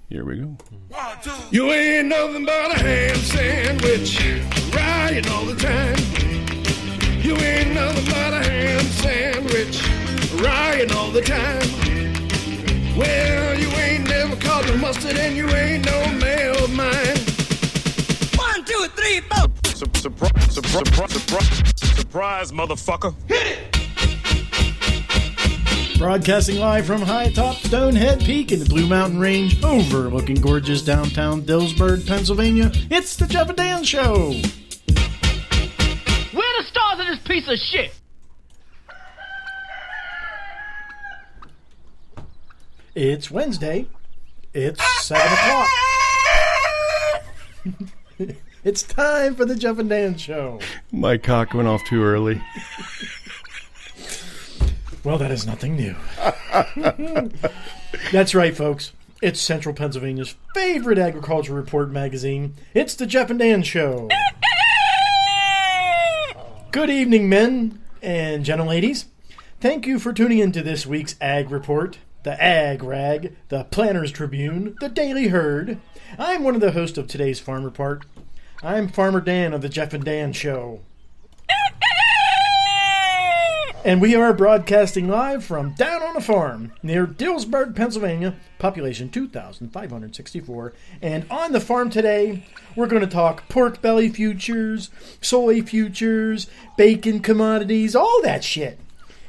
Here we go. You ain't nothing but a ham sandwich, crying all the time. You ain't nothing but a ham sandwich, crying all the time. Well, you ain't never caught no mustard and you ain't no male of mine. 1, 2, 3, 4. Surprise, motherfucker. Hit it! Broadcasting live from high atop Stonehead Peak in the Blue Mountain Range overlooking gorgeous downtown Dillsburg, Pennsylvania, it's the Jeff and Dan Show. Where are the stars of this piece of shit? It's Wednesday. It's 7 o'clock. It's time for the Jeff and Dan Show. My cock went off too early. Well, that is nothing new. That's right, folks. It's Central Pennsylvania's favorite agriculture report magazine. It's the Jeff and Dan Show. Good evening, men and gentleladies. Thank you for tuning into this week's Ag Report, the Ag Rag, the Planners Tribune, the Daily Herd. I'm one of the hosts of today's Farm Report. I'm Farmer Dan of the Jeff and Dan Show. And we are broadcasting live from down on a farm near Dillsburg, Pennsylvania, population 2,564. And on the farm today, we're going to talk pork belly futures, soy futures, bacon commodities, all that shit.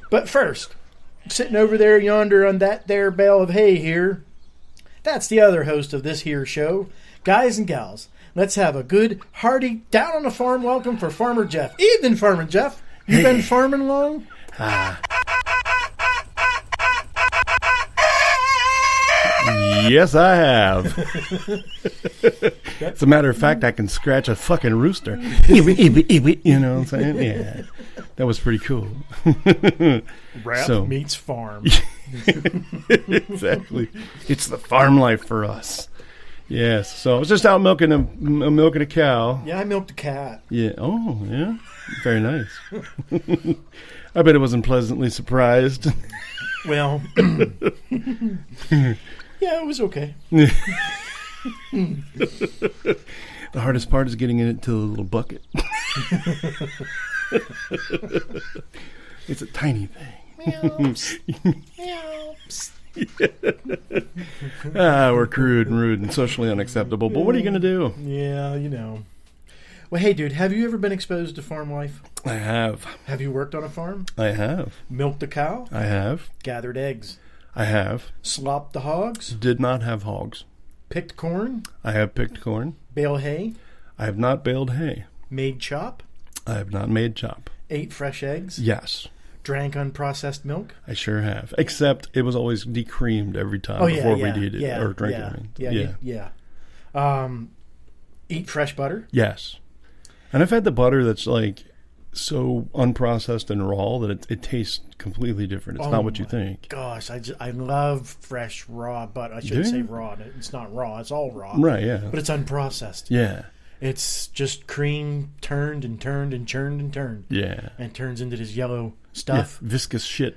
But first, sitting over there yonder on that there bale of hay here, that's the other host of this here show. Guys and gals, let's have a good, hearty, down on the farm welcome for Farmer Jeff. Evening, Farmer Jeff. You been farming long? Yes, I have. As a matter of fact, I can scratch a fucking rooster. You know what I'm saying? Yeah. That was pretty cool. Rap meets farm. Exactly. It's the farm life for us. Yes. So I was just out milking a cow. Yeah, I milked a cat. Yeah. Oh, yeah. Very nice. I bet it wasn't pleasantly surprised. Well, yeah, it was okay. The hardest part is getting it into a little bucket. It's a tiny thing. We're crude and rude and socially unacceptable, but what are you going to do? Yeah, you know. Well, hey, dude, have you ever been exposed to farm life? I have. Have you worked on a farm? I have. Milked a cow? I have. Gathered eggs? I have. Slopped the hogs? Did not have hogs. Picked corn? I have picked corn. Bale hay? I have not baled hay. Made chop? I have not made chop. Ate fresh eggs? Yes. Drank unprocessed milk? I sure have. Except it was always decreamed every time before we did it or drank it. Yeah. Eat fresh butter? Yes. And I've had the butter that's like so unprocessed and raw that it tastes completely different. It's not what you think. Gosh, I love fresh raw butter. I shouldn't say raw. It's not raw. It's all raw. Right, yeah. But it's unprocessed. Yeah. It's just cream turned and turned and churned and turned. Yeah. And turns into this yellow stuff. Yeah, viscous shit.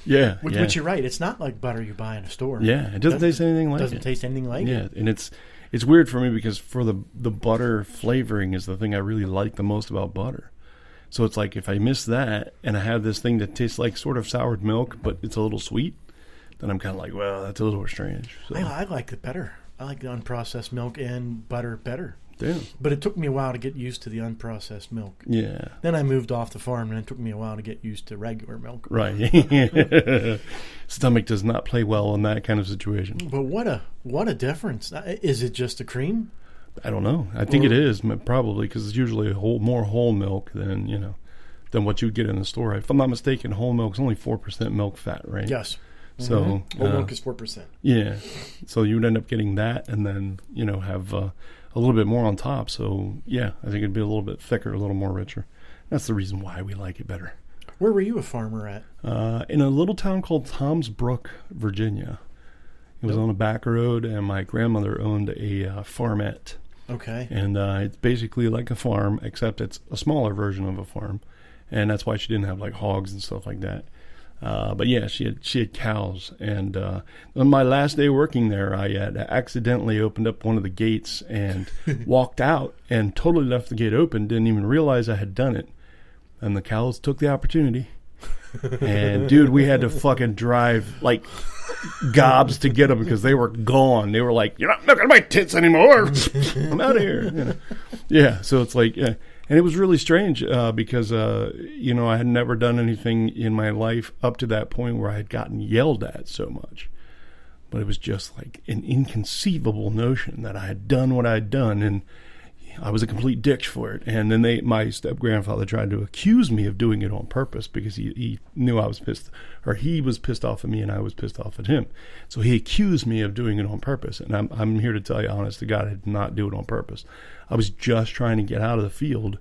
Yeah. Which you're right. It's not like butter you buy in a store. Yeah. It doesn't taste anything like it. Doesn't taste anything like it. Yeah. And it's weird for me because for the butter flavoring is the thing I really like the most about butter. So it's like if I miss that and I have this thing that tastes like sort of soured milk, but it's a little sweet, then I'm kind of like, well, that's a little strange. So. I like it better. I like the unprocessed milk and butter better. Yeah. But it took me a while to get used to the unprocessed milk. Yeah. Then I moved off the farm, and it took me a while to get used to regular milk. Right. Stomach does not play well in that kind of situation. But what a difference. Is it just the cream? I don't know. I think it is, probably, because it's usually more whole milk than what you get in the store. If I'm not mistaken, whole milk is only 4% milk fat, right? Yes. So whole milk is 4%. Yeah. So you would end up getting that and then, have a little bit more on top. So, yeah, I think it'd be a little bit thicker, a little more richer. That's the reason why we like it better. Where were you a farmer at? In a little town called Toms Brook, Virginia. It was on a back road, and my grandmother owned a farmette. Okay. And it's basically like a farm, except it's a smaller version of a farm. And that's why she didn't have, like, hogs and stuff like that. But yeah, she had cows, and on my last day working there, I had accidentally opened up one of the gates and walked out and totally left the gate open. Didn't even realize I had done it, and the cows took the opportunity. And dude, we had to fucking drive like gobs to get them because they were gone. They were like, "You're not looking at my tits anymore. I'm out of here." You know? Yeah, so it's like, yeah. And it was really strange because, you know, I had never done anything in my life up to that point where I had gotten yelled at so much. But it was just like an inconceivable notion that I had done what I had done, and I was a complete dick for it. And then my step-grandfather tried to accuse me of doing it on purpose because he knew I was pissed, or he was pissed off at me and I was pissed off at him. So he accused me of doing it on purpose. And I'm here to tell you, honest to God, I did not do it on purpose. I was just trying to get out of the field.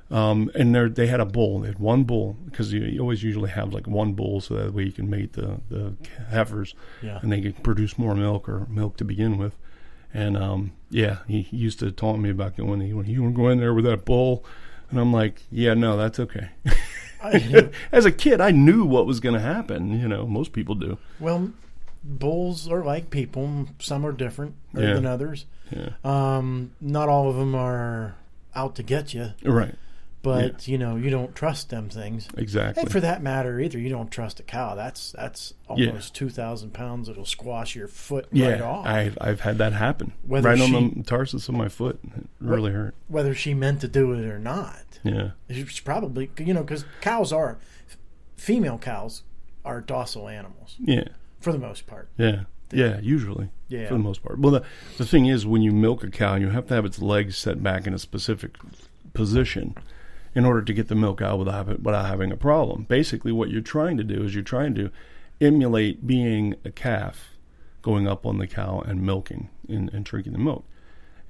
And they had a bull. They had one bull, because you always usually have like one bull so that way you can mate the heifers, and they can produce more milk to begin with. And yeah, he used to taunt me about going, you want to go in there with that bull? And I'm like, yeah, no, that's okay. As a kid, I knew what was going to happen. You know, most people do. Well, bulls are like people. Some are different than others. Yeah. Not all of them are out to get you. Right. But, you know, you don't trust them things. Exactly. And for that matter, either, you don't trust a cow. That's almost 2,000 pounds. It'll squash your foot right off. I've had that happen. Whether right on the tarsus of my foot. It really hurt. Whether she meant to do it or not. Yeah. She's probably, you know, because female cows are docile animals. Yeah. For the most part. Yeah. Yeah, usually. Yeah. For the most part. Well, the thing is, when you milk a cow, you have to have its legs set back in a specific position in order to get the milk out without having a problem. Basically, what you're trying to do is you're trying to emulate being a calf going up on the cow and milking and drinking the milk.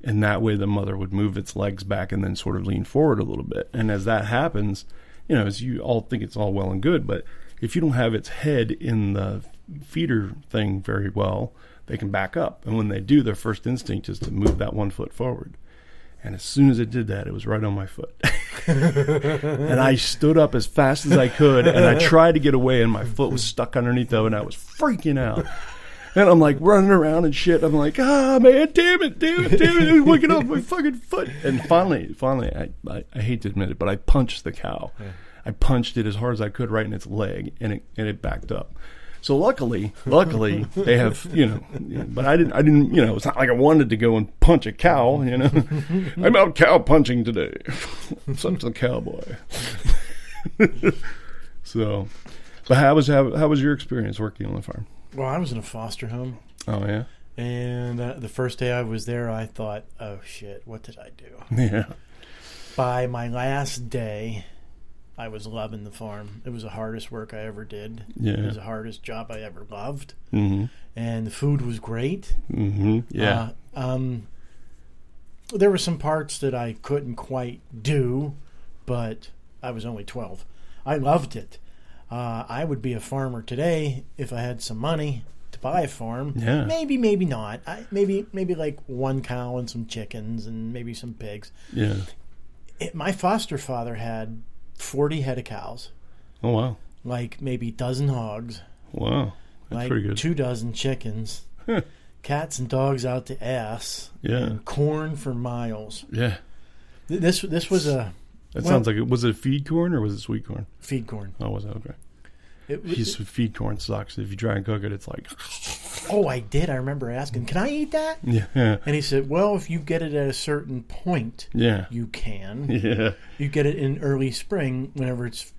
And that way the mother would move its legs back and then sort of lean forward a little bit. And as that happens, you know, as you all think it's all well and good, but if you don't have its head in the feeder thing very well, they can back up. And when they do, their first instinct is to move that 1 foot forward. And as soon as it did that, it was right on my foot. And I stood up as fast as I could, and I tried to get away, and my foot was stuck underneath of it, and I was freaking out. And I'm like running around and shit. I'm like, man, damn it, it's waking up my fucking foot. And finally, I hate to admit it, but I punched the cow. Yeah. I punched it as hard as I could right in its leg, and it backed up. So luckily, they have, you know, but I didn't, you know, it's not like I wanted to go and punch a cow, you know. I'm out cow punching today. Such a cowboy. So, but how was your experience working on the farm? Well, I was in a foster home. Oh, yeah? And the first day I was there, I thought, oh, shit, what did I do? Yeah. By my last day, I was loving the farm. It was the hardest work I ever did. Yeah. It was the hardest job I ever loved. Mm-hmm. And the food was great. Mm-hmm. Yeah. There were some parts that I couldn't quite do, but I was only 12. I loved it. I would be a farmer today if I had some money to buy a farm. Yeah. Maybe not. Maybe like one cow and some chickens and maybe some pigs. Yeah. My foster father had 40 head of cows. Oh, wow. Like maybe a dozen hogs. Wow. That's like pretty good. 2 dozen chickens. Cats and dogs out to ass. Yeah. And corn for miles. Yeah. This was a... That sounds like it. Was it feed corn or was it sweet corn? Feed corn. Oh, was it? Okay. Feed corn sucks. If you try and cook it, it's like... Oh, I did. I remember asking, can I eat that? Yeah. And he said, well, if you get it at a certain point, you can. Yeah. You get it in early spring, whenever it's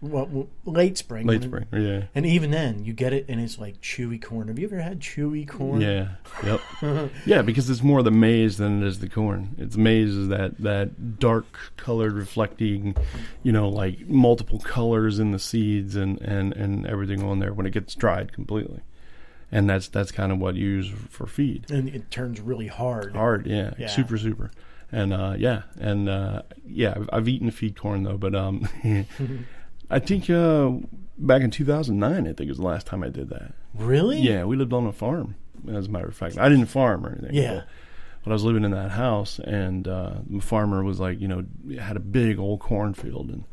late spring. Late spring, yeah. And even then, you get it, and it's like chewy corn. Have you ever had chewy corn? Yeah. Yep. Yeah, because it's more the maize than it is the corn. It's maize is that dark colored, reflecting, you know, like multiple colors in the seeds and everything on there when it gets dried completely. And that's kind of what you use for feed. And it turns really hard. Hard, yeah. Super. And I've eaten feed corn though, but I think back in 2009, I think was the last time I did that. Really? Yeah, we lived on a farm. As a matter of fact, I didn't farm or anything. Yeah. But I was living in that house, and the farmer was like, you know, had a big old cornfield, and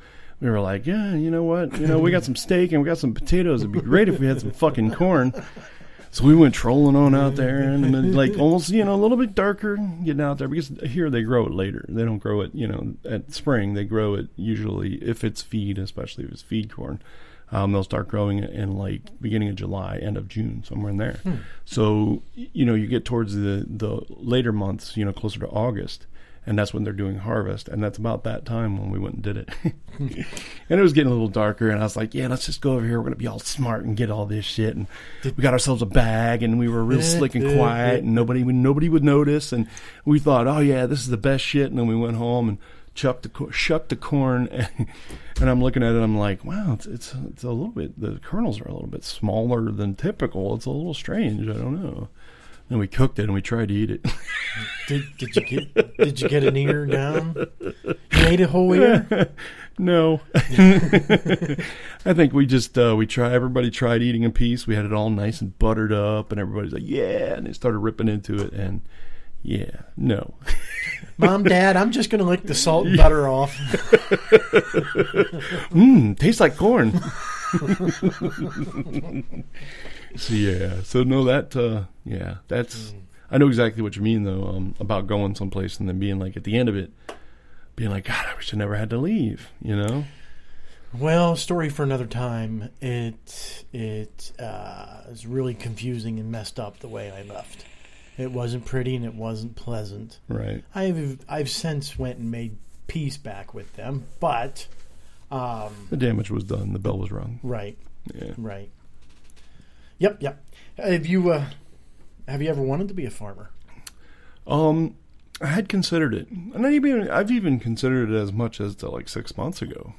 we were like, yeah, you know what? We got some steak and we got some potatoes. It'd be great if we had some fucking corn. So we went trolling on out there, and then, like, almost, a little bit darker getting out there, because here they grow it later. They don't grow it, at spring. They grow it usually, if it's feed, especially if it's feed corn. They'll start growing it in, like, beginning of July, end of June, somewhere in there. So, you get towards the later months, closer to August, and that's when they're doing harvest, and that's about that time when we went and did it. And it was getting a little darker, and I was like, yeah, let's just go over here. We're going to be all smart and get all this shit. And we got ourselves a bag, and we were real slick and quiet, and nobody would notice. And we thought, oh, yeah, this is the best shit. And then we went home and shucked the corn, and I'm looking at it, I'm like, wow, it's a little bit, the kernels are a little bit smaller than typical. It's a little strange. I don't know. And we cooked it and we tried to eat it. Did you get an ear down? You ate a whole ear? No. I think we just everybody tried eating a piece. We had it all nice and buttered up, and everybody's like, yeah, and they started ripping into it, and yeah, no. Mom, Dad, I'm just going to lick the salt and butter off. Tastes like corn. So no, that's, I know exactly what you mean, though, about going someplace and then being like, at the end of it, being like, God, I wish I never had to leave, Well, story for another time. It is really confusing and messed up the way I left. It wasn't pretty and it wasn't pleasant. Right. I've since went and made peace back with them, but the damage was done. The bell was rung. Right. Yeah. Right. Yep. Have you ever wanted to be a farmer? I had considered it, and I've even considered it as much as to like 6 months ago.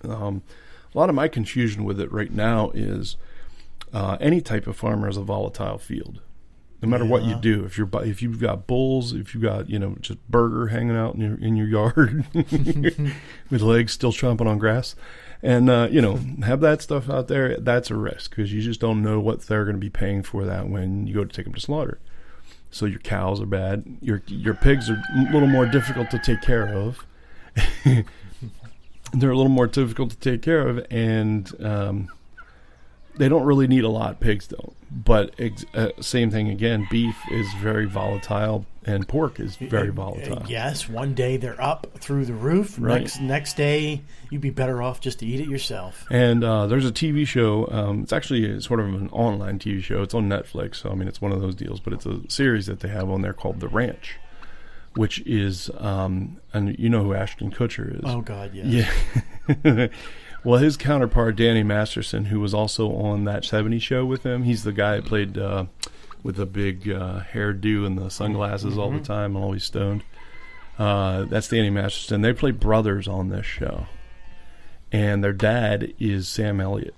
A lot of my confusion with it right now is any type of farmer is a volatile field. No matter what you do, if you've got bulls, if you've got just burger hanging out in your yard with legs still chomping on grass, and have that stuff out there, that's a risk, because you just don't know what they're going to be paying for that when you go to take them to slaughter. So your cows are bad. Your pigs are a little more difficult to take care of. They're a little more difficult to take care of, and they don't really need a lot. Pigs don't. But same thing again. Beef is very volatile, and pork is very volatile. Yes, one day they're up through the roof. Right. Next day, you'd be better off just to eat it yourself. And there's a TV show. It's actually sort of an online TV show. It's on Netflix. So, I mean, it's one of those deals. But it's a series that they have on there called The Ranch, which is, and you know who Ashton Kutcher is. Oh, God, yes. Yeah. Well, his counterpart, Danny Masterson, who was also on that 70s show with him, he's the guy that played with the big hairdo and the sunglasses all the time and always stoned. That's Danny Masterson. They play brothers on this show. And their dad is Sam Elliott.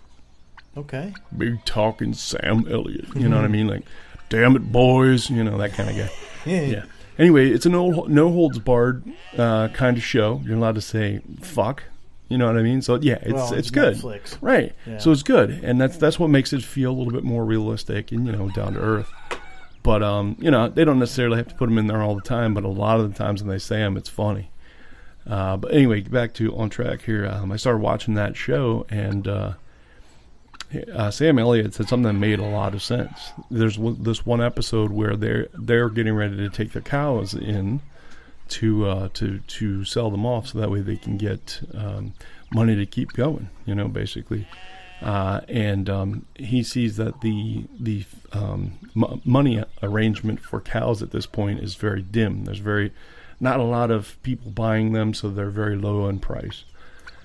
Okay. Big talking Sam Elliott. You know what I mean? Like, damn it, boys. That kind of guy. Yeah. Anyway, it's a no-holds-barred kind of show. You're allowed to say fuck. You know what I mean? So yeah, it's good, Netflix. Right? Yeah. So it's good, and that's what makes it feel a little bit more realistic and down to earth. But they don't necessarily have to put them in there all the time. But a lot of the times when they say them, it's funny. But anyway, back to on track here. I started watching that show, and Sam Elliott said something that made a lot of sense. There's this one episode where they're getting ready to take their cows in to sell them off, so that way they can get money to keep going, basically. And he sees that the money arrangement for cows at this point is very dim. There's not a lot of people buying them, so they're very low in price.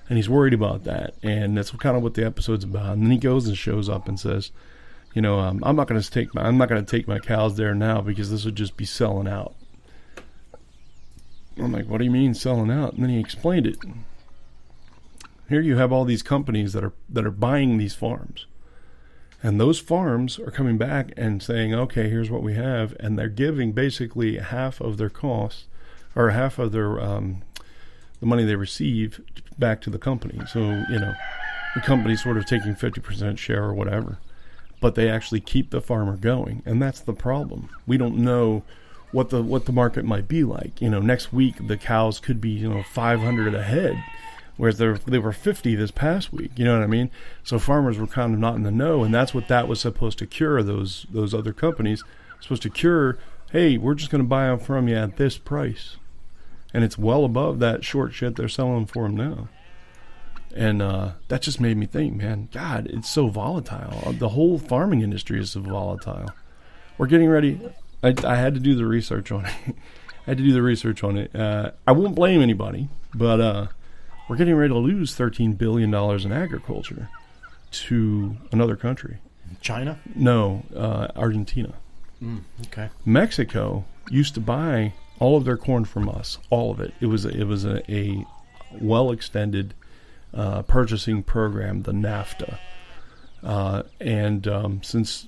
And he's worried about that, and that's kind of what the episode's about. And then he goes and shows up and says, I'm not going to take my cows there now, because this would just be selling out. I'm like, what do you mean selling out? And then he explained it. Here you have all these companies that are buying these farms, and those farms are coming back and saying, okay, here's what we have, and they're giving basically half of their costs, or half of their the money they receive back to the company. So the company's sort of taking 50% share or whatever, but they actually keep the farmer going, and that's the problem. We don't know what the market might be like. Next week the cows could be 500 a head, whereas they were 50 this past week. You know what I mean? So farmers were kind of not in the know, and that's what that was supposed to cure. Those other companies supposed to cure. Hey, we're just going to buy them from you at this price, and it's well above that short shit they're selling for them now. And that just made me think, man, God, it's so volatile. The whole farming industry is so volatile. We're getting ready. I had to do the research on it. I won't blame anybody, but we're getting ready to lose $13 billion in agriculture to another country. China? No, Argentina. Okay. Mexico used to buy all of their corn from us, all of it. It was a well-extended purchasing program, the NAFTA, and since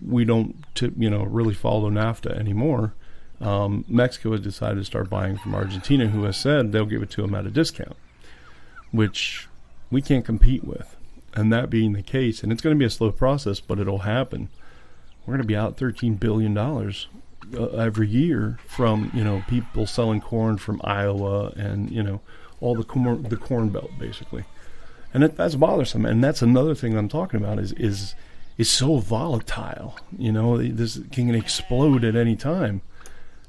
we don't really follow NAFTA anymore, Mexico has decided to start buying from Argentina, who has said they'll give it to them at a discount, which we can't compete with. And that being the case, and it's going to be a slow process, but it'll happen, we're going to be out $13 billion every year from people selling corn from Iowa and all the corn belt basically, and that's bothersome. And that's another thing I'm talking about is so volatile. This can explode at any time,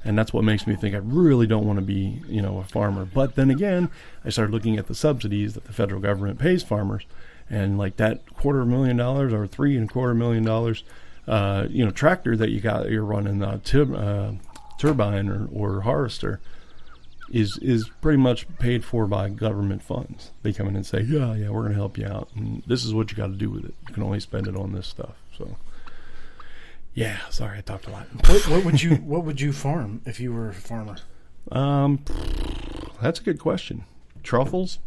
and that's what makes me think I really don't want to be a farmer. But then again, I started looking at the subsidies that the federal government pays farmers, and like that $250,000 or $3.25 million tractor that you're running turbine or harvester is pretty much paid for by government funds. They come in and say, yeah, we're going to help you out, and this is what you got to do with it. You can only spend it on this stuff. So, yeah, sorry, I talked a lot. What would you farm if you were a farmer? That's a good question. Truffles?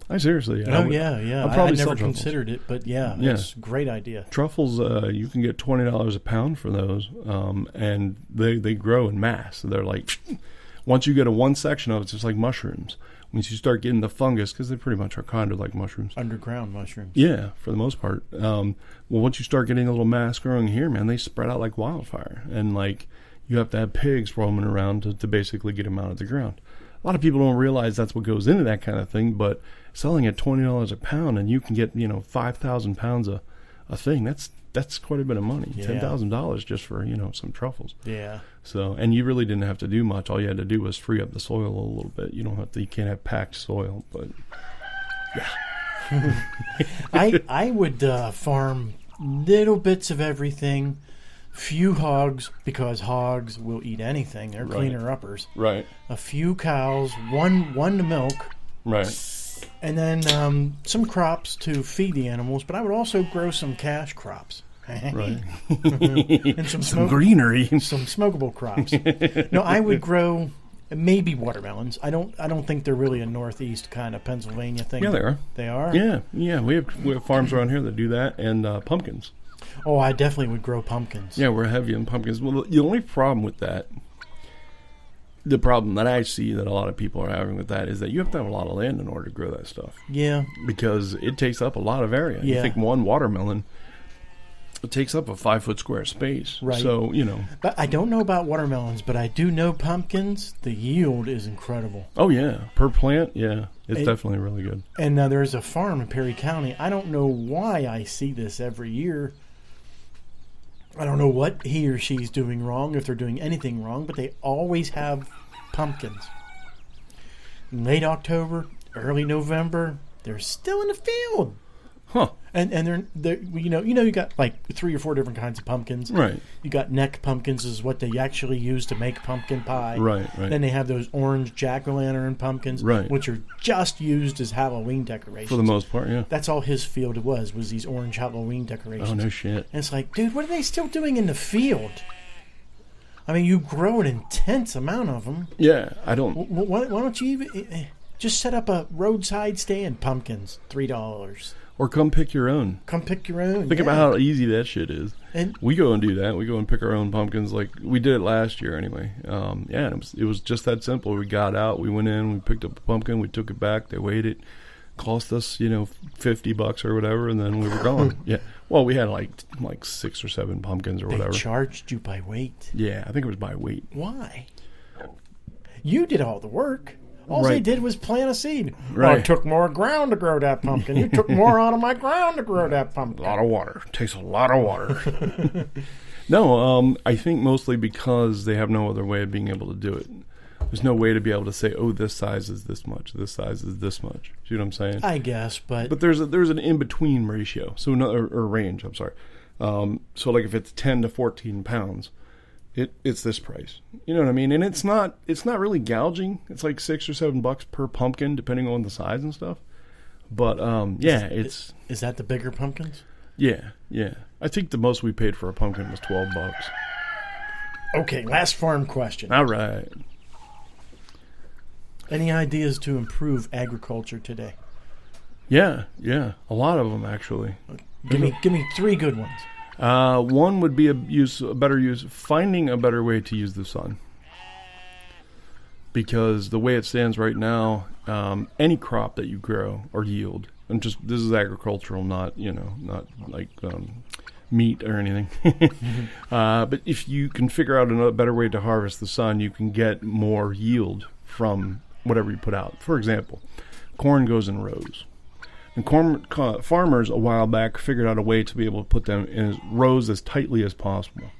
I seriously. Yeah. I never truffles. considered it, but it's a great idea. Truffles, you can get $20 a pound for those, and they grow in mass. They're like, once you get one section of it, it's just like mushrooms. Once you start getting the fungus, because they pretty much are kind of like mushrooms. Underground mushrooms. Yeah, for the most part. Well, once you start getting a little mass growing here, man, they spread out like wildfire. And like, you have to have pigs roaming around to basically get them out of the ground. A lot of people don't realize that's what goes into that kind of thing, but selling at $20 a pound and you can get 5,000 pounds a thing, that's quite a bit of money. Yeah. $10,000 just for some truffles. Yeah. So, and you really didn't have to do much. All you had to do was free up the soil a little bit. You can't have packed soil, but yeah. I would farm little bits of everything. Few hogs, because hogs will eat anything. They're cleaner uppers. Right. A few cows, one to milk. Right. And then some crops to feed the animals, but I would also grow some cash crops. Right. And some greenery. Some smokable crops. No, I would grow maybe watermelons. I don't think they're really a northeast kind of Pennsylvania thing. Yeah, they are. They are? Yeah. We have farms around here that do that, and pumpkins. Oh, I definitely would grow pumpkins. Yeah, we're heavy on pumpkins. Well, the only problem with that, the problem that I see that a lot of people are having with that is that you have to have a lot of land in order to grow that stuff. Yeah. Because it takes up a lot of area. Yeah. You think one watermelon, it takes up a 5-foot square space. Right. So, But I don't know about watermelons, but I do know pumpkins. The yield is incredible. Oh, yeah. Per plant, yeah. It's definitely really good. And there's a farm in Perry County. I don't know why I see this every year. I don't know what he or she's doing wrong, if they're doing anything wrong, but they always have pumpkins. In late October, early November, they're still in the field. Huh. And they're you got like 3 or 4 different kinds of pumpkins. Right. You got neck pumpkins is what they actually use to make pumpkin pie. Right. Then they have those orange jack-o'-lantern pumpkins, right, which are just used as Halloween decorations. For the most part, yeah. That's all his field was these orange Halloween decorations. Oh, no shit. And it's like, dude, what are they still doing in the field? I mean, you grow an intense amount of them. Yeah, I don't... Why don't you even... Just set up a roadside stand, pumpkins, $3. Or come pick your own. Come pick your own. Think about how easy that shit is. And we go and do that. We go and pick our own pumpkins. Like we did it last year anyway. It was just that simple. We got out, we went in, we picked up a pumpkin, we took it back, they weighed it, cost us $50 or whatever, and then we were gone. Yeah. Well, we had like 6 or 7 pumpkins or whatever. They charged you by weight. Yeah, I think it was by weight. Why? You did all the work. All they did was plant a seed. Right. Well, it took more ground to grow that pumpkin. You took more out of my ground to grow that pumpkin. A lot of water. Takes a lot of water. No, I think mostly because they have no other way of being able to do it. There's no way to be able to say, oh, this size is this much, this size is this much. See what I'm saying? I guess, but there's an in-between ratio, so or range, I'm sorry. So like if it's 10 to 14 pounds, it's this price. You know what I mean? And it's not really gouging. It's like $6 or $7 per pumpkin, depending on the size and stuff. But is that the bigger pumpkins? Yeah. I think the most we paid for a pumpkin was $12. Okay, last farm question. All right. Any ideas to improve agriculture today? Yeah, a lot of them actually. Give me 3 good ones. One would be finding a better way to use the sun. Because the way it stands right now, any crop that you grow or yield, and this is agricultural, not like meat or anything. But if you can figure out a better way to harvest the sun, you can get more yield from whatever you put out. For example, corn goes in rows. And farmers a while back figured out a way to be able to put them in rows as tightly as possible.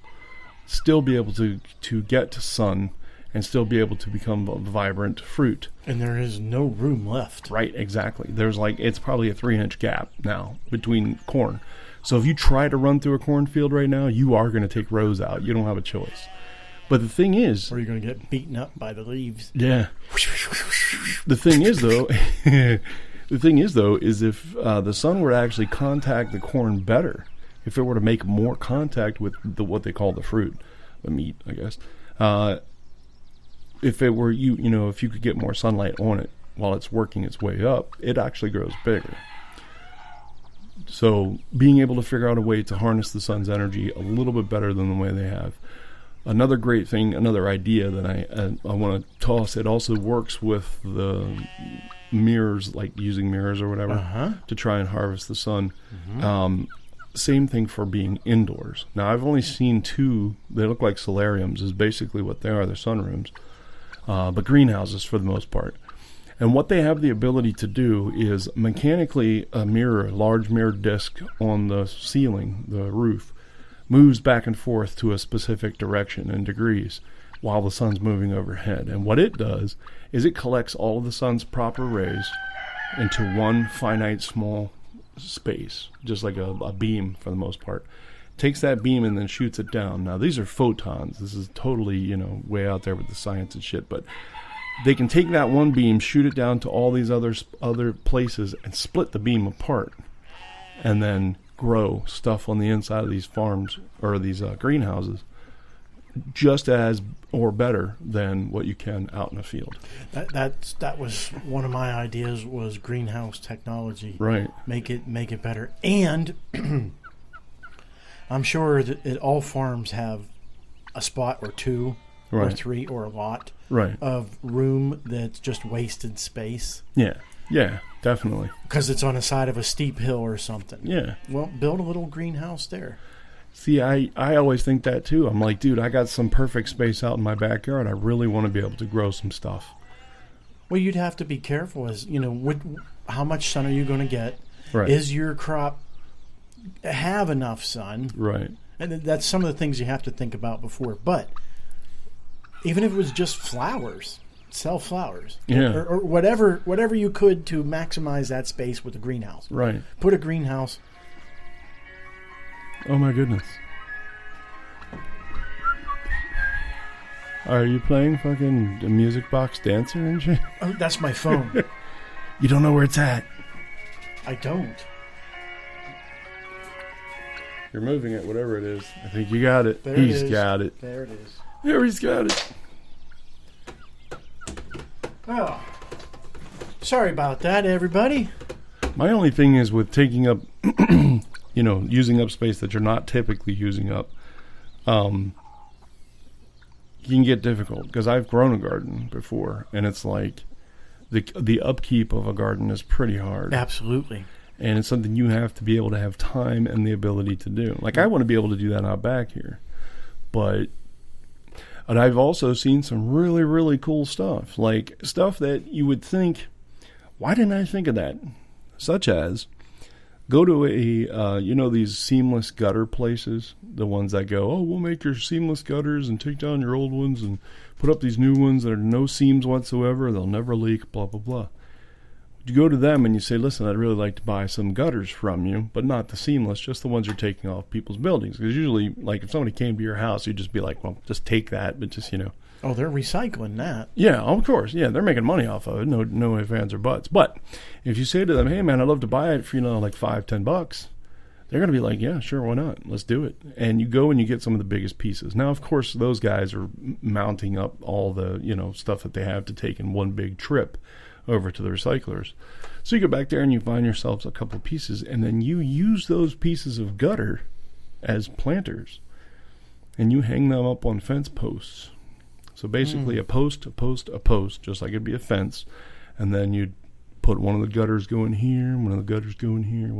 Still be able to get to sun and still be able to become a vibrant fruit. And there is no room left. Right, exactly. It's probably a 3-inch gap now between corn. So if you try to run through a cornfield right now, you are going to take rows out. You don't have a choice. But the thing is... Or you're going to get beaten up by the leaves. Yeah. The thing is, though... is if the sun were to actually contact the corn better, if it were to make more contact with what they call the fruit, the meat, I guess, if it were if you could get more sunlight on it while it's working its way up, it actually grows bigger. So being able to figure out a way to harness the sun's energy a little bit better than the way they have. Another great thing, another idea that I want to toss, it also works with the mirrors, like using mirrors or whatever, to try and harvest the sun. Same thing for being indoors. Now, I've only seen 2. They look like solariums is basically what they are. They're sunrooms, but greenhouses for the most part. And what they have the ability to do is mechanically a large mirror disc on the ceiling, the roof, moves back and forth to a specific direction in degrees while the sun's moving overhead. And what it does is it collects all of the sun's proper rays into one finite small space, just like a beam for the most part. Takes that beam and then shoots it down. Now, these are photons. This is totally, way out there with the science and shit, but they can take that one beam, shoot it down to all these other places, and split the beam apart, and then grow stuff on the inside of these farms or these greenhouses just as or better than what you can out in a field. That was one of my ideas, was greenhouse technology. Right. Make it better. And I'm sure that all farms have a spot or 2 or 3 or a lot of room that's just wasted space. Yeah, definitely. Because it's on the side of a steep hill or something. Yeah. Well, build a little greenhouse there. See, I always think that too. I'm like, dude, I got some perfect space out in my backyard. I really want to be able to grow some stuff. Well, you'd have to be careful as, how much sun are you going to get? Right. Is your crop have enough sun? Right. And that's some of the things you have to think about before. But even if it was just flowers, sell flowers. Yeah. Or whatever you could to maximize that space with a greenhouse. Right. Put a greenhouse. Oh my goodness. Are you playing fucking the music box dancer and shit? Oh, that's my phone. You don't know where it's at. I don't. You're moving it, whatever it is. I think you got it. There He's it is. got it. There it is. There, he's got it. Oh. Sorry about that, everybody. My only thing is with taking up, using up space that you're not typically using up, you can get difficult, because I've grown a garden before, and it's like the upkeep of a garden is pretty hard. Absolutely. And it's something you have to be able to have time and the ability to do. Like, I want to be able to do that out back here. But But I've also seen some really, really cool stuff, like stuff that you would think, why didn't I think of that? Such as, go to these seamless gutter places, the ones that go, oh, we'll make your seamless gutters and take down your old ones and put up these new ones that are no seams whatsoever, they'll never leak, blah, blah, blah. You go to them and you say, listen, I'd really like to buy some gutters from you, but not the seamless, just the ones you're taking off people's buildings. Because usually, like, if somebody came to your house, you'd just be like, well, just take that, but just, Oh, they're recycling that. Yeah, of course. Yeah, they're making money off of it. No ifs, ands, or buts. But if you say to them, hey, man, I'd love to buy it for, like $5-10, they're going to be like, yeah, sure, why not? Let's do it. And you go and you get some of the biggest pieces. Now, of course, those guys are mounting up all the, stuff that they have to take in one big trip over to the recyclers. So you go back there and you find yourselves a couple of pieces, and then you use those pieces of gutter as planters, and you hang them up on fence posts. So basically a post, just like it'd be a fence, and then you'd put one of the gutters going here, one of the gutters going here,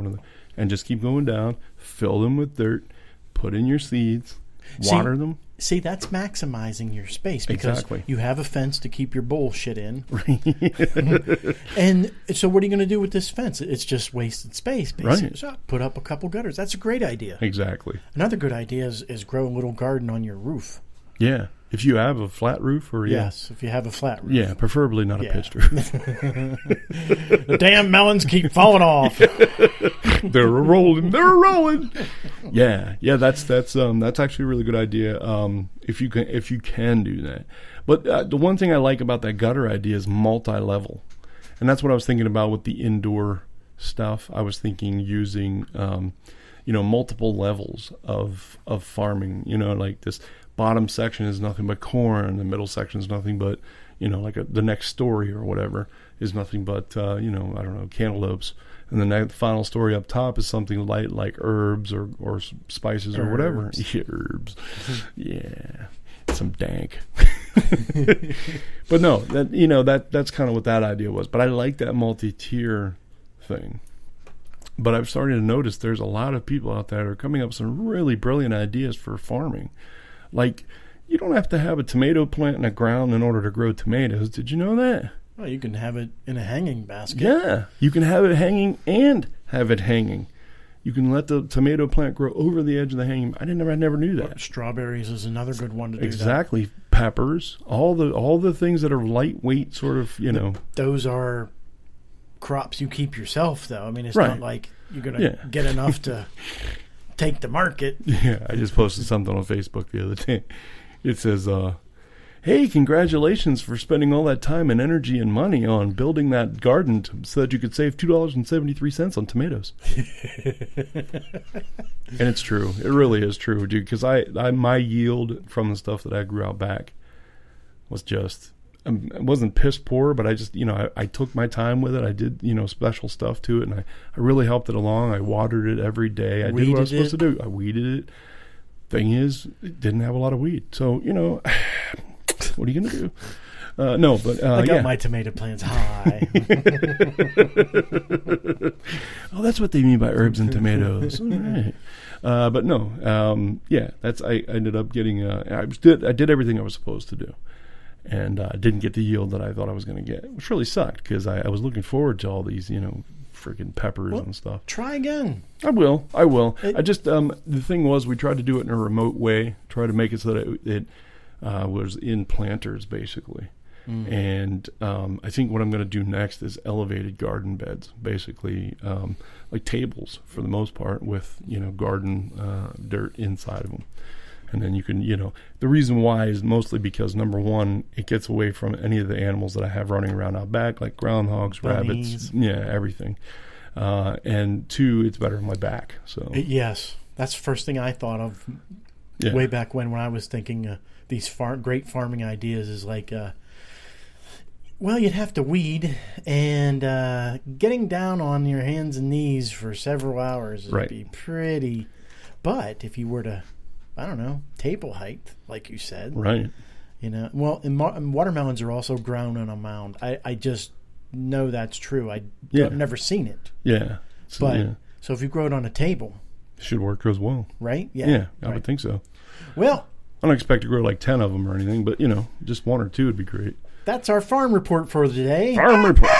and just keep going down, fill them with dirt, put in your seeds, water them. See, that's maximizing your space because you have a fence to keep your bullshit in. And so what are you going to do with this fence? It's just wasted space, basically. Right. So put up a couple gutters. That's a great idea. Exactly. Another good idea is grow a little garden on your roof. Yeah. If you have a flat roof or Yes, if you have a flat roof. Yeah, preferably not a pitched roof. The damn melons keep falling off. They're rolling. Yeah, that's actually a really good idea. If you can do that. But the one thing I like about that gutter idea is multi-level. And that's what I was thinking about with the indoor stuff. I was thinking using multiple levels of farming, like this bottom section is nothing but corn, the middle section is nothing but, the next story or whatever is nothing but, cantaloupes. And then the final story up top is something light like herbs or spices or whatever. Yeah, herbs. Yeah. Some dank. But no, that's kind of what that idea was. But I like that multi-tier thing. But I've started to notice there's a lot of people out there that are coming up with some really brilliant ideas for farming. Like, you don't have to have a tomato plant in the ground in order to grow tomatoes. Did you know that? Well, you can have it in a hanging basket. Yeah, you can have it hanging and have it hanging. You can let the tomato plant grow over the edge of the hanging. I never knew that. Strawberries is another good one to do. Exactly. Peppers, all the things that are lightweight, sort of, Those are crops you keep yourself, though. I mean, it's not like you're going to get enough to take the market. Yeah, I just posted something on Facebook the other day. It says, hey, congratulations for spending all that time and energy and money on building that garden so that you could save $2.73 on tomatoes. And it's true. It really is true, dude, because my yield from the stuff that I grew out back was just, it wasn't piss poor, but I just, I took my time with it. I did, special stuff to it, and I really helped it along. I watered it every day. I did what I was supposed to do. I weeded it. Thing is, it didn't have a lot of weed. So, what are you going to do? No, but I got my tomato plants high. Oh, that's what they mean by herbs and tomatoes. All right. But no, I ended up getting. I did everything I was supposed to do, and I didn't get the yield that I thought I was going to get, which really sucked because I was looking forward to all these, freaking peppers and stuff. Try again. I will. I just the thing was, we tried to do it in a remote way, try to make it so that it was in planters basically. And I think what I'm going to do next is elevated garden beds, basically like tables for the most part, with garden dirt inside of them. And then you can, the reason why is mostly because, number one, it gets away from any of the animals that I have running around out back, like groundhogs, bunnies, rabbits, everything. And two, it's better on my back. So yes, that's the first thing I thought of way back when I was thinking these great farming ideas is like, well, you'd have to weed, and getting down on your hands and knees for several hours would be pretty. But if you were to, I don't know, table height, like you said. Right. Well, and watermelons are also grown on a mound. I just know that's true. I've never seen it. Yeah. So if you grow it on a table. It should work as well. Right? Yeah, I would think so. Well, I don't expect to grow like 10 of them or anything, but, just 1 or 2 would be great. That's our farm report for today. Farm report.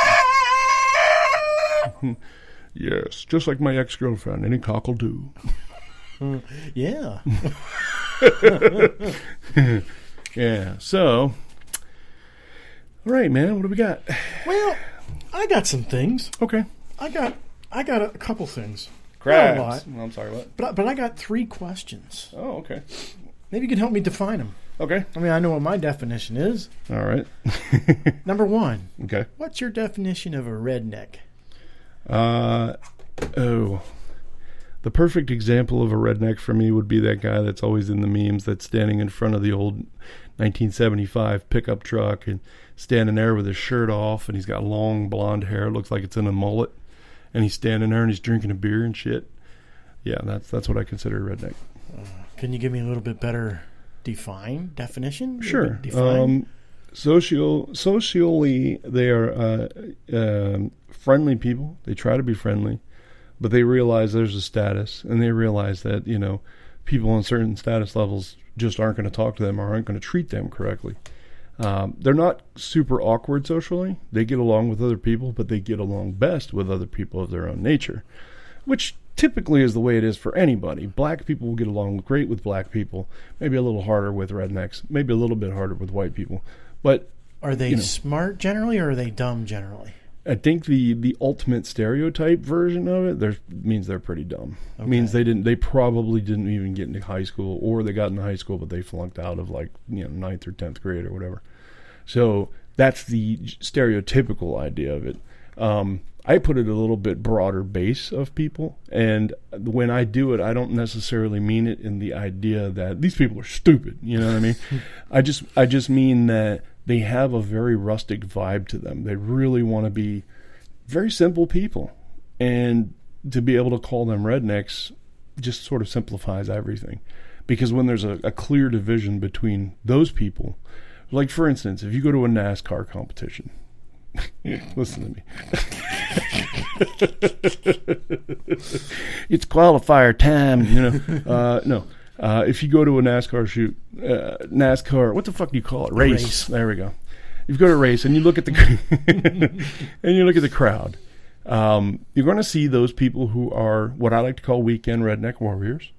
Yes, just like my ex-girlfriend. Any cock will do. Yeah. Yeah, so... All right, man, what do we got? Well, I got some things. Okay. I got a couple things. Crabs. Not a lot. I'm sorry, what? But I got 3 questions. Oh, okay. Maybe you can help me define them. Okay. I mean, I know what my definition is. All right. Number 1. Okay. What's your definition of a redneck? The perfect example of a redneck for me would be that guy that's always in the memes that's standing in front of the old 1975 pickup truck and standing there with his shirt off, and he's got long blonde hair. It looks like it's in a mullet. And he's standing there and he's drinking a beer and shit. Yeah, that's what I consider a redneck. Can you give me a little bit better definition? Sure. Define? Socially, they are friendly people. They try to be friendly, but they realize there's a status, and they realize that, people on certain status levels just aren't going to talk to them or aren't going to treat them correctly. They're not super awkward socially. They get along with other people, but they get along best with other people of their own nature, which typically is the way it is for anybody. Black people will get along great with black people, maybe a little harder with rednecks, maybe a little bit harder with white people. But are they smart generally, or are they dumb generally? I think the ultimate stereotype version of it means they're pretty dumb. Okay. Means they probably didn't even get into high school, or they got into high school but they flunked out of 9th or 10th grade or whatever. So that's the stereotypical idea of it. I put it a little bit broader base of people, and when I do it, I don't necessarily mean it in the idea that these people are stupid. You know what I mean? I just mean that they have a very rustic vibe to them. They really want to be very simple people, and to be able to call them rednecks just sort of simplifies everything. Because when there's a clear division between those people, like for instance, if you go to a NASCAR competition, listen to me. It's qualifier time, no. If you go to a NASCAR, what the fuck do you call it? Race. There we go. If you go to a race and you look at the crowd, you're going to see those people who are what I like to call weekend redneck warriors.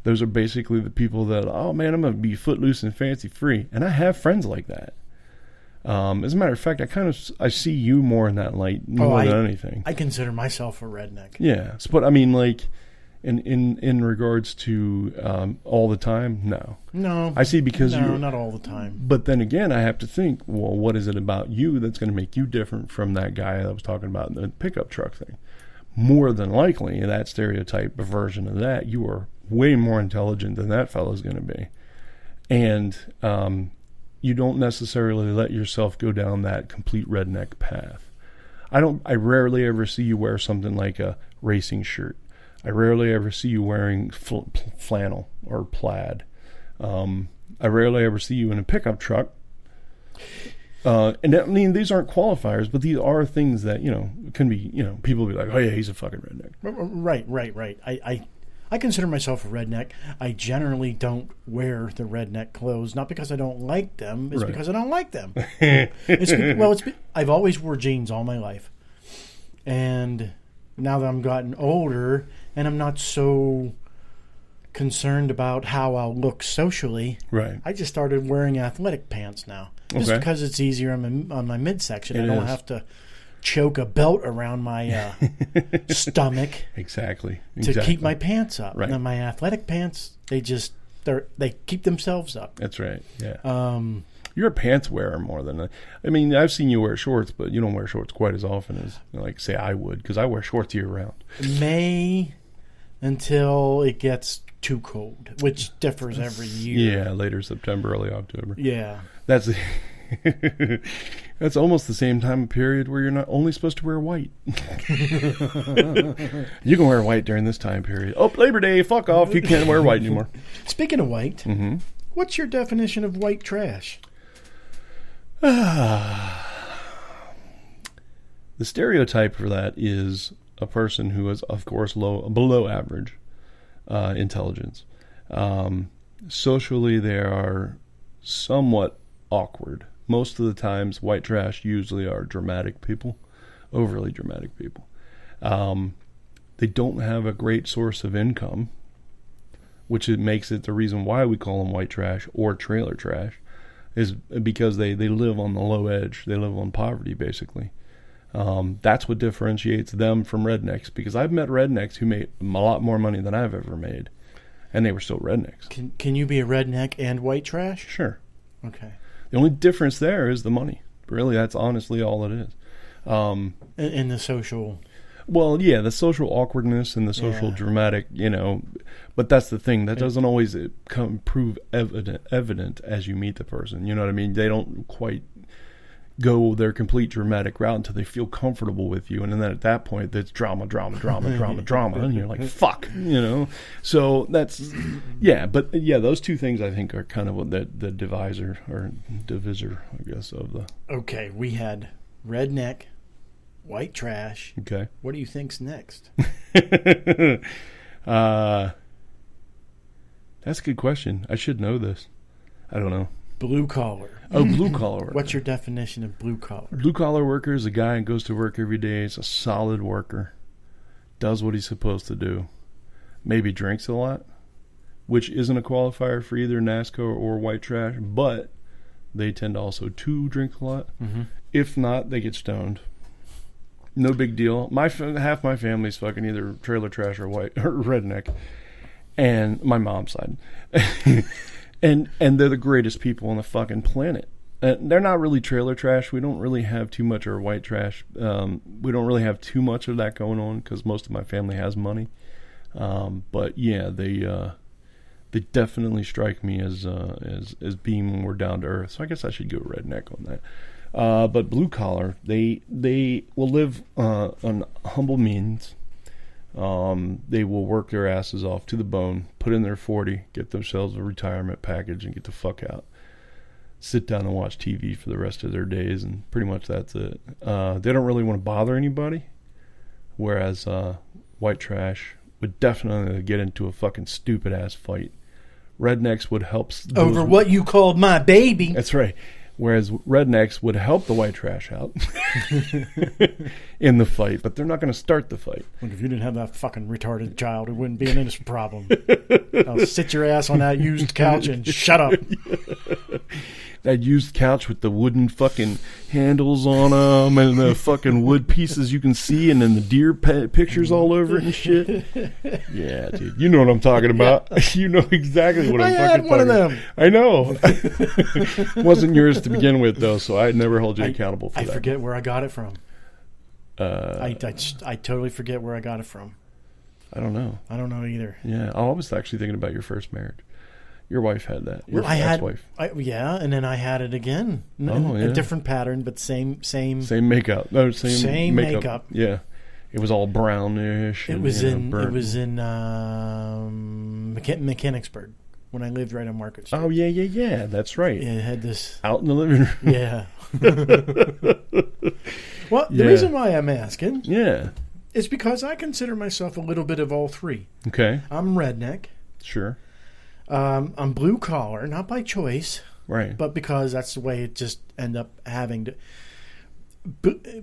Those are basically the people that, oh man, I'm going to be footloose and fancy free. And I have friends like that. As a matter of fact, I see you more in that light more than anything. I consider myself a redneck. Yeah, but I mean, like, in regards to all the time, no. No. I see because no, not all the time. But then again, I have to think, well, what is it about you that's going to make you different from that guy that I was talking about in the pickup truck thing? More than likely, in that stereotype version of that, you are way more intelligent than that fellow's going to be. And you don't necessarily let yourself go down that complete redneck path. I rarely ever see you wear something like a racing shirt. I rarely ever see you wearing flannel or plaid. I rarely ever see you in a pickup truck. And I mean, these aren't qualifiers, but these are things that, can be, people will be like, oh yeah, he's a fucking redneck. Right. I consider myself a redneck. I generally don't wear the redneck clothes, not because I don't like them. It's because I don't like them. I've always wore jeans all my life. And now that I'm gotten older and I'm not so concerned about how I'll look socially, right, I just started wearing athletic pants now. Just because it's easier on my midsection. I don't have to choke a belt around my stomach exactly to keep my pants up. Right. And then my athletic pants, they keep themselves up. That's right. Yeah. You're a pants wearer more than I've seen you wear shorts, but you don't wear shorts quite as often as say I would, because I wear shorts year round. May until it gets too cold, which differs every year. Yeah, later September, early October. Yeah. That's that's almost the same time period where you're not only supposed to wear white. You can wear white during this time period. Oh, Labor Day, fuck off. You can't wear white anymore. Speaking of white, what's your definition of white trash? The stereotype for that is a person who is, of course, below average intelligence. Socially, they are somewhat awkward. Most of the times, white trash usually are dramatic people, overly dramatic people. They don't have a great source of income, which it makes it the reason why we call them white trash or trailer trash, is because they live on the low edge. They live on poverty, basically. That's what differentiates them from rednecks, because I've met rednecks who made a lot more money than I've ever made, and they were still rednecks. Can you be a redneck and white trash? Sure. Okay. The only difference there is the money. Really, that's honestly all it is. In the social... Well, yeah, the social awkwardness and the social dramatic, but that's the thing. That doesn't always prove evident as you meet the person. You know what I mean? They don't quite go their complete dramatic route until they feel comfortable with you. And then at that point, it's drama. And you're like, fuck, So that's, those two things I think are kind of what the divisor, or divisor, I guess, of the... Okay, we had redneck, white trash. Okay. What do you think's next? That's a good question. I should know this. I don't know. Blue collar. Oh, blue collar worker. What's your definition of blue collar? Blue collar worker is a guy who goes to work every day. Is a solid worker. Does what he's supposed to do. Maybe drinks a lot, which isn't a qualifier for either NASCAR or white trash, but they tend also to drink a lot. Mm-hmm. If not, they get stoned. No big deal. Half my family's fucking either trailer trash or white or redneck, and my mom's side, and they're the greatest people on the fucking planet. They're not really trailer trash. We don't really have too much, or white trash. We don't really have too much of that going on because most of my family has money. But yeah, they definitely strike me as being more down to earth. So I guess I should go redneck on that. But blue collar, they will live on humble means. They will work their asses off to the bone, put in their 40, get themselves a retirement package, and get the fuck out. Sit down and watch TV for the rest of their days, and pretty much that's it. They don't really want to bother anybody, whereas white trash would definitely get into a fucking stupid ass fight. Rednecks would help over what you called my baby. That's right. Whereas rednecks would help the white trash out in the fight, but they're not going to start the fight. Look, if you didn't have that fucking retarded child, it wouldn't be an innocent problem. I'll sit your ass on that used couch and shut up. That used couch with the wooden fucking handles on them and the fucking wood pieces you can see, and then the deer pictures all over it and shit. Yeah, dude. You know what I'm talking about. Yeah. You know exactly what I'm fucking talking about. I had one of them. I know. Wasn't yours to begin with, though, so I never hold you accountable for that. I forget where I got it from. I totally forget where I got it from. I don't know. I don't know either. Yeah, I was actually thinking about your first marriage. Your wife had that. Your ex-wife. Yeah, and then I had it again. A different pattern, but same makeup. No, same makeup. Yeah, it was all brownish. It was in Mechanicsburg when I lived right on Market Street. Oh yeah. That's right. Yeah, it had this out in the living room. Yeah. Well, the reason why I'm asking, is because I consider myself a little bit of all three. Okay. I'm redneck. Sure. I'm blue collar, not by choice, right? But because that's the way it just end up having to.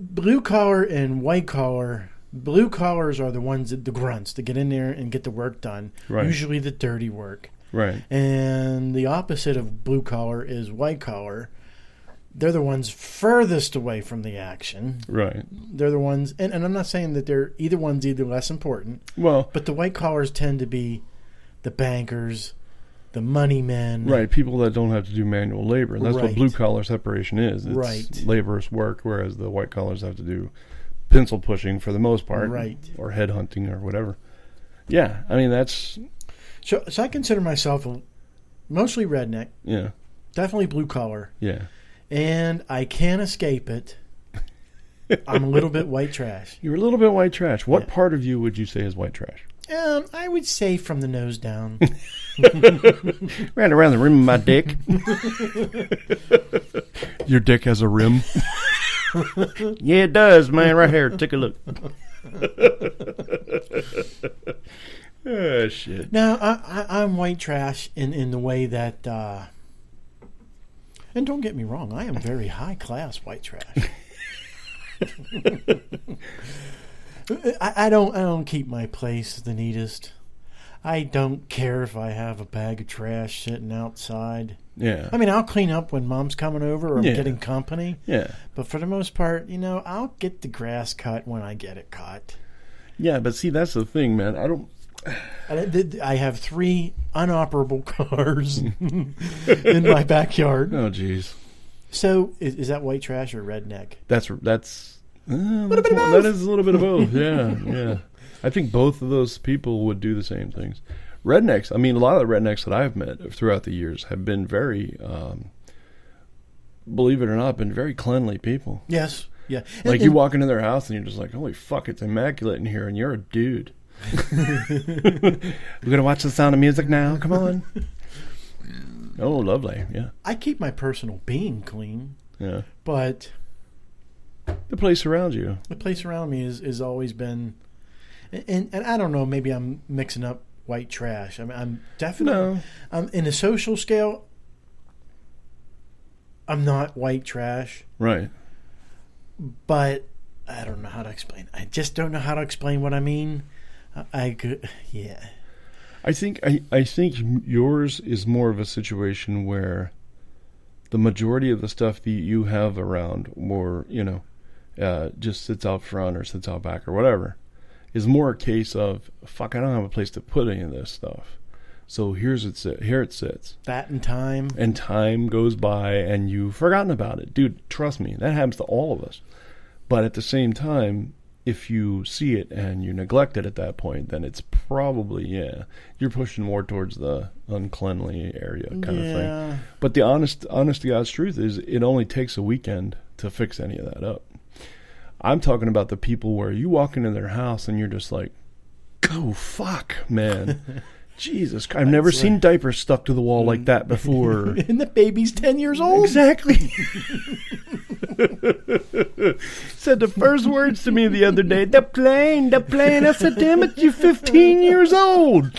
Blue collar and white collar. Blue collars are the ones that the grunts to get in there and get the work done. Right. Usually the dirty work. Right. And the opposite of blue collar is white collar. They're the ones furthest away from the action. Right. They're the ones, and I'm not saying that either one's either less important. Well, but the white collars tend to be the bankers, the money men. Right, people that don't have to do manual labor. And that's what blue-collar separation is. It's laborious work, whereas the white-collars have to do pencil pushing for the most part. Right. Or headhunting or whatever. Yeah, I mean, that's... So I consider myself mostly redneck. Yeah. Definitely blue-collar. Yeah. And I can't escape it. I'm a little bit white trash. You're a little bit white trash. What part of you would you say is white trash? I would say from the nose down. Ran around the rim of my dick. Your dick has a rim? Yeah, it does, man. Right here. Take a look. Oh, shit. No, I'm white trash in the way that, and don't get me wrong, I am very high class white trash. I don't keep my place the neatest. I don't care if I have a bag of trash sitting outside. Yeah. I mean, I'll clean up when Mom's coming over or I'm Yeah. getting company. Yeah. But for the most part, I'll get the grass cut when I get it cut. Yeah, but see, that's the thing, man. I have 3 unoperable cars in my backyard. Oh, jeez. So, is that white trash or redneck? That is a little bit of both. Yeah, yeah. I think both of those people would do the same things. Rednecks, I mean, a lot of the rednecks that I've met throughout the years have been very, believe it or not, been very cleanly people. Yes. Yeah. Like you walk into their house and you're just like, holy fuck, it's immaculate in here, and you're a dude. We're gonna watch The Sound of Music now. Come on. Oh, lovely. Yeah. I keep my personal being clean, Yeah. but The place around you. the place around me is always been, and I don't know, maybe I'm mixing up white trash. I mean, I'm definitely, in a social scale, I'm not white trash, Right. but I don't know how to explain. I just don't know how to explain what I mean. Yeah. I think yours is more of a situation where the majority of the stuff that you have around, or just sits out front or sits out back or whatever, is more a case of fuck. I don't have a place to put any of this stuff, so here it sits. That and time. And time goes by, and you've forgotten about it, dude. Trust me, that happens to all of us. But at the same time, if you see it and you neglect it at that point, then it's probably, you're pushing more towards the uncleanly area kind of thing. But the honest to God's truth is it only takes a weekend to fix any of that up. I'm talking about the people where you walk into their house and you're just like, oh, fuck, man. Jesus Christ. I've never seen diapers stuck to the wall like that before. And the baby's 10 years old. Exactly. Said the first words to me the other day, the plane. I said, damn it, you're 15 years old.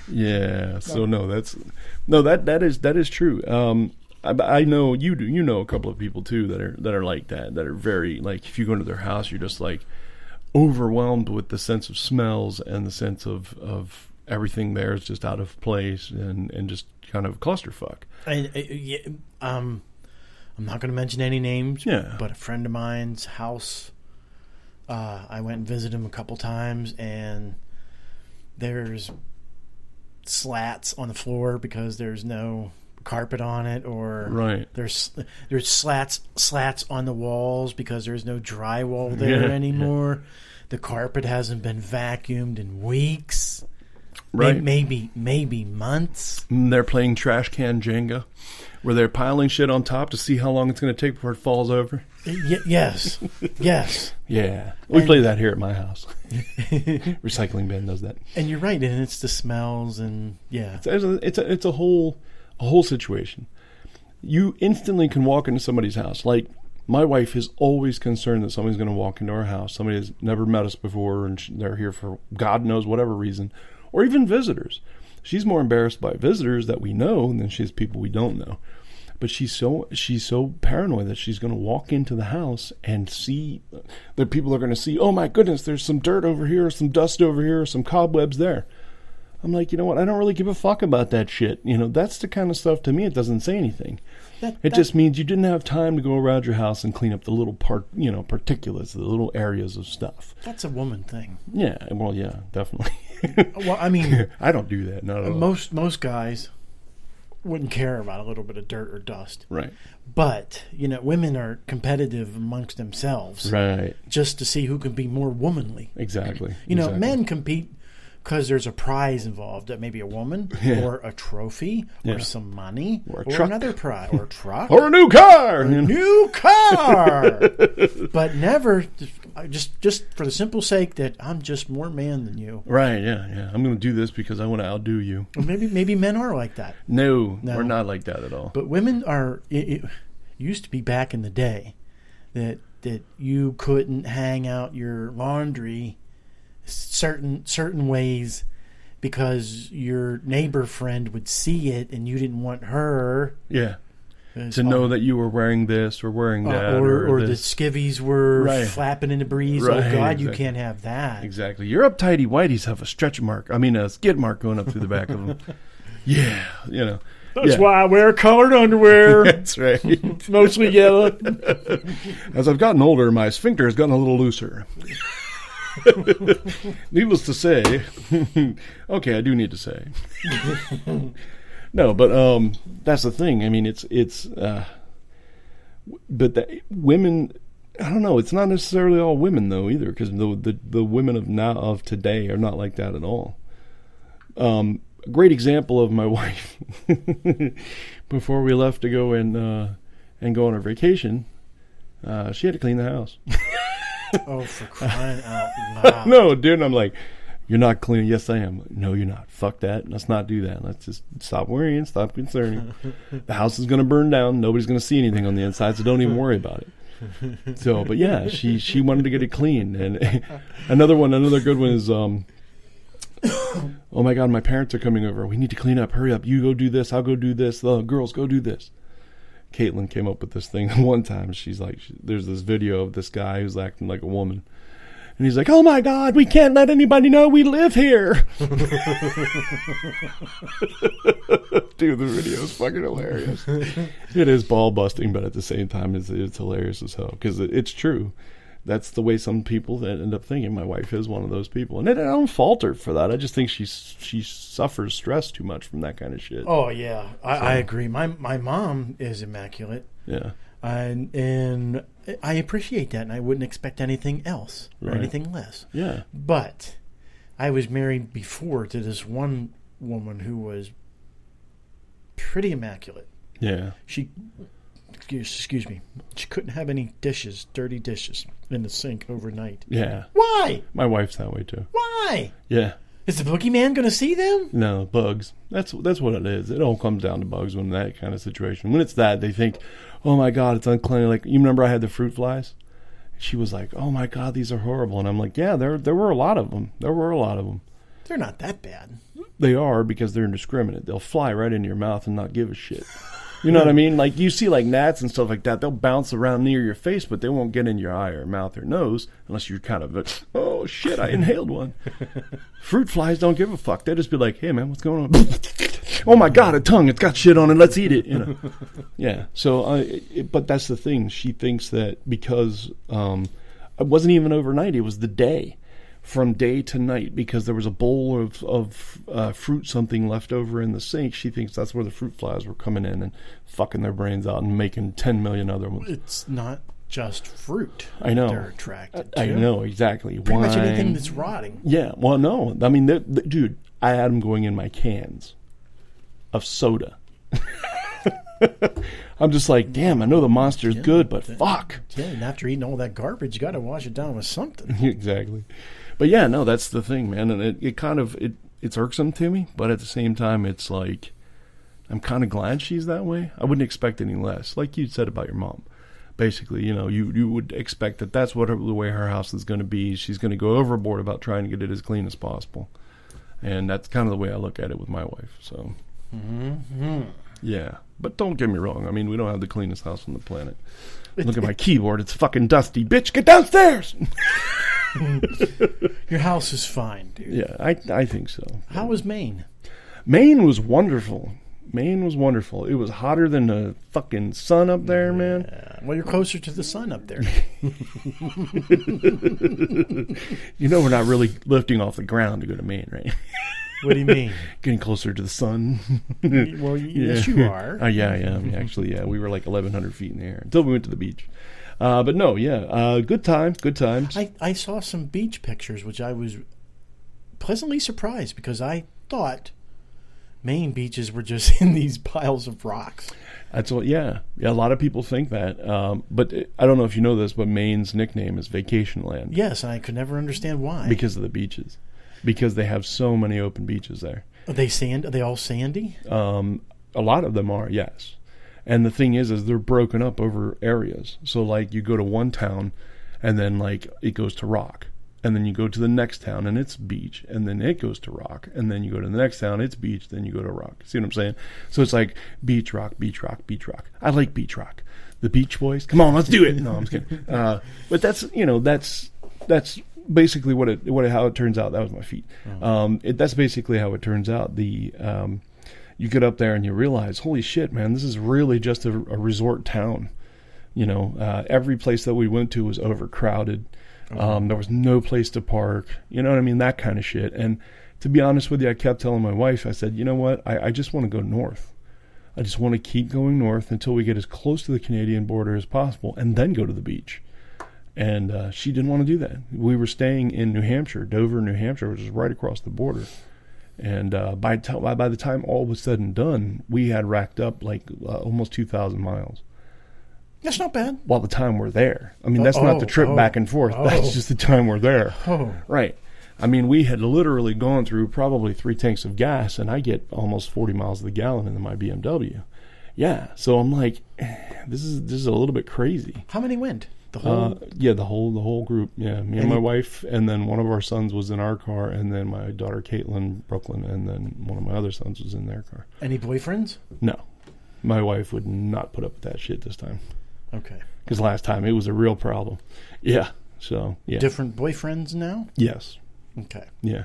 Yeah. So that is true. I know you know a couple of people too that are like that are very, like, if you go into their house, you're just like overwhelmed with the sense of smells and the sense of everything there is just out of place and just kind of clusterfuck. I'm not going to mention any names, Yeah. but a friend of mine's house, I went and visited him a couple times, and there's slats on the floor because there's no carpet on it, or Right. there's slats on the walls because there's no drywall there anymore. Yeah. The carpet hasn't been vacuumed in weeks. Right. Maybe months. They're playing trash can Jenga, where they're piling shit on top to see how long it's going to take before it falls over. Yes. Yeah. We play that here at my house. Recycling bin does that. And you're right, and it's the smells, and it's a whole situation. You instantly can walk into somebody's house. Like, my wife is always concerned that somebody's going to walk into our house. Somebody has never met us before, and they're here for God knows whatever reason, or even visitors. She's more embarrassed by visitors that we know than she is people we don't know. But she's so paranoid that she's going to walk into the house and see that people are going to see, oh my goodness, there's some dirt over here, some dust over here, some cobwebs there. I'm like, you know what? I don't really give a fuck about that shit. That's the kind of stuff, to me, it doesn't say anything. It just means you didn't have time to go around your house and clean up the little particulates, the little areas of stuff. That's a woman thing. Yeah, well, yeah, definitely. Well, I mean, I don't do that. Not at all. Most guys wouldn't care about a little bit of dirt or dust. Right. But, women are competitive amongst themselves. Right. Just to see who can be more womanly. Exactly. Men compete because there's a prize involved. That may be a woman, or a trophy, or some money, or another prize, or a truck, or a new car. But never just for the simple sake that I'm just more man than you. Right? Yeah. I'm going to do this because I want to outdo you. Or maybe men are like that. No, we're not like that at all. But women are. It used to be back in the day that that you couldn't hang out your laundry certain ways because your neighbor friend would see it and you didn't want her. Yeah. To know that you were wearing this or wearing that. Or the this. skivvies were Right. flapping in the breeze. Right, Oh, God, exactly. you can't have that. Exactly. Your uptighty whiteys have a stretch mark. I mean, a skid mark going up through the back of them. Yeah. You know. That's Yeah. why I wear colored underwear, That's right. mostly yellow. As I've gotten older, my sphincter has gotten a little looser. Needless to say, okay, I do need to say. No, but that's the thing. I mean, but the women, I don't know. It's not necessarily all women though either, because the women of today are not like that at all. A great example of my wife before we left to go and go on our vacation. She had to clean the house. Oh, for crying out loud. No, dude. And I'm like, you're not clean. Yes, I am. No, you're not. Fuck that. Let's not do that. Let's just stop worrying. Stop concerning. The house is going to burn down. Nobody's going to see anything on the inside, so don't even worry about it. So, but yeah, she wanted to get it clean. And another good one is, oh my God, my parents are coming over. We need to clean up. Hurry up. You go do this. I'll go do this. The girls go do this. Caitlin came up with this thing one time. She's like, there's this video of this guy who's acting like a woman. And he's like, oh my God, we can't let anybody know we live here. Dude, the video is fucking hilarious. It is ball busting, but at the same time, it's hilarious as hell. Because it's true. That's the way some people that end up thinking. My wife is one of those people. And I don't fault her for that. I just think she suffers stress too much from that kind of shit. Oh, yeah. I agree. My mom is immaculate. Yeah. And I appreciate that, and I wouldn't expect anything else or Right. anything less. Yeah. But I was married before to this one woman who was pretty immaculate. Yeah. She, excuse me, she couldn't have any dirty dishes in the sink overnight. Yeah. Why? My wife's that way too. Why? Yeah. Is the boogeyman going to see them? No, bugs. That's what it is. It all comes down to bugs when that kind of situation. When it's that, they think, oh my God, it's unclean. Like, you remember I had the fruit flies? She was like, oh my God, these are horrible. And I'm like, yeah, there were a lot of them. There were a lot of them. They're not that bad. They are, because they're indiscriminate. They'll fly right into your mouth and not give a shit. You know what I mean? Like, you see like gnats and stuff like that. They'll bounce around near your face, but they won't get in your eye or mouth or nose unless you're kind of, oh shit, I inhaled one. Fruit flies don't give a fuck. They'll just be like, hey man, what's going on? Oh my God, a tongue. It's got shit on it. Let's eat it. You know? Yeah. So, but that's the thing. She thinks that because it wasn't even overnight. It was the day. From day to night, because there was a bowl of fruit something left over in the sink. She thinks that's where the fruit flies were coming in and fucking their brains out and making 10 million other ones. It's not just fruit. I know. They're attracted to. I know, exactly. Pretty much Wine. anything that's rotting. Yeah, well, no. I mean, dude, I had them going in my cans of soda. I'm just like, damn, I know the Monster's good, but fuck. Yeah, and after eating all that garbage, you got to wash it down with something. Exactly. But yeah, no, that's the thing, man. And it kind of, it's irksome to me, but at the same time, it's like, I'm kind of glad she's that way. I wouldn't expect any less. Like you said about your mom. Basically, you know, you would expect that that's the way her house is going to be. She's going to go overboard about trying to get it as clean as possible. And that's kind of the way I look at it with my wife. So, yeah. But don't get me wrong. I mean, we don't have the cleanest house on the planet. Look at my keyboard. It's fucking dusty. Bitch, get downstairs! Your house is fine, dude. Yeah, I think so. How was Maine? Maine was wonderful. It was hotter than the fucking sun up there, man. Well, you're closer to the sun up there. You know we're not really lifting off the ground to go to Maine, right? What do you mean? Getting closer to the sun. Well, yes, you are. Yeah, I am. Actually, yeah. We were like 1,100 feet in the air until we went to the beach. But no, yeah. Good times. I saw some beach pictures, which I was pleasantly surprised because I thought Maine beaches were just in these piles of rocks. That's what, yeah. A lot of people think that. But I don't know if you know this, but Maine's nickname is Vacation Land. Yes, and I could never understand why. Because of the beaches. Because they have so many open beaches there. Are they all sandy? A lot of them are, yes. And the thing is they're broken up over areas. So like you go to one town and then like it goes to rock. And then you go to the next town and it's beach. And then it goes to rock. And then you go to the next town, it's beach. Then you go to rock. See what I'm saying? So it's like beach, rock, beach, rock, beach, rock. I like beach rock. The Beach Boys. Come on, let's do it. No, I'm just kidding. But that's, that's basically how it turns out. That was my feet. That's basically how it turns out. You get up there and you realize, holy shit, man, this is really just a resort town. Every place that we went to was overcrowded. There was no place to park. You know what I mean? That kind of shit. And to be honest with you, I kept telling my wife, I said, you know what? I just want to go north. I just want to keep going north until we get as close to the Canadian border as possible and then go to the beach. And she didn't want to do that. We were staying in New Hampshire, Dover, New Hampshire, which is right across the border. And by the time all was said and done, we had racked up like almost 2,000 miles. That's not bad. While the time we're there. I mean, that's not the trip back and forth. That's just the time we're there. Right. I mean, we had literally gone through probably 3 tanks of gas, and I get almost 40 miles to the gallon in my BMW. Yeah. So I'm like, this is a little bit crazy. How many went? The whole? The whole group. Yeah. Me and my wife, and then one of our sons was in our car, and then my daughter Caitlin, Brooklyn, and then one of my other sons was in their car. Any boyfriends? No. My wife would not put up with that shit this time. Okay. Because last time it was a real problem. Yeah. So, yeah. Different boyfriends now? Yes. Okay. Yeah.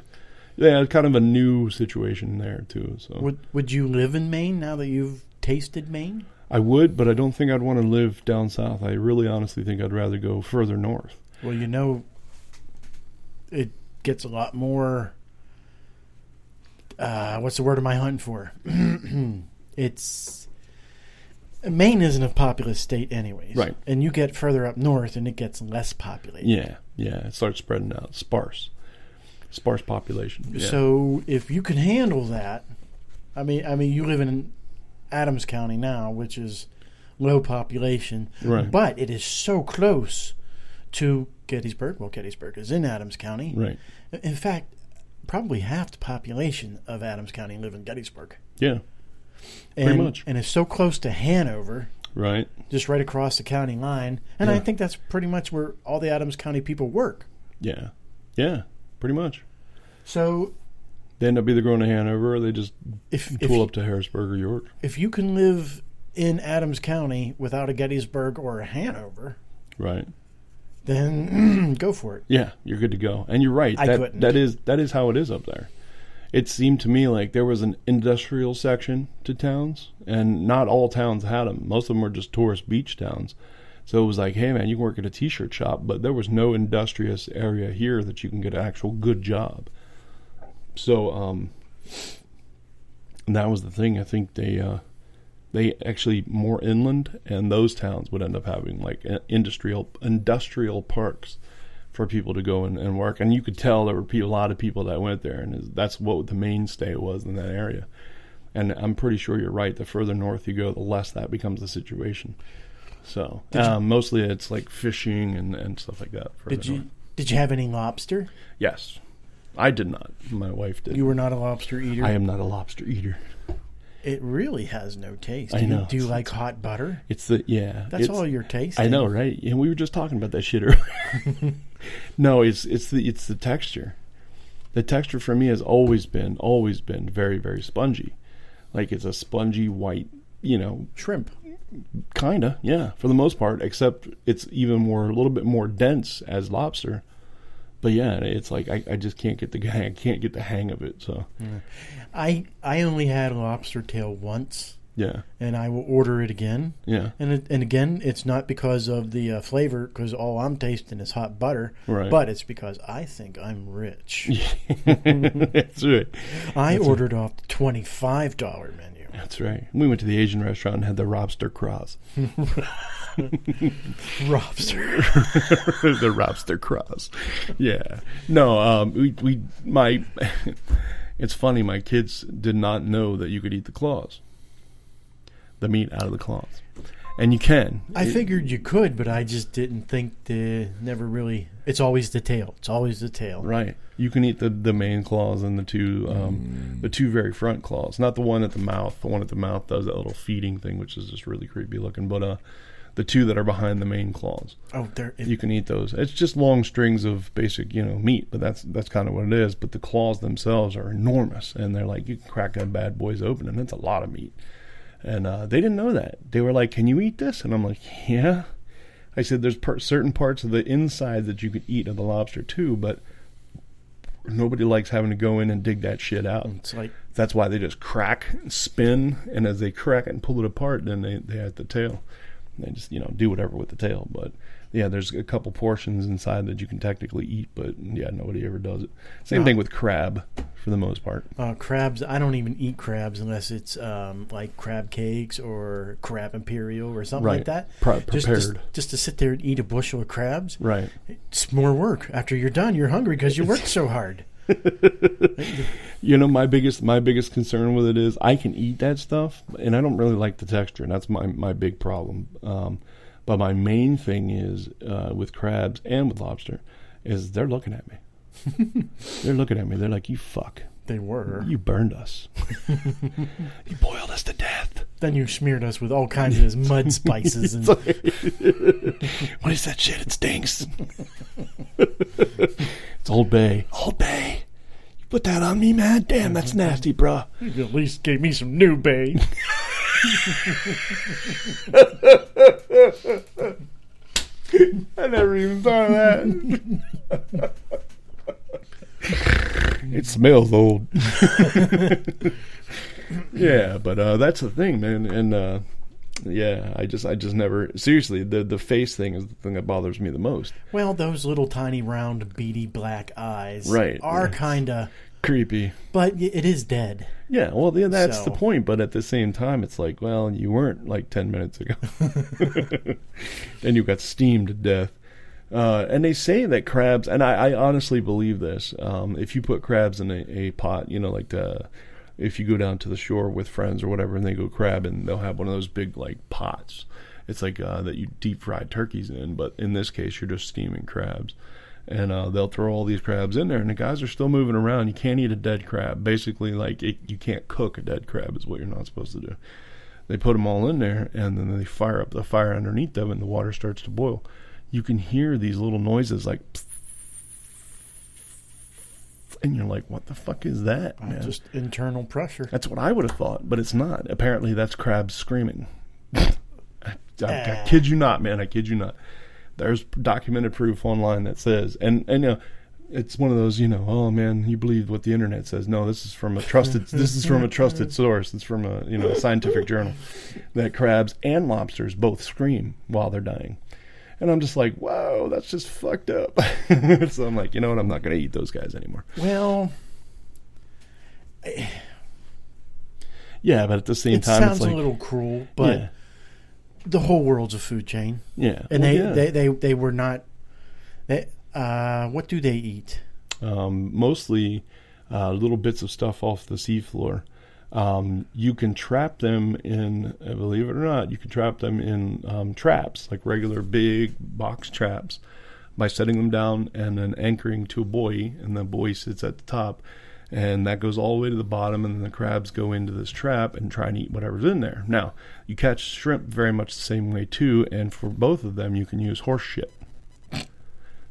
Yeah, kind of a new situation there, too. So Would you live in Maine now that you've tasted Maine? I would, but I don't think I'd want to live down south. I really honestly think I'd rather go further north. Well, it gets a lot more... what's the word am I hunting for? Maine isn't a populous state anyways. Right. And you get further up north and it gets less populated. Yeah. It starts spreading out. Sparse population. Yeah. So if you can handle that, I mean, you live in Adams County now, which is low population. Right. But it is so close to Gettysburg. Well, Gettysburg is in Adams County. Right. In fact, probably half the population of Adams County live in Gettysburg. Yeah. Pretty much. And it's so close to Hanover. Right. Just right across the county line. And I think that's pretty much where all the Adams County people work. Yeah. Yeah. Pretty much. So they end up either going to Hanover or they just tool up to Harrisburg or York. If you can live in Adams County without a Gettysburg or a Hanover, right, then go for it. Yeah, you're good to go. And you're right. That is how it is up there. It seemed to me like there was an industrial section to towns, and not all towns had them. Most of them were just tourist beach towns. So it was like, hey, man, you can work at a T-shirt shop, but there was no industrious area here that you can get an actual good job. So and that was the thing. I think they actually more inland, and those towns would end up having like industrial parks for people to go and work. And you could tell there were a lot of people that went there, and that's what the mainstay was in that area. And I'm pretty sure you're right. The further north you go, the less that becomes the situation. So mostly it's like fishing and stuff like that. Did you have any lobster? Yes. I did not. My wife did. You were not a lobster eater? I am not a lobster eater. It really has no taste. I know. Do you like hot butter? That's all your taste. I know, right? And we were just talking about that shit earlier. No, it's the texture. The texture for me has always been very, very spongy. Like it's a spongy white, shrimp. Kinda, yeah, for the most part. Except it's a little bit more dense as lobster. But yeah, it's like I just can't get the hang of it. So, I only had a lobster tail once. Yeah, and I will order it again. Yeah, and again, it's not because of the flavor, because all I'm tasting is hot butter. Right, but it's because I think I'm rich. That's right. I ordered off the $25 menu. That's right. We went to the Asian restaurant and had the lobster cross. Lobster. The lobster cross. Yeah. No, it's funny, my kids did not know that you could eat the claws. The meat out of the claws. And you can. I figured you could, but I just didn't think never really. It's always the tail. It's always the tail. Right. You can eat the main claws and the two very front claws. Not the one at the mouth. The one at the mouth does that little feeding thing, which is just really creepy looking. But the two that are behind the main claws. Oh, you can eat those. It's just long strings of basic, meat, but that's kind of what it is. But the claws themselves are enormous, and they're like, you can crack that bad boys open, and it's a lot of meat. And they didn't know that. They were like, "Can you eat this?" And I'm like, "Yeah." I said, "There's certain parts of the inside that you could eat of the lobster too, but nobody likes having to go in and dig that shit out." It's like that's why they just crack, and spin, and as they crack it and pull it apart, then they add the tail. They just do whatever with the tail. But yeah, there's a couple portions inside that you can technically eat, but yeah, nobody ever does it. Same thing with crab for the most part. Crabs, I don't even eat crabs unless it's like crab cakes or crab imperial or something like that. Prepared. Just to sit there and eat a bushel of crabs. Right. It's more work. After you're done, you're hungry because you worked so hard. My biggest concern with it is I can eat that stuff, and I don't really like the texture, and that's my big problem. But my main thing is with crabs and with lobster is they're looking at me. They're looking at me. They're like, "You fuck." They were. You burned us. You boiled us to death. Then you smeared us with all kinds of mud spices. And What is that shit? It stinks. It's Old Bay. Old Bay. You put that on me, man? Damn, that's nasty, bruh. You at least gave me some New Bay. I never even thought of that. It smells old. Yeah, but that's the thing, man. And yeah, I just never, seriously, the face thing is the thing that bothers me the most. Well, those little tiny round beady black eyes Right, are yes. kind of Creepy. But it is dead. Yeah, well, yeah, that's So- the point. But at the same time, it's like, well, you weren't like 10 minutes ago. And you got steamed to death. And they say that crabs, and I honestly believe this, if you put crabs in a pot, if you go down to the shore with friends or whatever and they go crabbing, they'll have one of those big like pots. It's like that you deep fry turkeys in, but in this case, you're just steaming crabs. And they'll throw all these crabs in there, and the guys are still moving around. You can't eat a dead crab. Basically, you can't cook a dead crab is what you're not supposed to do. They put them all in there, and then they fire up the fire underneath them, and the water starts to boil. You can hear these little noises like, and you're like, what the fuck is that, man? Just internal pressure. That's what I would have thought, but it's not. Apparently, that's crabs screaming. I kid you not, man. I kid you not. There's documented proof online that says, and it's one of those, oh man, you believe what the internet says. No, this is from a trusted source. It's from a scientific journal that crabs and lobsters both scream while they're dying. And I'm just like, whoa, that's just fucked up. So I'm like, you know what? I'm not going to eat those guys anymore. Well, yeah, but at the same it time, sounds it's like, a little cruel, but yeah, the whole world's a food chain. yeah. And Well, they were not. What do they eat? Mostly little bits of stuff off the seafloor. You can trap them in, believe it or not, you can trap them in traps, like regular big box traps, by setting them down and then anchoring to a buoy, and the buoy sits at the top, and that goes all the way to the bottom, and then the crabs go into this trap and try and eat whatever's in there. Now, you catch shrimp very much the same way too, and for both of them, you can use horse shit.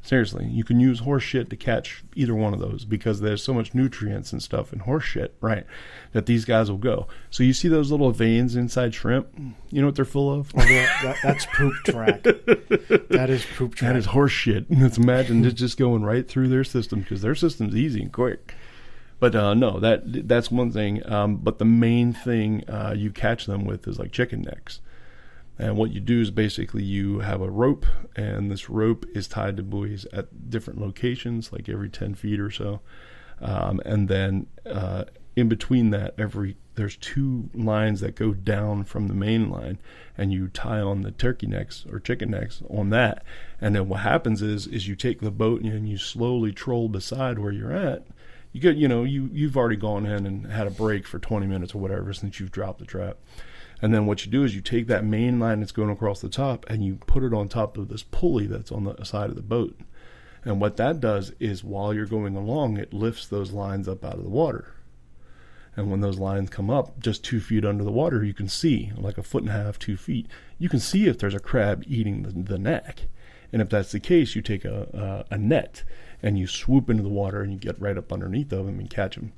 Seriously, you can use horse shit to catch either one of those because there's so much nutrients and stuff in horse shit, right, that these guys will go. So you see those little veins inside shrimp? You know what they're full of? That's poop track. That is poop track. That is horse shit. Let's imagine it just going right through their system because their system's easy and quick. But no, that's one thing. But the main thing you catch them with is like chicken necks. And what you do is basically you have a rope, and this rope is tied to buoys at different locations, like every 10 feet or so. And then in between that, there's two lines that go down from the main line, and you tie on the turkey necks or chicken necks on that. And then what happens is you take the boat and you slowly troll beside where you're at. You've already gone in and had a break for 20 minutes or whatever since you've dropped the trap. And then what you do is you take that main line that's going across the top and you put it on top of this pulley that's on the side of the boat. And what that does is while you're going along, it lifts those lines up out of the water. And when those lines come up just 2 feet under the water, you can see, like 1.5 feet, 2 feet, you can see if there's a crab eating the neck. And if that's the case, you take a net and you swoop into the water and you get right up underneath of them and catch them.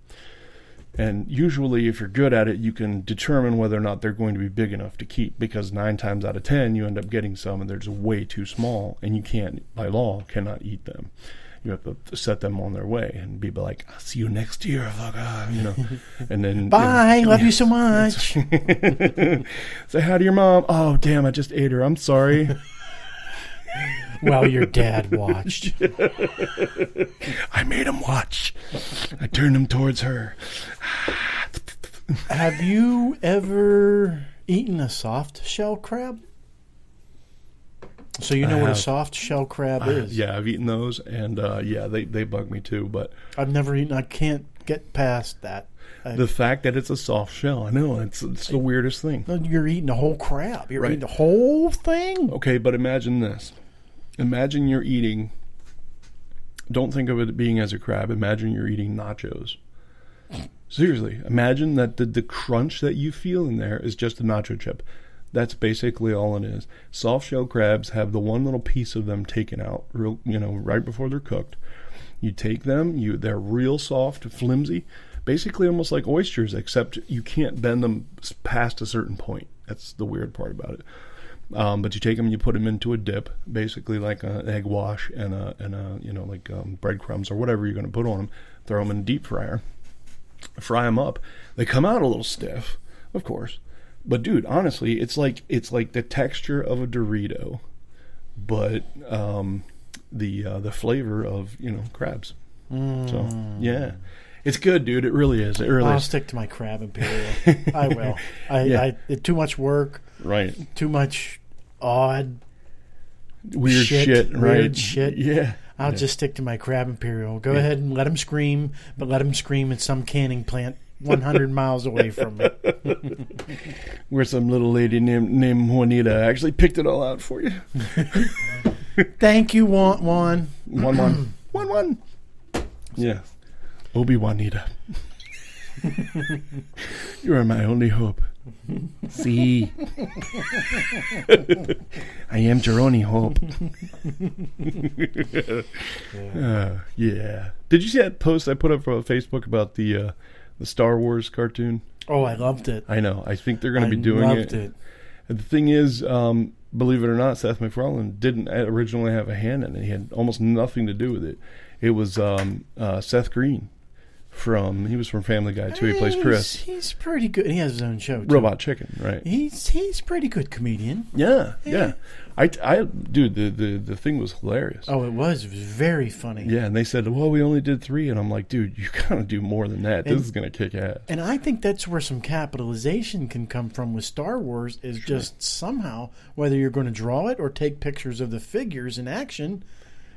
And usually, if you're good at it, you can determine whether or not they're going to be big enough to keep, because 9 times out of 10, you end up getting some and they're just way too small, and you can't, by law, cannot eat them. You have to set them on their way and be like, "I'll see you next year, fucker," you know. And then bye, love you so much. Say hi to your mom. Oh, damn, I just ate her. I'm sorry. While your dad watched. I made him watch. I turned him towards her. Have you ever eaten a soft shell crab? So you know what a soft shell crab is? Yeah, I've eaten those, and they bug me too. But I've never eaten. I can't get past that. The fact that it's a soft shell, I know it's the weirdest thing. You're eating a whole crab. You're Right. eating the whole thing. Okay, but imagine this. Imagine you're eating. Don't think of it being as a crab. Imagine you're eating nachos. Seriously, imagine that the crunch that you feel in there is just a nacho chip. That's basically all it is. Soft shell crabs have the one little piece of them taken out, right before they're cooked. You take them, they're real soft, flimsy, basically almost like oysters, except you can't bend them past a certain point. That's the weird part about it. But you take them and you put them into a dip, basically like an egg wash and breadcrumbs or whatever you're going to put on them. Throw them in a deep fryer, fry them up. They come out a little stiff, of course. But dude, honestly, it's like the texture of a Dorito, but the flavor of crabs. So yeah, it's good, dude. It really is. It really I'll is. stick to my crab imperial. I will. It's too much work. Right. Too much odd, Weird shit. Right. Weird shit. Yeah. I'll just stick to my crab imperial. Go ahead and let him scream, but let him scream at some canning plant 100 miles away from me. Where some little lady named Juanita actually picked it all out for you. Thank you, Juan. One. Yeah. Obi-Juanita. You are my only hope. See. I am your only hope. Yeah. Did you see that post I put up on Facebook about the Star Wars cartoon? Oh, I loved it. I know. I think they're going to be doing loved it. And the thing is, believe it or not, Seth MacFarlane didn't originally have a hand in it. He had almost nothing to do with it. It was Seth Green. He was from Family Guy too. He plays Chris. He's pretty good. He has his own show too. Robot Chicken, right? He's pretty good comedian. Yeah. Dude, the thing was hilarious. Oh, it was very funny. Yeah, and they said, well, we only did 3, and I'm like, dude, you gotta do more than that. This is gonna kick ass. And I think that's where some capitalization can come from with Star Wars, is just somehow, whether you're going to draw it or take pictures of the figures in action,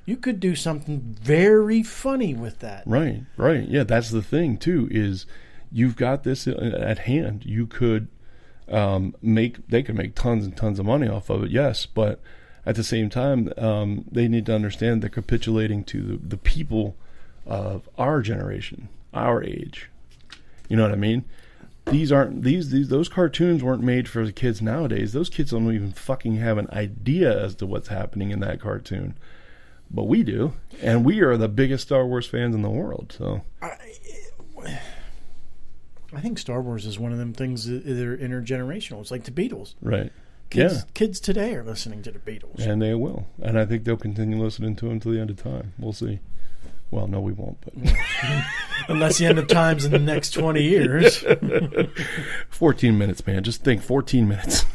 you could do something very funny with that. Right. Yeah, that's the thing too, is you've got this at hand. You could they could make tons and tons of money off of it, yes, but at the same time, they need to understand they're capitulating to the people of our generation, our age. You know what I mean? Those cartoons weren't made for the kids nowadays. Those kids don't even fucking have an idea as to what's happening in that cartoon. But we do, and we are the biggest Star Wars fans in the world. So I think Star Wars is one of them things that are intergenerational. It's like the Beatles. Right. Kids today are listening to the Beatles. And they will. And I think they'll continue listening to them until the end of time. We'll see. Well, no, we won't. But unless the end of time's in the next 20 years. 14 minutes, man. Just think, 14 minutes.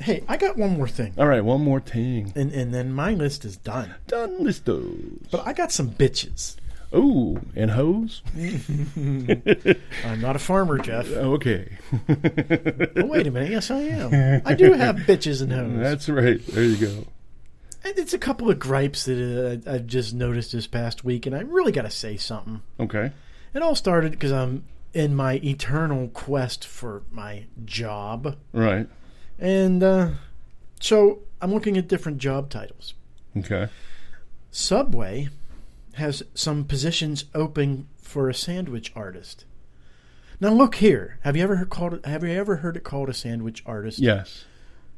Hey, I got one more thing. All right, one more thing. And then my list is done. Done listos. But I got some bitches. Oh, and hoes? I'm not a farmer, Jeff. Okay. Oh, wait a minute. Yes, I am. I do have bitches and hoes. That's right. There you go. And it's a couple of gripes that I've just noticed this past week, and I really got to say something. Okay. It all started because I'm in my eternal quest for my job. Right. And so I'm looking at different job titles. Okay. Subway has some positions open for a sandwich artist. Now look here. Have you ever heard it called a sandwich artist? Yes.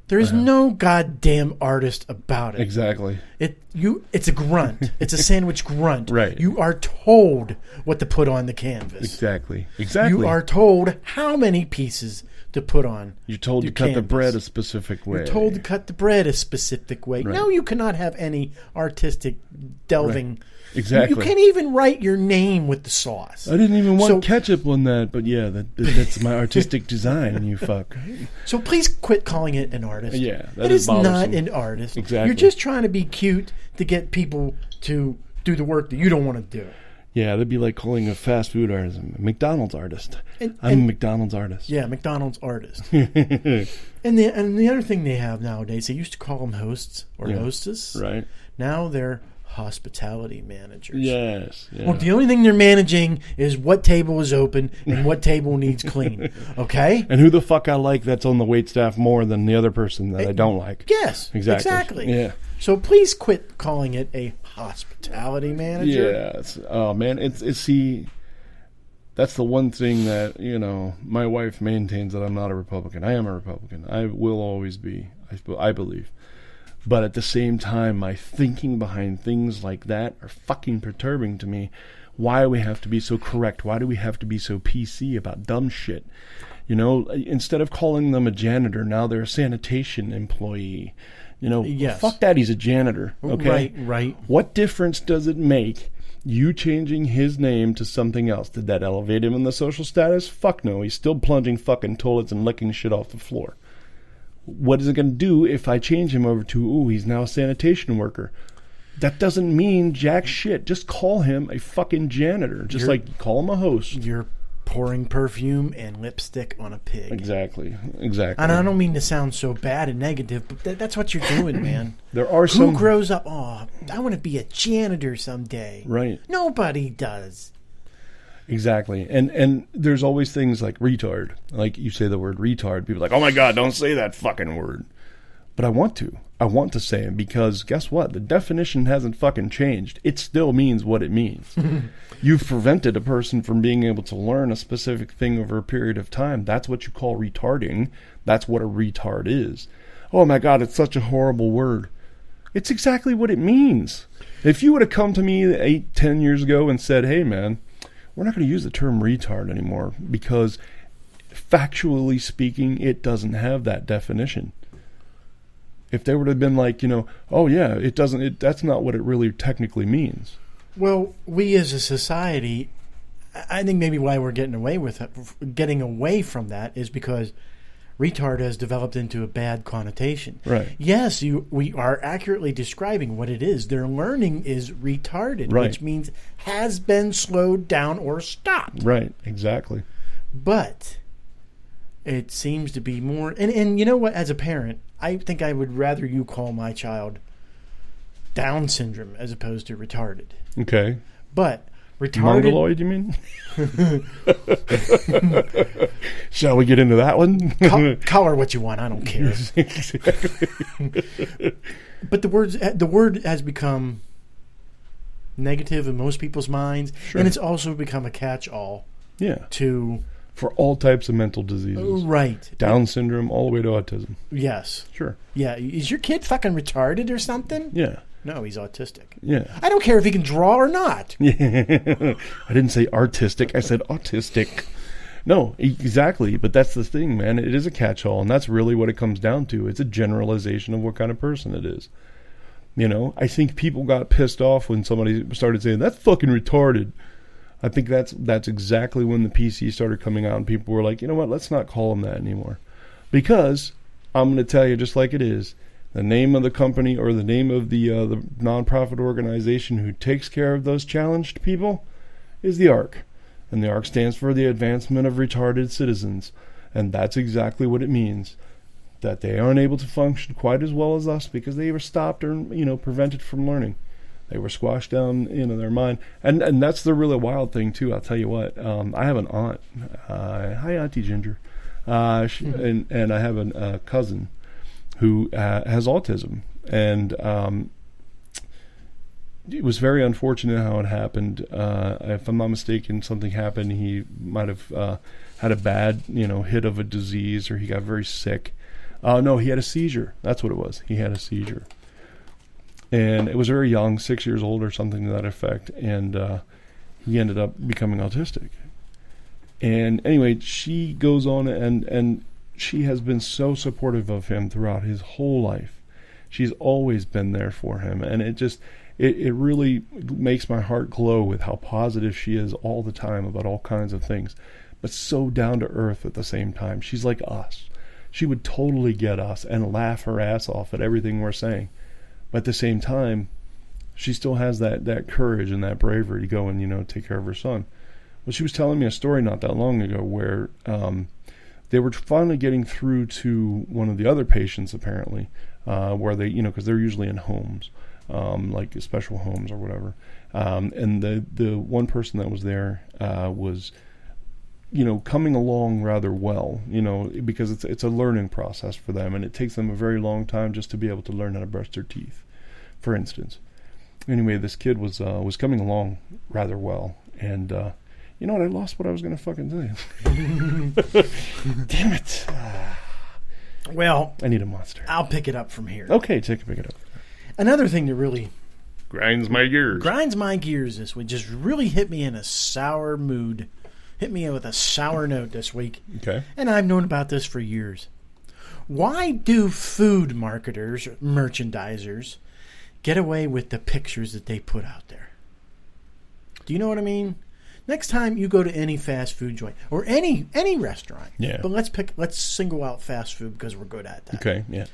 There is no goddamn artist about it. Exactly. It's a grunt. It's a sandwich grunt. Right. You are told what to put on the canvas. Exactly. You are told how many pieces to put on. You're told to cut the bread a specific way. You're told to cut the bread a specific way. Right. No, you cannot have any artistic delving. Right. Exactly. You can't even write your name with the sauce. I didn't even want ketchup on that, but yeah, that's my artistic design, you fuck. So please quit calling it an artist. Yeah, it is not an artist. Exactly. You're just trying to be cute to get people to do the work that you don't want to do. Yeah, that'd be like calling a fast food artist a McDonald's artist. I'm a McDonald's artist. Yeah, McDonald's artist. and the other thing they have nowadays, they used to call them hosts or hostess. Right. Now they're hospitality managers. Yes. Yeah. Well, the only thing they're managing is what table is open and what table needs clean. Okay? And who the fuck I like that's on the waitstaff more than the other person that I don't like. Yes. Exactly. Yeah. So please quit calling it a hospitality manager. Yes. Oh man, see, that's the one thing that, my wife maintains, that I'm not a Republican. I am a Republican. I will always be, I believe. But at the same time, my thinking behind things like that are fucking perturbing to me. Why do we have to be so correct? Why do we have to be so PC about dumb shit? Instead of calling them a janitor, now they're a sanitation employee. Yes. Fuck that, he's a janitor. Okay? Right. What difference does it make you changing his name to something else? Did that elevate him in the social status? Fuck no. He's still plunging fucking toilets and licking shit off the floor. What is it going to do if I change him over to, he's now a sanitation worker? That doesn't mean jack shit. Just call him a fucking janitor. Just call him a host. You're pouring perfume and lipstick on a pig. Exactly. And I don't mean to sound so bad and negative, but that's what you're doing, man. There are some... Who grows up, I want to be a janitor someday. Right. Nobody does. Exactly. And there's always things like retard. Like you say the word retard, people are like, oh my God, don't say that fucking word. But I want to say it because guess what? The definition hasn't fucking changed. It still means what it means. You've prevented a person from being able to learn a specific thing over a period of time. That's what you call retarding. That's what a retard is. Oh my God, it's such a horrible word. It's exactly what it means. If you would have come to me 8-10 years ago and said, hey man, we're not going to use the term retard anymore because factually speaking, it doesn't have that definition. If they would have been like, oh yeah, that's not what it really technically means. Well, we as a society, I think maybe why we're getting away from that is because retard has developed into a bad connotation. Right. Yes, we are accurately describing what it is. Their learning is retarded, right, which means has been slowed down or stopped. Right, exactly. But it seems to be more... And you know what? As a parent, I think I would rather you call my child Down syndrome as opposed to retarded. Okay. But... retarded. Mongoloid, you mean? Shall we get into that one? Call her what you want. I don't care. But the word has become negative in most people's minds, sure, and it's also become a catch-all. Yeah. For all types of mental diseases. Right. Down syndrome all the way to autism. Yes. Sure. Yeah. Is your kid fucking retarded or something? Yeah. No, he's autistic. Yeah. I don't care if he can draw or not. Yeah. I didn't say artistic. I said autistic. No, exactly. But that's the thing, man. It is a catch-all, and that's really what it comes down to. It's a generalization of what kind of person it is. I think people got pissed off when somebody started saying, that's fucking retarded. I think that's exactly when the PC started coming out, and people were like, you know what, let's not call them that anymore. Because, I'm going to tell you just like it is, the name of the company or the name of the nonprofit organization who takes care of those challenged people is the ARC. And the ARC stands for the Advancement of Retarded Citizens. And that's exactly what it means. That they aren't able to function quite as well as us because they were stopped or, prevented from learning. They were squashed down into their mind. And that's the really wild thing, too. I'll tell you what. I have an aunt. Hi, Auntie Ginger. And I have a cousin who has autism. And it was very unfortunate how it happened. If I'm not mistaken, something happened. He might have had a bad, hit of a disease, or he got very sick. No, he had a seizure. That's what it was. He had a seizure. And it was very young, 6 years old or something to that effect. And he ended up becoming autistic. And anyway, she goes on and she has been so supportive of him throughout his whole life. She's always been there for him. And it really makes my heart glow with how positive she is all the time about all kinds of things, but so down to earth at the same time. She's like us. She would totally get us and laugh her ass off at everything we're saying. But at the same time, she still has that courage and that bravery to go and, take care of her son. Well, she was telling me a story not that long ago where they were finally getting through to one of the other patients, apparently, where they, because they're usually in homes, like special homes or whatever. And the one person that was there was, coming along rather well, because it's a learning process for them, and it takes them a very long time just to be able to learn how to brush their teeth, for instance. Anyway, this kid was coming along rather well, and you know what? I lost what I was going to fucking say. Damn it! Well, I need a monster. I'll pick it up from here. Okay, pick it up. Another thing that really grinds my gears this week, just really hit me in a sour mood. Hit me with a sour note this week. Okay. And I've known about this for years. Why do food marketers, merchandisers, get away with the pictures that they put out there? Do you know what I mean? Next time you go to any fast food joint or any restaurant, but let's single out fast food because we're good at that. Okay, yeah.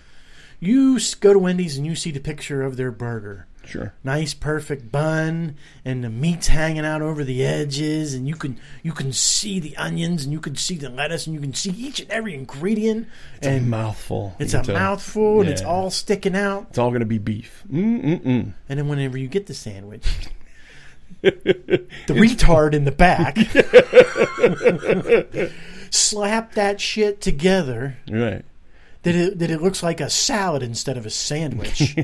You go to Wendy's and you see the picture of their burger. Sure. Nice, perfect bun, and the meat's hanging out over the edges, and you can see the onions, and you can see the lettuce, and you can see each and every ingredient. It's a mouthful. It's a mouthful, and it's all sticking out. It's all going to be beef. And then whenever you get the sandwich, the retard in the back slap that shit together. Right. That it looks like a salad instead of a sandwich.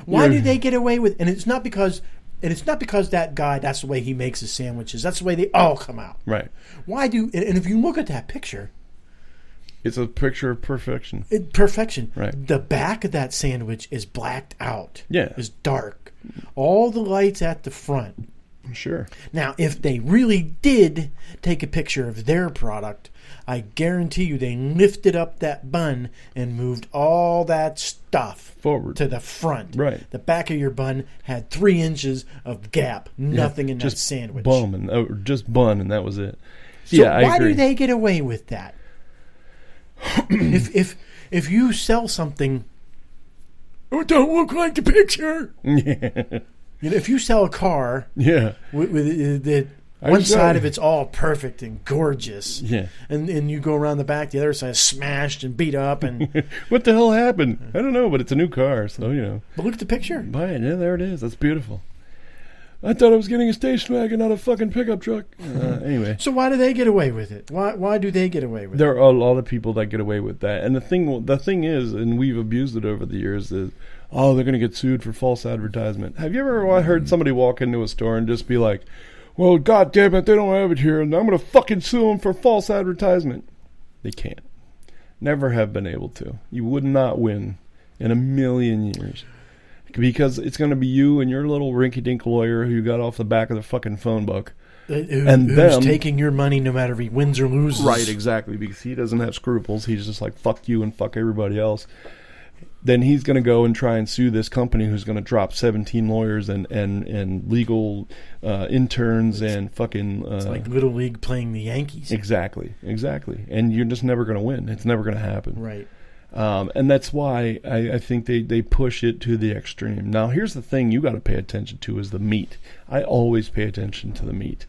Why do they get away with? And it's not because that guy, that's the way he makes his sandwiches. That's the way they all come out. Right. Why do? And if you look at that picture, it's a picture of perfection. Perfection. Right. The back of that sandwich is blacked out. Yeah. Is dark. All the lights at the front. Sure. Now, if they really did take a picture of their product, I guarantee you they lifted up that bun and moved all that stuff forward to the front. Right. The back of your bun had 3 inches of gap, nothing in that sandwich. Just bun, and that was it. So why do they get away with that? if you sell something, it don't look like the picture. Yeah. If you sell a car, with one side of it's all perfect and gorgeous, and you go around the back, the other side is smashed and beat up, and what the hell happened? I don't know, but it's a new car, so But look at the picture. Buy it. Yeah, there it is. That's beautiful. I thought I was getting a station wagon, not a fucking pickup truck. Anyway. So why do they get away with it? Why do they get away with it? There are a lot of people that get away with that. And the thing is, and we've abused it over the years, is, they're going to get sued for false advertisement. Have you ever heard somebody walk into a store and just be like, well, God damn it, they don't have it here, and I'm going to fucking sue them for false advertisement? They can't. Never have been able to. You would not win in a million years. Because it's going to be you and your little rinky-dink lawyer who you got off the back of the fucking phone book. Who's taking your money no matter if he wins or loses. Right, exactly. Because he doesn't have scruples. He's just like, fuck you and fuck everybody else. Then he's going to go and try and sue this company who's going to drop 17 lawyers and legal interns and fucking... it's like Little League playing the Yankees. Exactly. And you're just never going to win. It's never going to happen. Right. And that's why I think they push it to the extreme. Now, here's the thing you got to pay attention to is the meat. I always pay attention to the meat.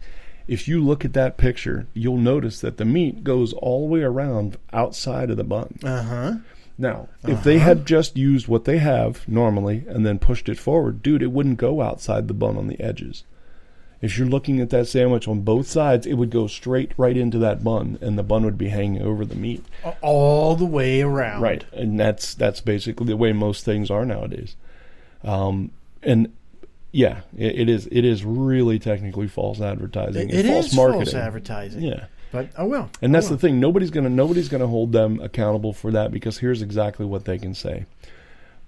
If you look at that picture, you'll notice that the meat goes all the way around outside of the bun. Uh-huh. Now, if they had just used what they have normally and then pushed it forward, dude, it wouldn't go outside the bun on the edges. If you're looking at that sandwich on both sides, it would go straight right into that bun, and the bun would be hanging over the meat. All the way around. Right, and that's basically the way most things are nowadays. And yeah, it is really technically false advertising. It false is marketing. false advertising. Yeah. But, oh well. And that's the thing. Nobody's gonna hold them accountable for that, because here's exactly what they can say.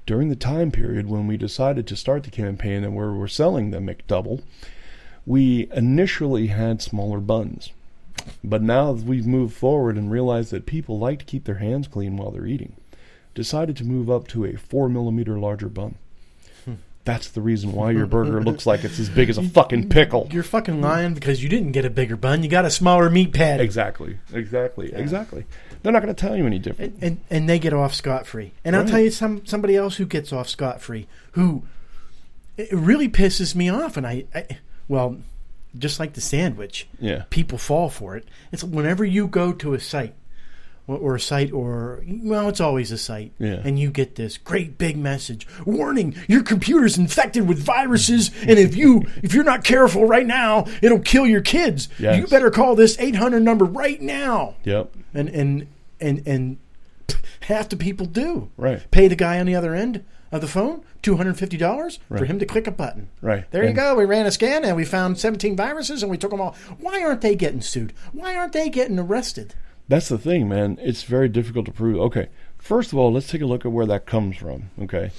During the time period when we decided to start the campaign and where we're selling the McDouble, we initially had smaller buns. But now that we've moved forward and realized that people like to keep their hands clean while they're eating, decided to move up to a 4mm larger bun. That's the reason why your burger looks like it's as big as a fucking pickle. You're fucking lying because you didn't get a bigger bun. You got a smaller meat patty. Exactly. They're not going to tell you any different. And they get off scot-free. And I'll tell you somebody else who gets off scot-free, who it really pisses me off. And I just like the sandwich, people fall for it. It's whenever you go to a site, it's always a site, and you get this great big message: warning, your computer's infected with viruses, and if you're not careful right now, it'll kill your kids. Yes. You better call this 800 number right now. Yep. And half the people do. Right. Pay the guy on the other end of the phone $250 for him to click a button. Right. There you go. We ran a scan and we found 17 viruses and we took them all. Why aren't they getting sued? Why aren't they getting arrested? That's the thing, man. It's very difficult to prove. Okay, first of all, let's take a look at where that comes from. Okay,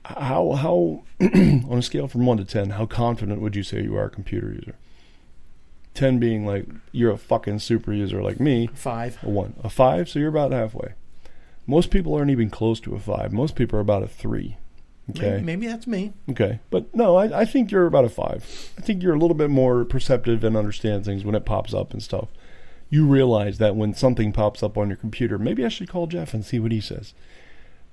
how on a scale from 1 to 10, how confident would you say you are a computer user? 10 being like you're a fucking super user like me. 5. A 1. A 5, so you're about halfway. Most people aren't even close to a 5. Most people are about a 3. Okay, maybe that's me. Okay, but no, I think you're about a 5. I think you're a little bit more perceptive and understand things when it pops up and stuff. You realize that when something pops up on your computer, maybe I should call Jeff and see what he says.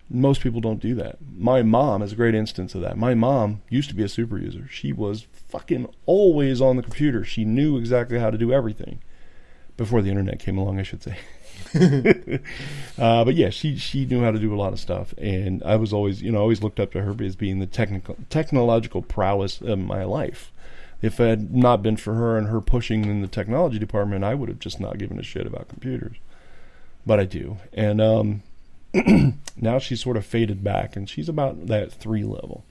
Most people don't do that. My mom is a great instance of that. My mom used to be a super user. She was fucking always on the computer. She knew exactly how to do everything. Before the internet came along, I should say. But yeah, she knew how to do a lot of stuff. And I was always, always looked up to her as being the technological prowess of my life. If it had not been for her and her pushing in the technology department, I would have just not given a shit about computers. But I do. And now she's sort of faded back, and she's about that 3 level.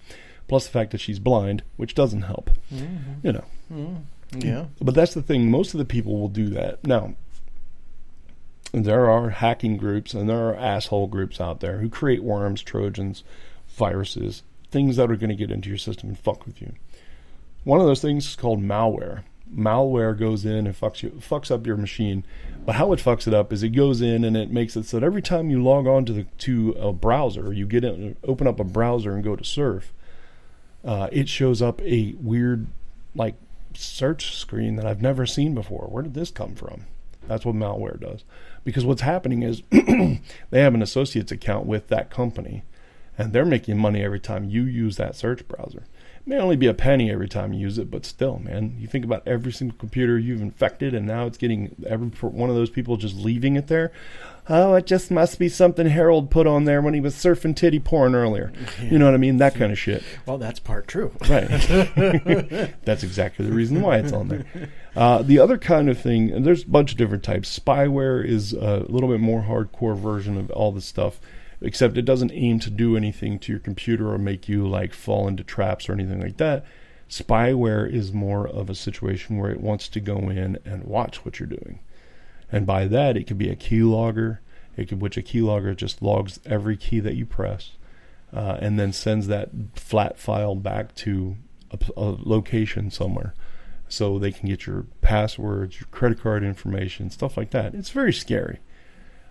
Plus the fact that she's blind, which doesn't help. Mm-hmm. Mm-hmm. Yeah. But that's the thing. Most of the people will do that. Now, there are hacking groups and there are asshole groups out there who create worms, trojans, viruses, things that are going to get into your system and fuck with you. One of those things is called malware. Malware goes in and fucks up your machine. But how it fucks it up is it goes in and it makes it so that every time you log on to a browser, you open up a browser and go to surf, it shows up a weird search screen that I've never seen before. Where did this come from? That's what malware does. Because what's happening is they have an associates account with that company, and they're making money every time you use that search browser. It may only be a penny every time you use it, but still, man, you think about every single computer you've infected, and now it's getting every one of those people just leaving it there. Oh, it just must be something Harold put on there when he was surfing titty porn earlier. Yeah. You know what I mean? That kind of shit. Well, that's part true. Right. That's exactly the reason why it's on there. The other kind of thing, and there's a bunch of different types. Spyware is a little bit more hardcore version of all this stuff, except it doesn't aim to do anything to your computer or make you fall into traps or anything like that. Spyware is more of a situation where it wants to go in and watch what you're doing. And by that, it could be a keylogger, which a keylogger just logs every key that you press, and then sends that flat file back to a location somewhere, so they can get your passwords, your credit card information, stuff like that. It's very scary.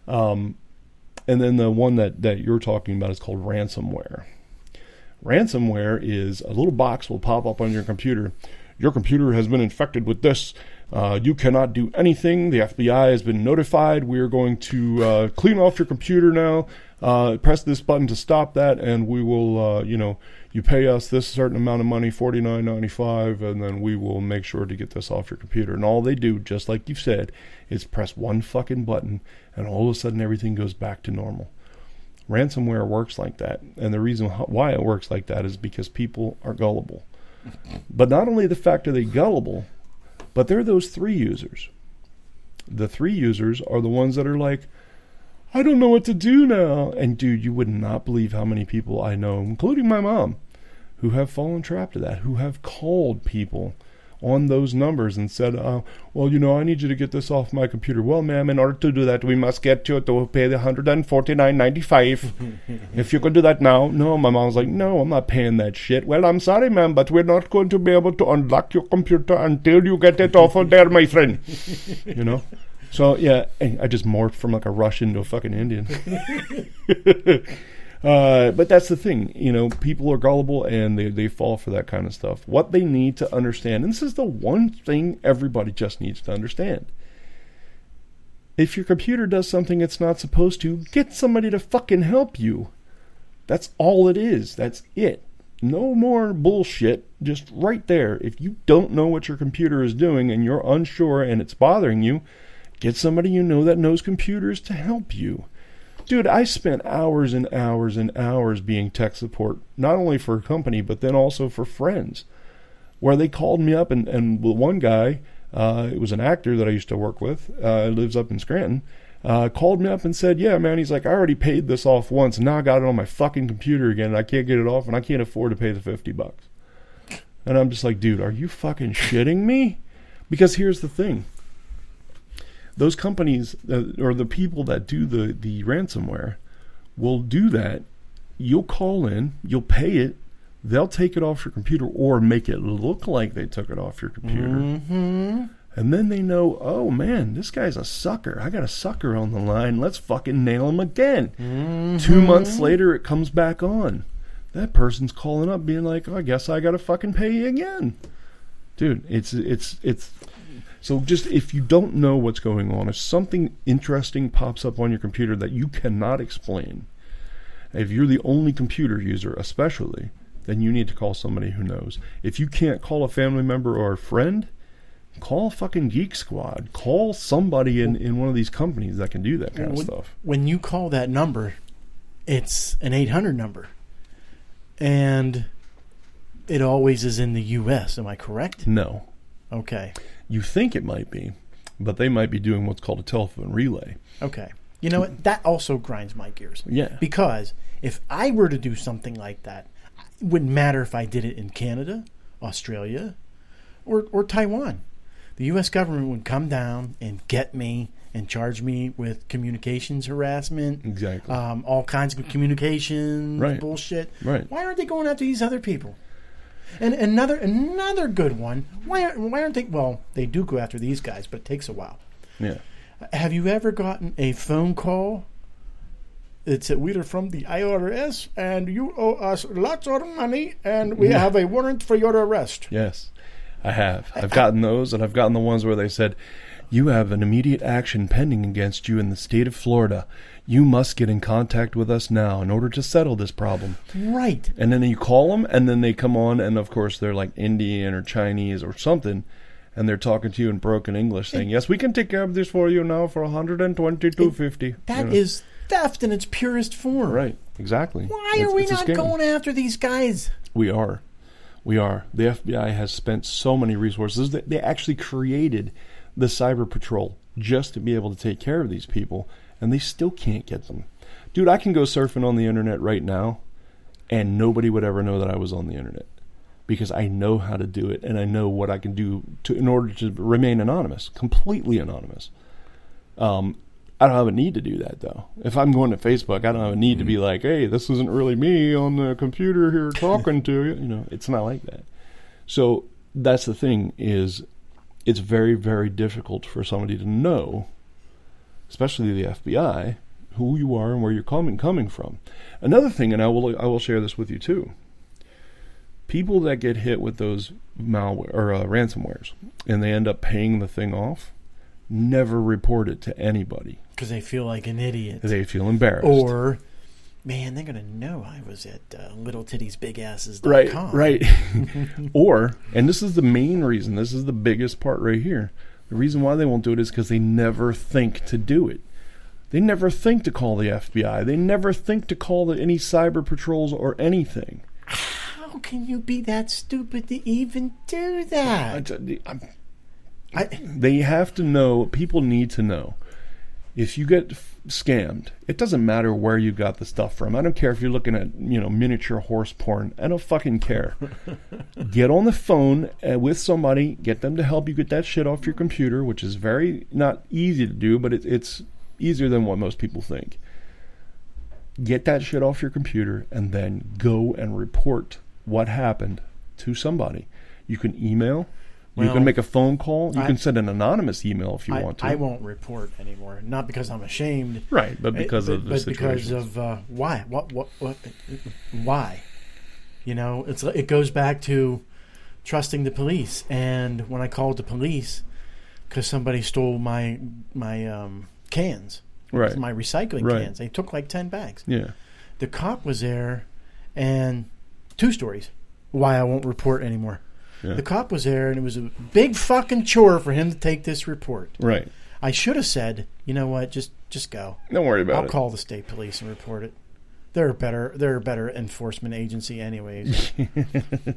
And then the one that you're talking about is called ransomware. Ransomware is a little box will pop up on your computer. Your computer has been infected with this. You cannot do anything. The FBI has been notified. We are going to clean off your computer now. press this button to stop that, and we will, you pay us this certain amount of money, $49.95, and then we will make sure to get this off your computer. And all they do, just like you've said, is press one fucking button, and all of a sudden everything goes back to normal. Ransomware works like that, and the reason why it works like that is because people are gullible. But not only the fact are they gullible, but they're those 3 users. The 3 users are the ones that are like, I don't know what to do now. And dude, you would not believe how many people I know, including my mom, who have fallen trapped to that, who have called people on those numbers and said, well, I need you to get this off my computer. Well, ma'am, in order to do that, we must get you to pay the $149.95. If you could do that now. No, my mom's like, no, I'm not paying that shit. Well, I'm sorry, ma'am, but we're not going to be able to unlock your computer until you get it off of there, my friend. So, yeah, I just morphed from like a Russian to a fucking Indian. But that's the thing, people are gullible and they fall for that kind of stuff. What they need to understand, and this is the one thing everybody just needs to understand. If your computer does something it's not supposed to, get somebody to fucking help you. That's all it is. That's it. No more bullshit. Just right there. If you don't know what your computer is doing and you're unsure and it's bothering you, get somebody that knows computers to help you. Dude, I spent hours and hours and hours being tech support, not only for a company, but then also for friends, where they called me up, and one guy, it was an actor that I used to work with, lives up in Scranton, called me up and said, yeah, man, he's like, I already paid this off once, and now I got it on my fucking computer again, and I can't get it off, and I can't afford to pay the $50. And I'm just like, dude, are you fucking shitting me? Because here's the thing. Those companies, or the people that do the ransomware, will do that. You'll call in, you'll pay it, they'll take it off your computer or make it look like they took it off your computer. Mm-hmm. And then they know, oh man, this guy's a sucker. I got a sucker on the line. Let's fucking nail him again. Mm-hmm. 2 months later, it comes back on. That person's calling up being like, oh, I guess I got to fucking pay you again. Dude, it's... So just if you don't know what's going on, if something interesting pops up on your computer that you cannot explain, if you're the only computer user especially, then you need to call somebody who knows. If you can't call a family member or a friend, call fucking Geek Squad. Call somebody in one of these companies that can do that kind of stuff. When you call that number, it's an 800 number. And it always is in the U.S., am I correct? No. Okay. You think it might be, but they might be doing what's called a telephone relay. Okay. You know what? That also grinds my gears. Yeah. Because if I were to do something like that, it wouldn't matter if I did it in Canada, Australia, or Taiwan. The U.S. government would come down and get me and charge me with communications harassment. Exactly. All kinds of communications bullshit. Right. Why aren't they going after these other people? And another good one. Why aren't they? Well, they do go after these guys, but it takes a while. Yeah. Have you ever gotten a phone call? It's that we are from the IRS, and you owe us lots of money, and we have a warrant for your arrest. Yes, I have. I've gotten those, and I've gotten the ones where they said, you have an immediate action pending against you in the state of Florida. You must get in contact with us now in order to settle this problem. Right. And then you call them, and then they come on, and of course they're like Indian or Chinese or something, and they're talking to you in broken English, saying, yes, we can take care of this for you now for $122.50. That is theft in its purest form. Right, exactly. Why are we not going after these guys? We are. The FBI has spent so many resources. They actually created the Cyber Patrol just to be able to take care of these people, and they still can't get them. Dude, I can go surfing on the internet right now, and nobody would ever know that I was on the internet, because I know how to do it, and I know what I can do in order to remain anonymous, completely anonymous. I don't have a need to do that, though. If I'm going to Facebook, I don't have a need to be like, hey, this isn't really me on the computer here talking to you. You know, it's not like that. So that's the thing, is it's very, very difficult for somebody to know, especially the FBI, who you are and where you're coming from. Another thing, and I will share this with you too. People that get hit with those malware or ransomwares, and they end up paying the thing off, never report it to anybody because they feel like an idiot. They feel embarrassed, or man, they're going to know I was at littletittiesbigasses.com. Right. Or, and this is the main reason, this is the biggest part right here. The reason why they won't do it is because they never think to do it. They never think to call the FBI. They never think to call any cyber patrols or anything. How can you be that stupid to even do that? They have to know, people need to know. If you get scammed, it doesn't matter where you got the stuff from. I don't care if you're looking at, miniature horse porn. I don't fucking care. Get on the phone with somebody, get them to help you get that shit off your computer, which is very not easy to do, but it's easier than what most people think. Get that shit off your computer and then go and report what happened to somebody. You can email. You can make a phone call. You can send an anonymous email if you want to. I won't report anymore. Not because I'm ashamed. Right, but because of the situation. But because of why? What? Why? It goes back to trusting the police. And when I called the police because somebody stole my cans, right, my recycling cans, they took like 10 bags. Yeah, the cop was there, and 2 stories why I won't report anymore. Yeah. The cop was there, and it was a big fucking chore for him to take this report. Right. I should have said, you know what, just go. Don't worry about it. I'll call the state police and report it. They're a better enforcement agency anyways.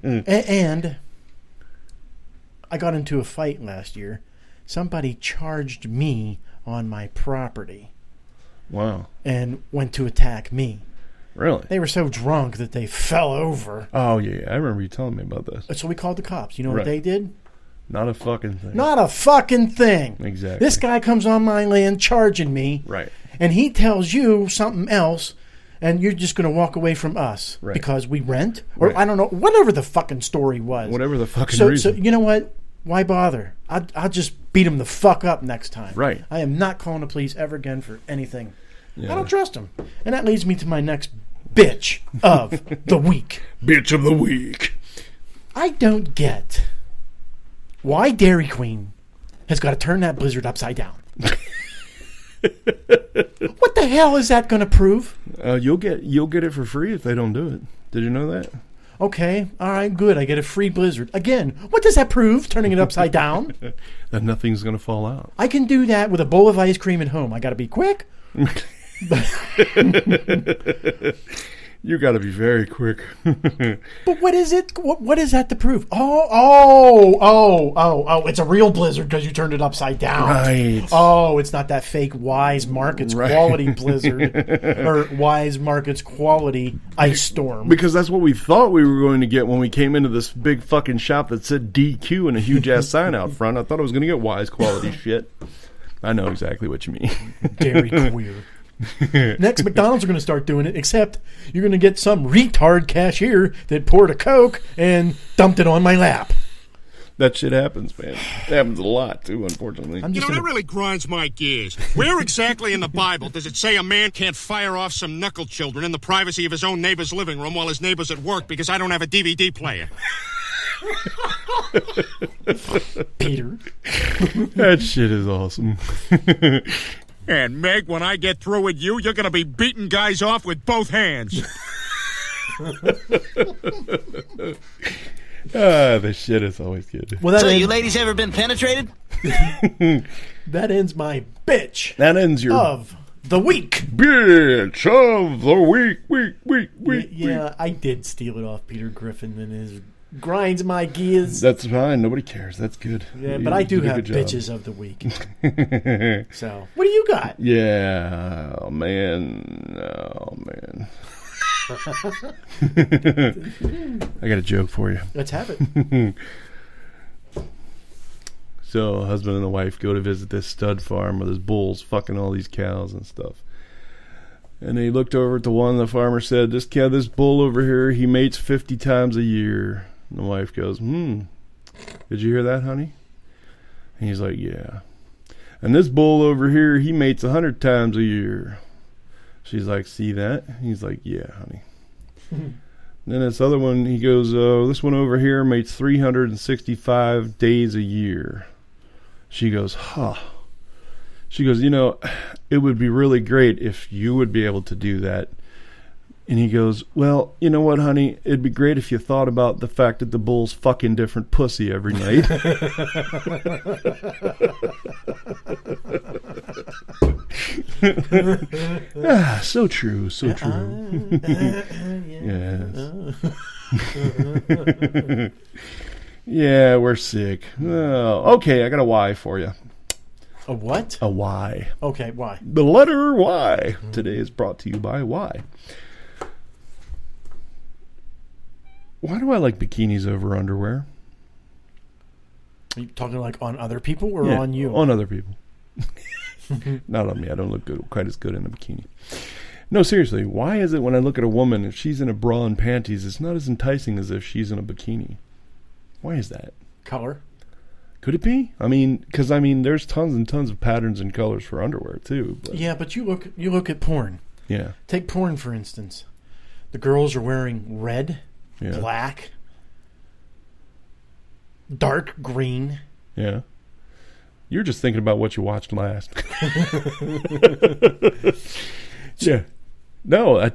And I got into a fight last year. Somebody charged me on my property. Wow. And went to attack me. Really? They were so drunk that they fell over. Oh, yeah. I remember you telling me about this. So we called the cops. You know what they did? Not a fucking thing. Not a fucking thing. Exactly. This guy comes on my land charging me. Right. And he tells you something else, and you're just going to walk away from us. Right. Because we rent? Or I don't know. Whatever the fucking story was. Whatever the fucking reason. So you know what? Why bother? I'll just beat him the fuck up next time. Right. I am not calling the police ever again for anything. Yeah. I don't trust him. And that leads me to my next bitch of the week. Bitch of the week. I don't get why Dairy Queen has got to turn that blizzard upside down. What the hell is that going to prove? You'll get it for free if they don't do it. Did you know that? Okay, all right, good. I get a free blizzard. Again, what does that prove, turning it upside down? That nothing's going to fall out. I can do that with a bowl of ice cream at home. I got to be quick. You got to be very quick. But what is it? What is that to prove? Oh! It's a real blizzard because you turned it upside down. Right. Oh, it's not that fake Wise Markets quality blizzard or Wise Markets quality ice storm. Because that's what we thought we were going to get when we came into this big fucking shop that said DQ and a huge ass sign out front. I thought I was going to get Wise quality shit. I know exactly what you mean. Dairy queer. Next, McDonald's are going to start doing it, except you're going to get some retard cashier that poured a Coke and dumped it on my lap. That shit happens, man. It happens a lot, too, unfortunately. That really grinds my gears. Where exactly in the Bible does it say a man can't fire off some knuckle children in the privacy of his own neighbor's living room while his neighbor's at work because I don't have a DVD player? Peter. That shit is awesome. And Meg, when I get through with you, you're going to be beating guys off with both hands. This shit is always good. Well, so you ladies ever been penetrated? That ends my bitch. That ends your of the week. Bitch of the week. Yeah, I did steal it off Peter Griffin and his grinds my gears. That's fine. Nobody cares. That's good. Yeah, but I do have bitches of the week. So, what do you got? Yeah. Oh, man. I got a joke for you. Let's have it. So, a husband and a wife go to visit this stud farm where there's bulls fucking all these cows and stuff. And they looked over at the one, the farmer said, this bull over here, he mates 50 times a year. And the wife goes, did you hear that, honey? And he's like, yeah. And this bull over here, he mates 100 times a year. She's like, see that? He's like, yeah, honey. Then this other one, he goes, this one over here mates 365 days a year. She goes, huh. She goes, it would be really great if you would be able to do that. And he goes, well, you know what, honey? It'd be great if you thought about the fact that the bull's fucking different pussy every night. So true, so true. Yes. Yeah, we're sick. Oh, okay, I got a Y for you. A what? A Y. Okay, why? The letter Y. Today is brought to you by Y. Why do I like bikinis over underwear? Are you talking like on other people or Yeah, on you? On other people. Not on me. I don't look quite as good in a bikini. No, seriously. Why is it when I look at a woman, if she's in a bra and panties, it's not as enticing as if she's in a bikini? Why is that? Color. Could it be? I mean, because there's tons and tons of patterns and colors for underwear too. But, Yeah, but you look at porn. yeah. Take porn for instance. The girls are wearing red, Yeah. black, dark green. Yeah. You're just thinking about what you watched last. Yeah. No, I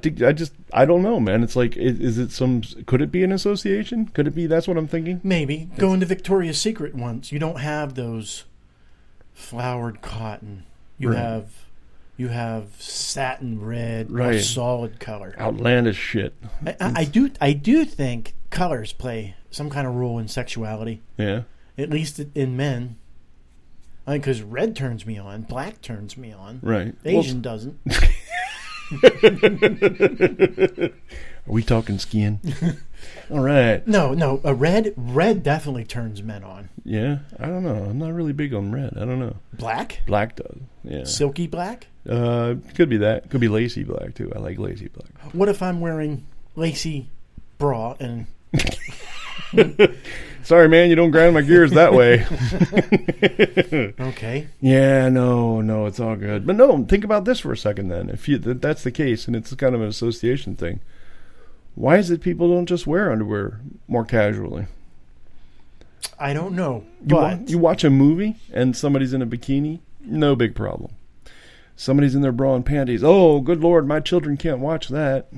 don't know, man. It's like, is it could it be an association? Could it be, that's what I'm thinking? Maybe. Go into Victoria's Secret once. You don't have those flowered cotton. You Right. have satin red, or Right. solid color. Outlandish shit. I do think colors play some kind of role in sexuality, Yeah. at least in men. I mean, because red turns me on, black turns me on. Right. Asian doesn't. Are we talking skiing? All right. No. A red definitely turns men on. Yeah. I don't know. I'm not really big on red. I don't know. Black, Black does. Yeah. silky black. Could be that. Could be lacy black too. I like lacy black. What if I'm wearing lacy bra and Sorry, man. You don't grind my gears that way. okay? Yeah, no, it's all good. But no, think about this for a second then. If that's the case, and it's kind of an association thing, why is it people don't just wear underwear more casually? I don't know, You, but you watch a movie and somebody's in a bikini, no big problem. Somebody's in their bra and panties. Oh, good Lord, my children can't watch that.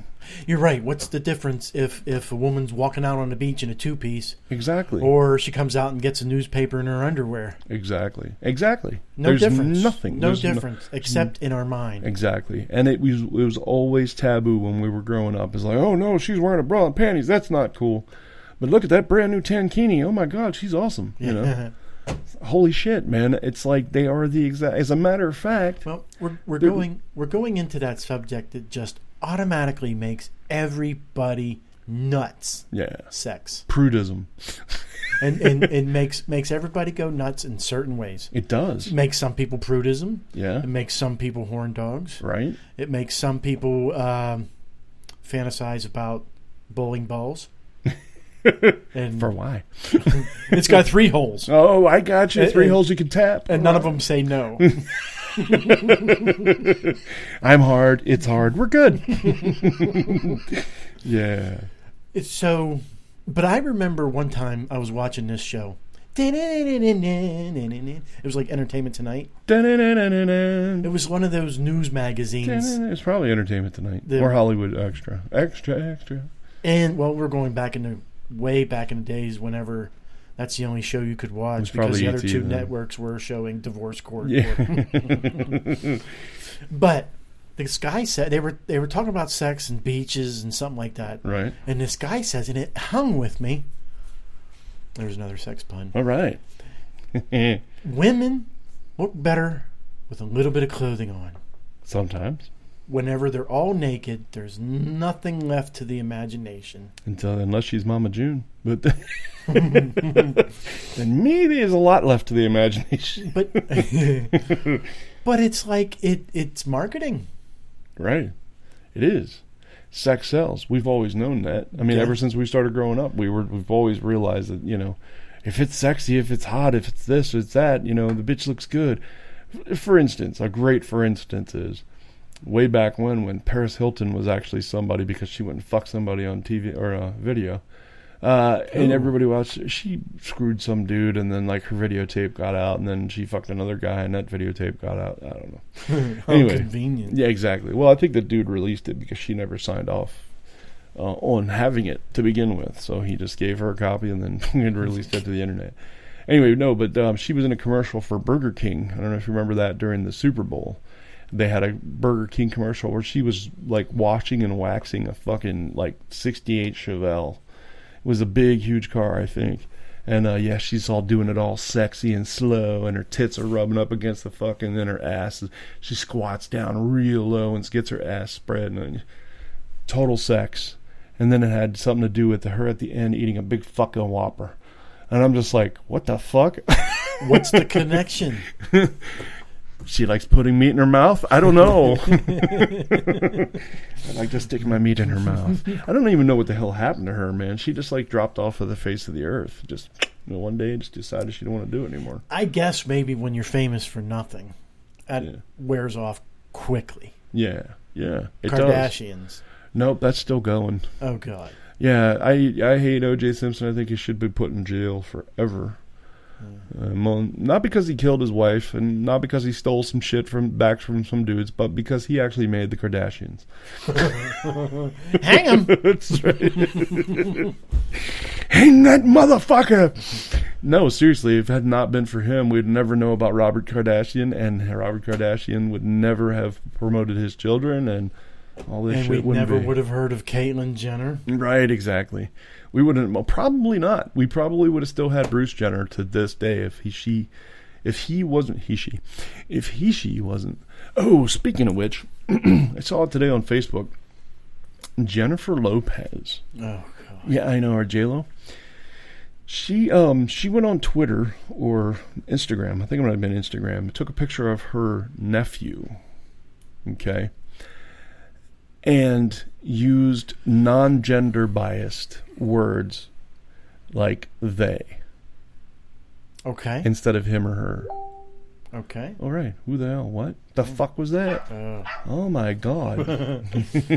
you're right. What's the difference if a woman's walking out on the beach in a two-piece, Exactly. or she comes out and gets a newspaper in her underwear? Exactly. No There's difference. nothing. No There's difference, except in our mind. Exactly. And it was always taboo when we were growing up. It's like, oh no, she's wearing a bra and panties. That's not cool. But look at that brand new tankini. Oh my God, she's awesome. You know, holy shit, man. It's like they are the exact. As a matter of fact, Well, we're going into that subject that just automatically makes everybody nuts. yeah, Sex, prudism. and it makes everybody go nuts in certain ways. It does. It makes some people prudism. Yeah. It makes some people horn dogs. Right. It makes some people fantasize about bowling balls. And For why? it's got 3 holes, Oh, I got you. 3 And- holes you can tap. and none of them say no. I'm hard. It's hard. We're good. Yeah. It's so, but I remember one time I was watching this show. It was like Entertainment Tonight. It was one of those news magazines. It's probably Entertainment Tonight The- or Hollywood Extra. Extra. And, well, we're going way back in the days whenever that's the only show you could watch, It's because probably the other ET 2 then. networks were showing Divorce Court. Yeah. But this guy said they were talking about sex and beaches and something like that. Right. And this guy says, and it hung with me. There's another sex pun. All right. Women look better with a little bit of clothing on. Sometimes. Whenever they're all naked, there's nothing left to the imagination. Unless she's Mama June. But then maybe there's a lot left to the imagination. But but it's like it's marketing. Right. It is. Sex sells. We've always known that. I mean, Yeah. ever since we started growing up, we've always realized that, you know, if it's sexy, if it's hot, if it's this, it's that, you know, the bitch looks good. For instance, a great for instance is way back when Paris Hilton was actually somebody because she went and fucked somebody on TV or video. And everybody watched. She screwed some dude, and then like her videotape got out, and then she fucked another guy, and that videotape got out. I don't know. Anyway, convenient. Yeah, exactly. Well, I think the dude released it because she never signed off on having it to begin with, so he just gave her a copy and then released it to the internet. Anyway, no, but she was in a commercial for Burger King. I don't know if you remember that during the Super Bowl. They had a Burger King commercial where she was like washing and waxing a fucking like 68 Chevelle. It was a big, huge car, I think. And yeah, she's all doing it all sexy and slow, and her tits are rubbing up against the fucking, and her ass. She squats down real low and gets her ass spread, and total sex. And then it had something to do with her at the end eating a big fucking Whopper. And I'm just like, what the fuck? What's the connection? She likes putting meat in her mouth? I don't know. I like to stick my meat in her mouth. I don't even know what the hell happened to her, man. She just like dropped off of the face of the earth. Just one day just decided she didn't want to do it anymore. I guess maybe when you're famous for nothing, it wears off quickly. Yeah. It Kardashians. Does. Nope, that's still going. Oh, God. Yeah, I hate O.J. Simpson. I think he should be put in jail forever. Not because he killed his wife, and not because he stole some shit from some dudes, but because he actually made the Kardashians. Hang him! That's right. Hang that motherfucker! No, seriously, if it had not been for him, we'd never know about Robert Kardashian, and Robert Kardashian would never have promoted his children, and all this and shit we never be. would have heard of Caitlyn Jenner. Right, exactly. We wouldn't. Well, probably not. We probably would have still had Bruce Jenner to this day if she wasn't. Oh, speaking of which, I saw it today on Facebook. Jennifer Lopez. Oh, God. Yeah, I know her, J-Lo. She went on Twitter or Instagram. I think it might have been Instagram. Took a picture of her nephew. Okay. And used non-gender biased words like they. Okay. Instead of him or her. Okay. All right. Who the hell? What the fuck was that? Oh my God.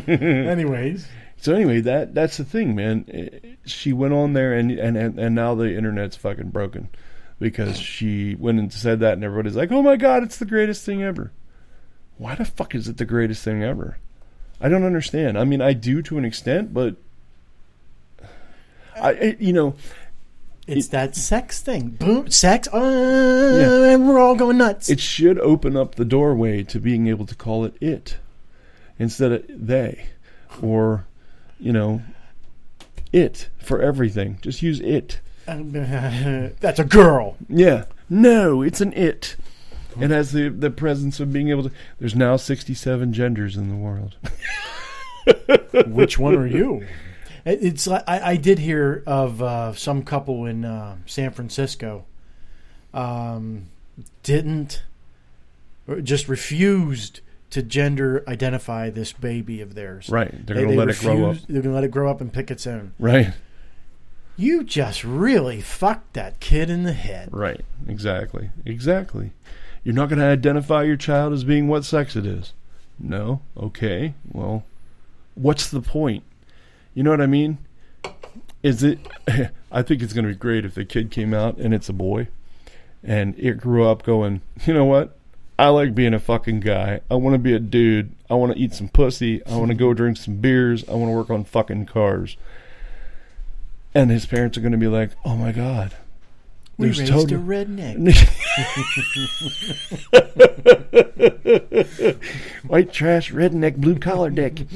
Anyways. So anyway, that's the thing, man. She went on there and now the internet's fucking broken because she went and said that, and everybody's like, "Oh my God, it's the greatest thing ever." Why the fuck is it the greatest thing ever? I don't understand. I mean, I do to an extent, but it's that sex thing. Boom, sex. And we're all going nuts. It should open up the doorway to being able to call it instead of they, or it for everything. Just use it. That's a girl. Yeah. No, it's an it. It has the presence of being able to. There's now 67 genders in the world. Which one are you? It's like I did hear of some couple in San Francisco didn't or just refused to gender identify this baby of theirs. Right. They're going to let it grow up. They're going to let it grow up and pick its own. Right. You just really fucked that kid in the head. Right. Exactly. You're not going to identify your child as being what sex it is. No? Okay. Well, what's the point? You know what I mean? Is it... I think it's going to be great if the kid came out and it's a boy and it grew up going, you know what? I like being a fucking guy. I want to be a dude. I want to eat some pussy. I want to go drink some beers. I want to work on fucking cars. And his parents are going to be like, oh my God. We raised a redneck. White trash, redneck, blue collar dick.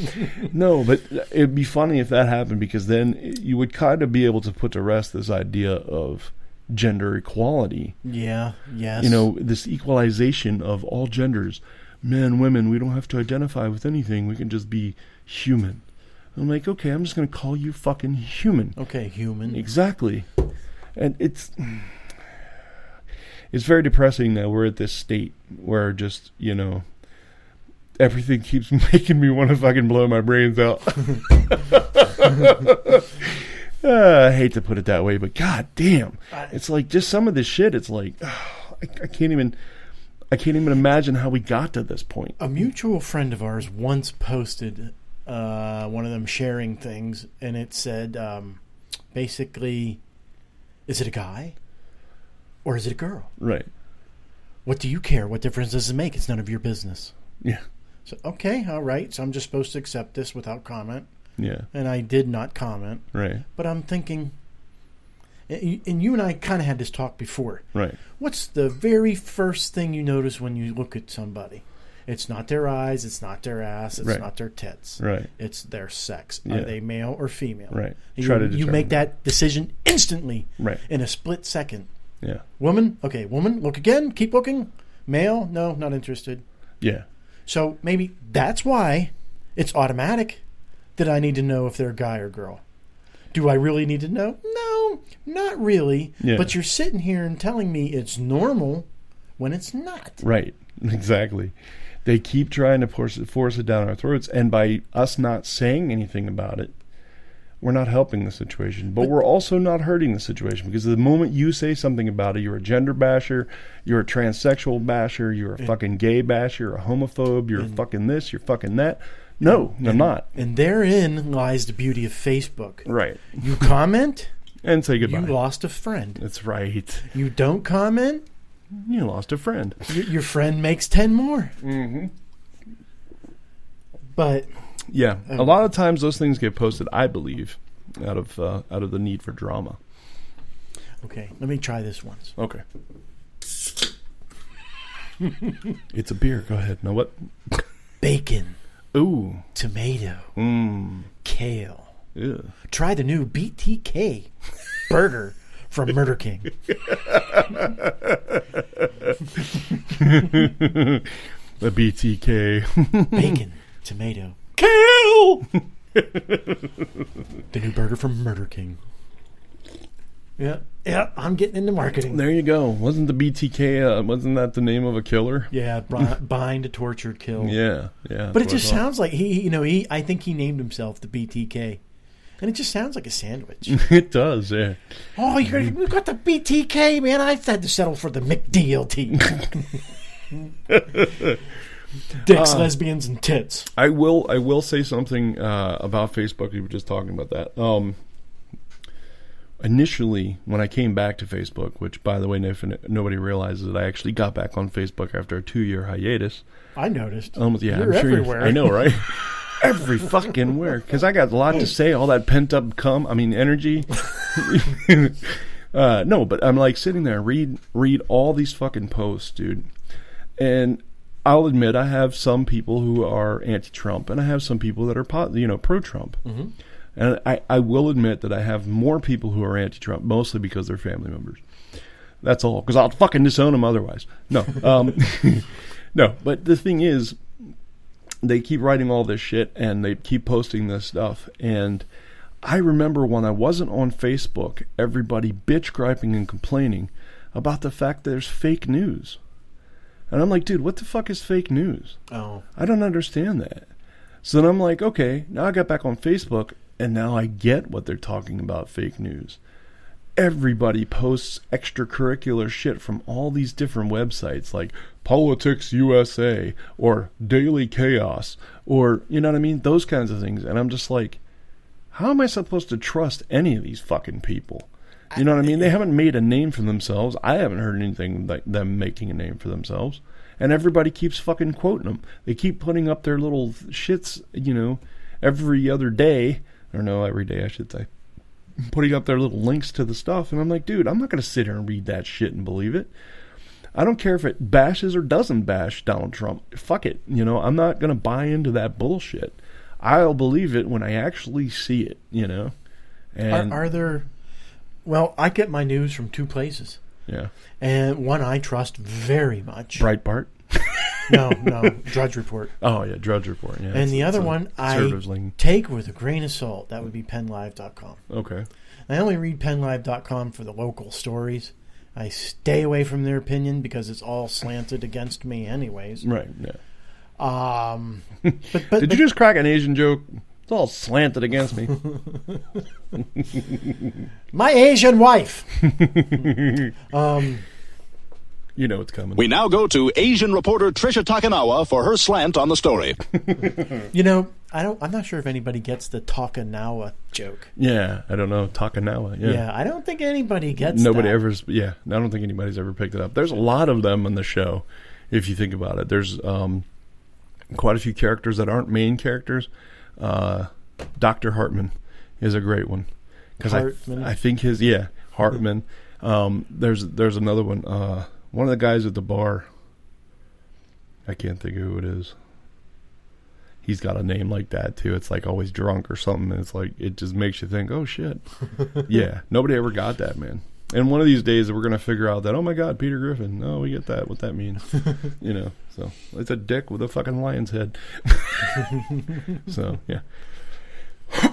No, but it'd be funny if that happened, because then you would kind of be able to put to rest this idea of gender equality. Yeah, yes. This equalization of all genders. Men, women, we don't have to identify with anything. We can just be human. I'm like, okay, I'm just going to call you fucking human. Okay, human. Exactly. And it's very depressing that we're at this state where just, everything keeps making me want to fucking blow my brains out. I hate to put it that way, but god damn. It's like just some of this shit, it's like, I can't even imagine how we got to this point. A mutual friend of ours once posted one of them sharing things, and it said, basically, is it a guy or is it a girl? Right. What do you care? What difference does it make? It's none of your business. Yeah. So, okay, all right. So I'm just supposed to accept this without comment. Yeah. And I did not comment. Right. But I'm thinking, and you and I kind of had this talk before. Right. What's the very first thing you notice when you look at somebody? It's not their eyes, it's not their ass, it's Right. not their tits. Right. It's their sex. Yeah. Are they male or female? Right. You, Try to you determine make that decision instantly. Right. In a split second. Yeah. Woman? Okay, woman, look again, keep looking. Male? No, not interested. Yeah. So maybe that's why it's automatic that I need to know if they're a guy or girl. Do I really need to know? No, not really. Yeah. But you're sitting here and telling me it's normal when it's not. Right. Exactly. They keep trying to force it down our throats, and by us not saying anything about it, we're not helping the situation. But we're also not hurting the situation, because the moment you say something about it, you're a gender basher, you're a transsexual basher, you're a fucking gay basher, you're a homophobe, you're fucking this, you're fucking that. No, I'm not. And therein lies the beauty of Facebook. Right. You comment, And say goodbye. you lost a friend. That's right. You don't comment, You lost a friend. your friend makes 10 more. Mm-hmm. But Yeah, a lot of times those things get posted, I believe, out of the need for drama. okay, let me try this once. Okay. It's a beer. Go ahead. Now what? Bacon, Ooh. tomato, Mmm. kale. Yeah. Try the new BTK burger from Murder King. The BTK. Bacon, tomato, Kale. the new burger from Murder King. Yeah, I'm getting into marketing. There you go. Wasn't the BTK? Wasn't that the name of a killer? Yeah, bind, tortured, kill. Yeah. Yeah. But it just sounds like he. I think he named himself the BTK, and it just sounds like a sandwich. It does. Yeah. Oh, we got the BTK, man. I've had to settle for the McDLT. Dicks, lesbians, and tits. I will say something about Facebook. You were just talking about that. Initially, when I came back to Facebook, which, by the way, nobody realizes that I actually got back on Facebook after a 2-year hiatus. I noticed. Yeah, You're I'm sure everywhere. I know, right? Every fucking where. Because I got a lot to say, all that pent-up energy. No, but I'm like sitting there, read all these fucking posts, dude. And I'll admit I have some people who are anti-Trump, and I have some people that are pro-Trump. Mm-hmm. And I will admit that I have more people who are anti-Trump, mostly because they're family members. That's all. Because I'll fucking disown them otherwise. No. No, but the thing is, they keep writing all this shit, and they keep posting this stuff. And I remember when I wasn't on Facebook, everybody bitch-griping and complaining about the fact that there's fake news. And I'm like, dude, what the fuck is fake news? Oh. I don't understand that. So then I'm like, okay, now I got back on Facebook, and now I get what they're talking about, fake news. Everybody posts extracurricular shit from all these different websites, like Politics USA or Daily Chaos, or, you know what I mean? Those kinds of things. And I'm just like, how am I supposed to trust any of these fucking people? You know what I mean? They haven't made a name for themselves. I haven't heard anything like them making a name for themselves. And everybody keeps fucking quoting them. They keep putting up their little shits, every other day. Or no, every day I should say. Putting up their little links to the stuff. And I'm like, dude, I'm not going to sit here and read that shit and believe it. I don't care if it bashes or doesn't bash Donald Trump. Fuck it. I'm not going to buy into that bullshit. I'll believe it when I actually see it, And Are there... Well, I get my news from 2 places. Yeah. And one I trust very much. Breitbart? No, Drudge Report. Oh, yeah, Drudge Report. Yeah, And the other one I take with a grain of salt. That would be PennLive.com. Okay. I only read PennLive.com for the local stories. I stay away from their opinion because it's all slanted against me anyways. Right, yeah. But Did you just crack an Asian joke? It's all slanted against me. My Asian wife. You know it's coming. We now go to Asian reporter Trisha Takanawa for her slant on the story. I'm not sure if anybody gets the Takanawa joke. Yeah, I don't know. Takanawa. Yeah, I don't think anybody gets Nobody that. ever's. Yeah, I don't think anybody's ever picked it up. There's a lot of them on the show, if you think about it. There's quite a few characters that aren't main characters. Dr. Hartman is a great one because I think Hartman. There's another one. One of the guys at the bar. I can't think of who it is. He's got a name like that too. It's like always drunk or something. And it's like it just makes you think, oh shit. Yeah, nobody ever got that, man. And one of these days we're gonna figure out that, oh my God, Peter Griffin. No, we get that. What that means, So it's a dick with a fucking lion's head. So yeah.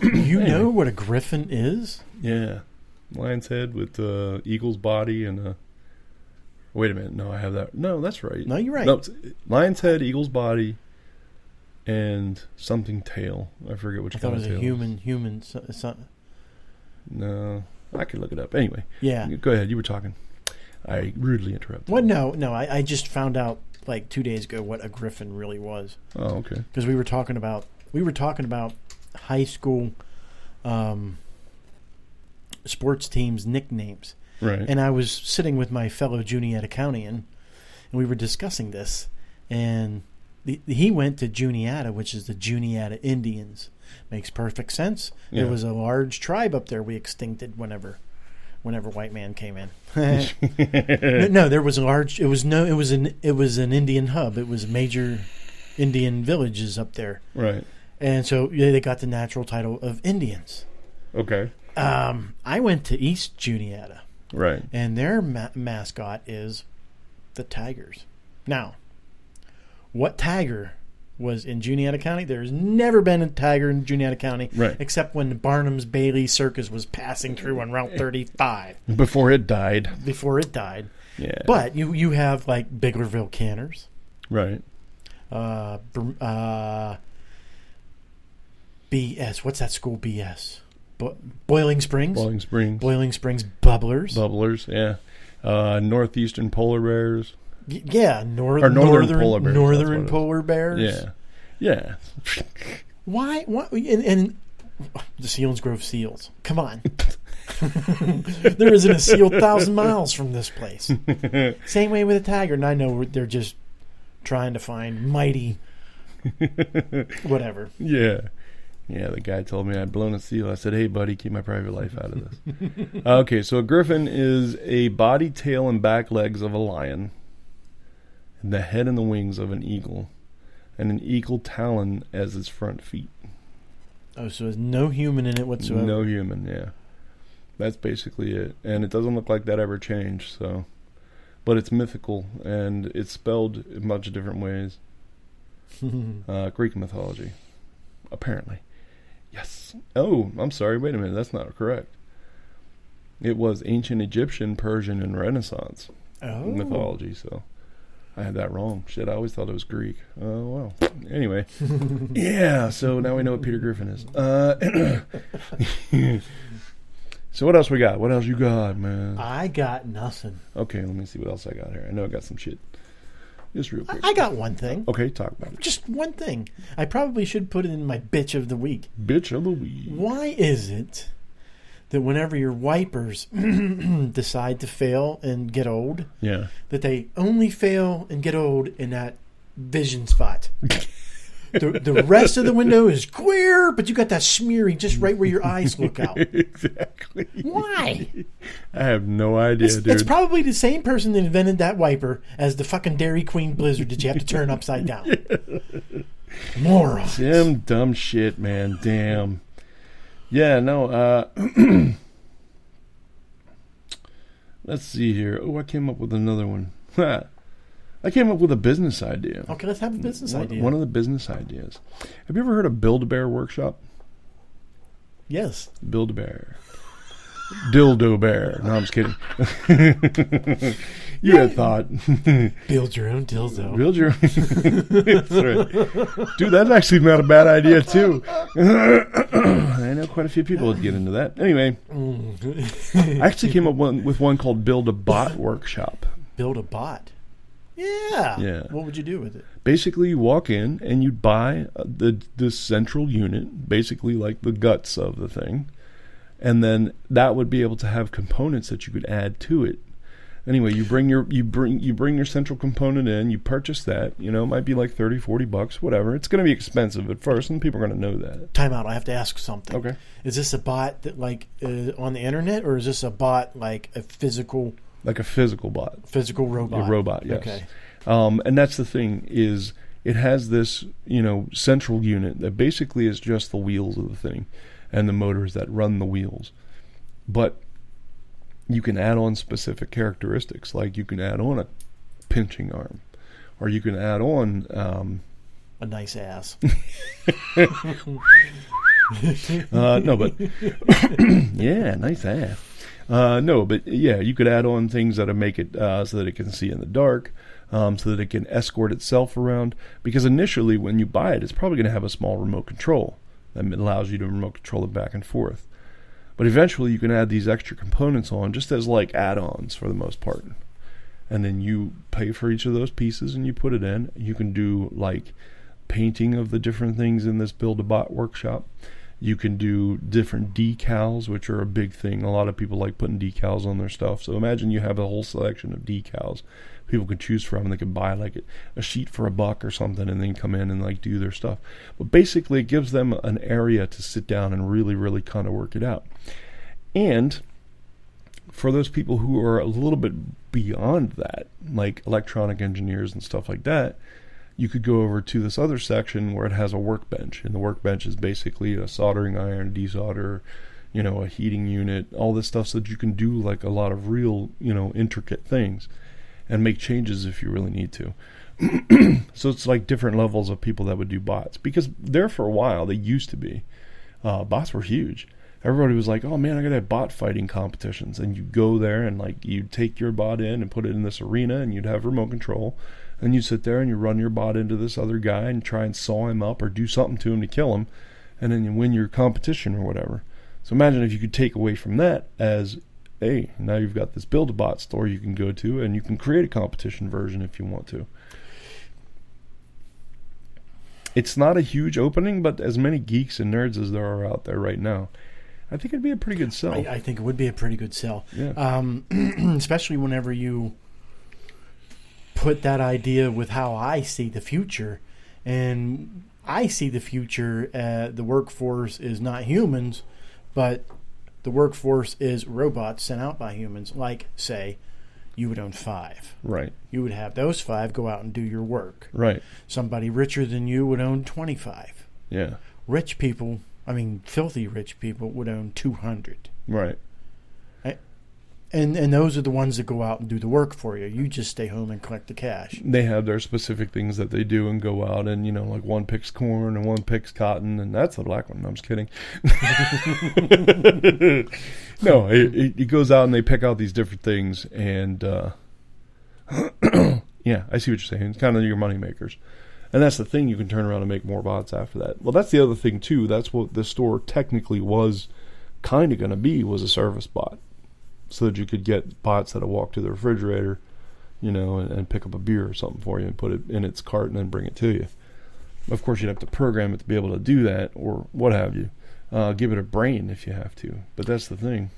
You know what a griffin is? Yeah, lion's head with eagle's body and. Wait a minute. No, I have that. No, that's right. No, you're right. No, it's lion's head, eagle's body, and something tail. I forget which I thought kind it of was tail. a human. No, I can look it up. Anyway. Yeah. Go ahead. You were talking. I rudely interrupted. Well, no. I just found out like 2 days ago what a griffin really was. Oh, okay. Because we were talking about high school sports teams' nicknames. Right. And I was sitting with my fellow Juniata Countyan, and we were discussing this. And he went to Juniata, which is the Juniata Indians. Makes perfect sense. Yeah. There was a large tribe up there we extincted whenever white man came in. No, there was a large. It was an Indian hub. It was major Indian villages up there. Right. And so they got the natural title of Indians. Okay. I went to East Juniata. Right. And their mascot is the Tigers. Now, what tiger was in Juniata County? There's never been a tiger in Juniata County, right, except when Barnum's Bailey Circus was passing through on Route 35. Before it died. Yeah. But you have like Biglerville Canners. Right. BS. What's that school? BS. Boiling Springs. Boiling Springs. Bubblers, yeah. Northeastern Polar Bears. Yeah, northern polar bears. Northern polar bears. Yeah, yeah. Why? And the Selinsgrove Seals. Come on. There isn't a seal 1,000 miles from this place. Same way with a tiger, and I know they're just trying to find mighty whatever. Yeah. Yeah, the guy told me I'd blown a seal. I said, hey, buddy, keep my private life out of this. Okay, so a griffin is a body, tail, and back legs of a lion, and the head and the wings of an eagle, and an eagle talon as its front feet. Oh, so there's no human in it whatsoever? No human, yeah. That's basically it. And it doesn't look like that ever changed, so. But it's mythical, and it's spelled in a bunch of different ways. Greek mythology, apparently. Yes. Oh, I'm sorry. Wait a minute. That's not correct. It was ancient Egyptian, Persian, and Renaissance mythology. So I had that wrong. Shit, I always thought it was Greek. Oh, well. Anyway. Yeah, so now we know what Peter Griffin is. So what else we got? What else you got, man? I got nothing. Okay, let me see what else I got here. I know I got some shit. Just real quick. I got one thing. Okay, talk about it. Just one thing. I probably should put it in my bitch of the week. Bitch of the week. Why is it that whenever your wipers decide to fail and get old, that they only fail and get old in that vision spot? The rest of the window is clear, but you got that smeary just right where your eyes look out. Exactly. Why? I have no idea, dude. It's probably the same person that invented that wiper as the fucking Dairy Queen Blizzard that you have to turn upside down. Morons. Damn dumb shit, man. Damn. Yeah, no, let's see here. Oh, I came up with another one. I came up with a business idea. Okay, let's have a business idea. One of the business ideas. Have you ever heard of Build-A-Bear Workshop? Yes. Build-A-Bear. Dildo Bear. No, I'm just kidding. You had thought. Build your own dildo. Build your own. That's right. Dude, that's actually not a bad idea, too. I know quite a few people would get into that. Anyway, I actually came up with one called Build-A-Bot Workshop. Build a bot? Yeah. Yeah. What would you do with it? Basically, you walk in and you buy the central unit, basically like the guts of the thing, and then that would be able to have components that you could add to it. Anyway, you bring your central component in, you purchase that, it might be like $30-$40, whatever. It's going to be expensive at first, and people are going to know that. Time out. I have to ask something. Okay. Is this a bot that on the internet, or is this a bot like a physical? Like a physical bot. Physical robot. A robot, yes. Okay. And that's the thing, is it has this, central unit that basically is just the wheels of the thing and the motors that run the wheels. But you can add on specific characteristics, like you can add on a pinching arm, or you can add on a nice ass. No, but yeah, nice ass. No, but yeah, you could add on things that make it so that it can see in the dark, so that it can escort itself around. Because initially, when you buy it, it's probably going to have a small remote control that allows you to remote control it back and forth. But eventually, you can add these extra components on just as like add-ons for the most part. And then you pay for each of those pieces and you put it in. You can do like painting of the different things in this Build-A-Bot workshop. You can do different decals, which are a big thing. A lot of people like putting decals on their stuff. So imagine you have a whole selection of decals people can choose from, and they can buy like a sheet for $1 or something, and then come in and like do their stuff. But basically, it gives them an area to sit down and really, really kind of work it out. And for those people who are a little bit beyond that, like electronic engineers and stuff like that, you could go over to this other section where it has a workbench, and the workbench is basically a soldering iron, desolder, a heating unit, all this stuff, so that you can do like a lot of real, intricate things and make changes if you really need to. So it's like different levels of people that would do bots, because there for a while they used to be bots were huge. Everybody was like, oh man, I gotta have bot fighting competitions, and you go there and like you take your bot in and put it in this arena, and you'd have remote control, and you sit there and you run your bot into this other guy and try and saw him up or do something to him to kill him, and then you win your competition or whatever. So imagine if you could take away from that as, hey, now you've got this Build-A-Bot store you can go to, and you can create a competition version if you want to. It's not a huge opening, but as many geeks and nerds as there are out there right now, I think it'd be a pretty good sell. I think it would be a pretty good sell. Yeah. Especially whenever you put that idea with how I see the future. And I see the future, the workforce is not humans, but the workforce is robots sent out by humans. Like, say, you would own 5. Right. You would have those 5 go out and do your work. Right. Somebody richer than you would own 25. Yeah. Rich people, filthy rich people would own 200. Right. And those are the ones that go out and do the work for you. You just stay home and collect the cash. They have their specific things that they do and go out and, like one picks corn and one picks cotton, and that's the black one. I'm just kidding. No, it goes out and they pick out these different things, and yeah, I see what you're saying. It's kind of your money makers. And that's the thing, you can turn around and make more bots after that. Well, that's the other thing, too. That's what the store technically was kind of going to be, was a service bot. So that you could get bots that'll walk to the refrigerator, and pick up a beer or something for you and put it in its cart and then bring it to you. Of course, you'd have to program it to be able to do that, or what have you. Give it a brain if you have to. But that's the thing.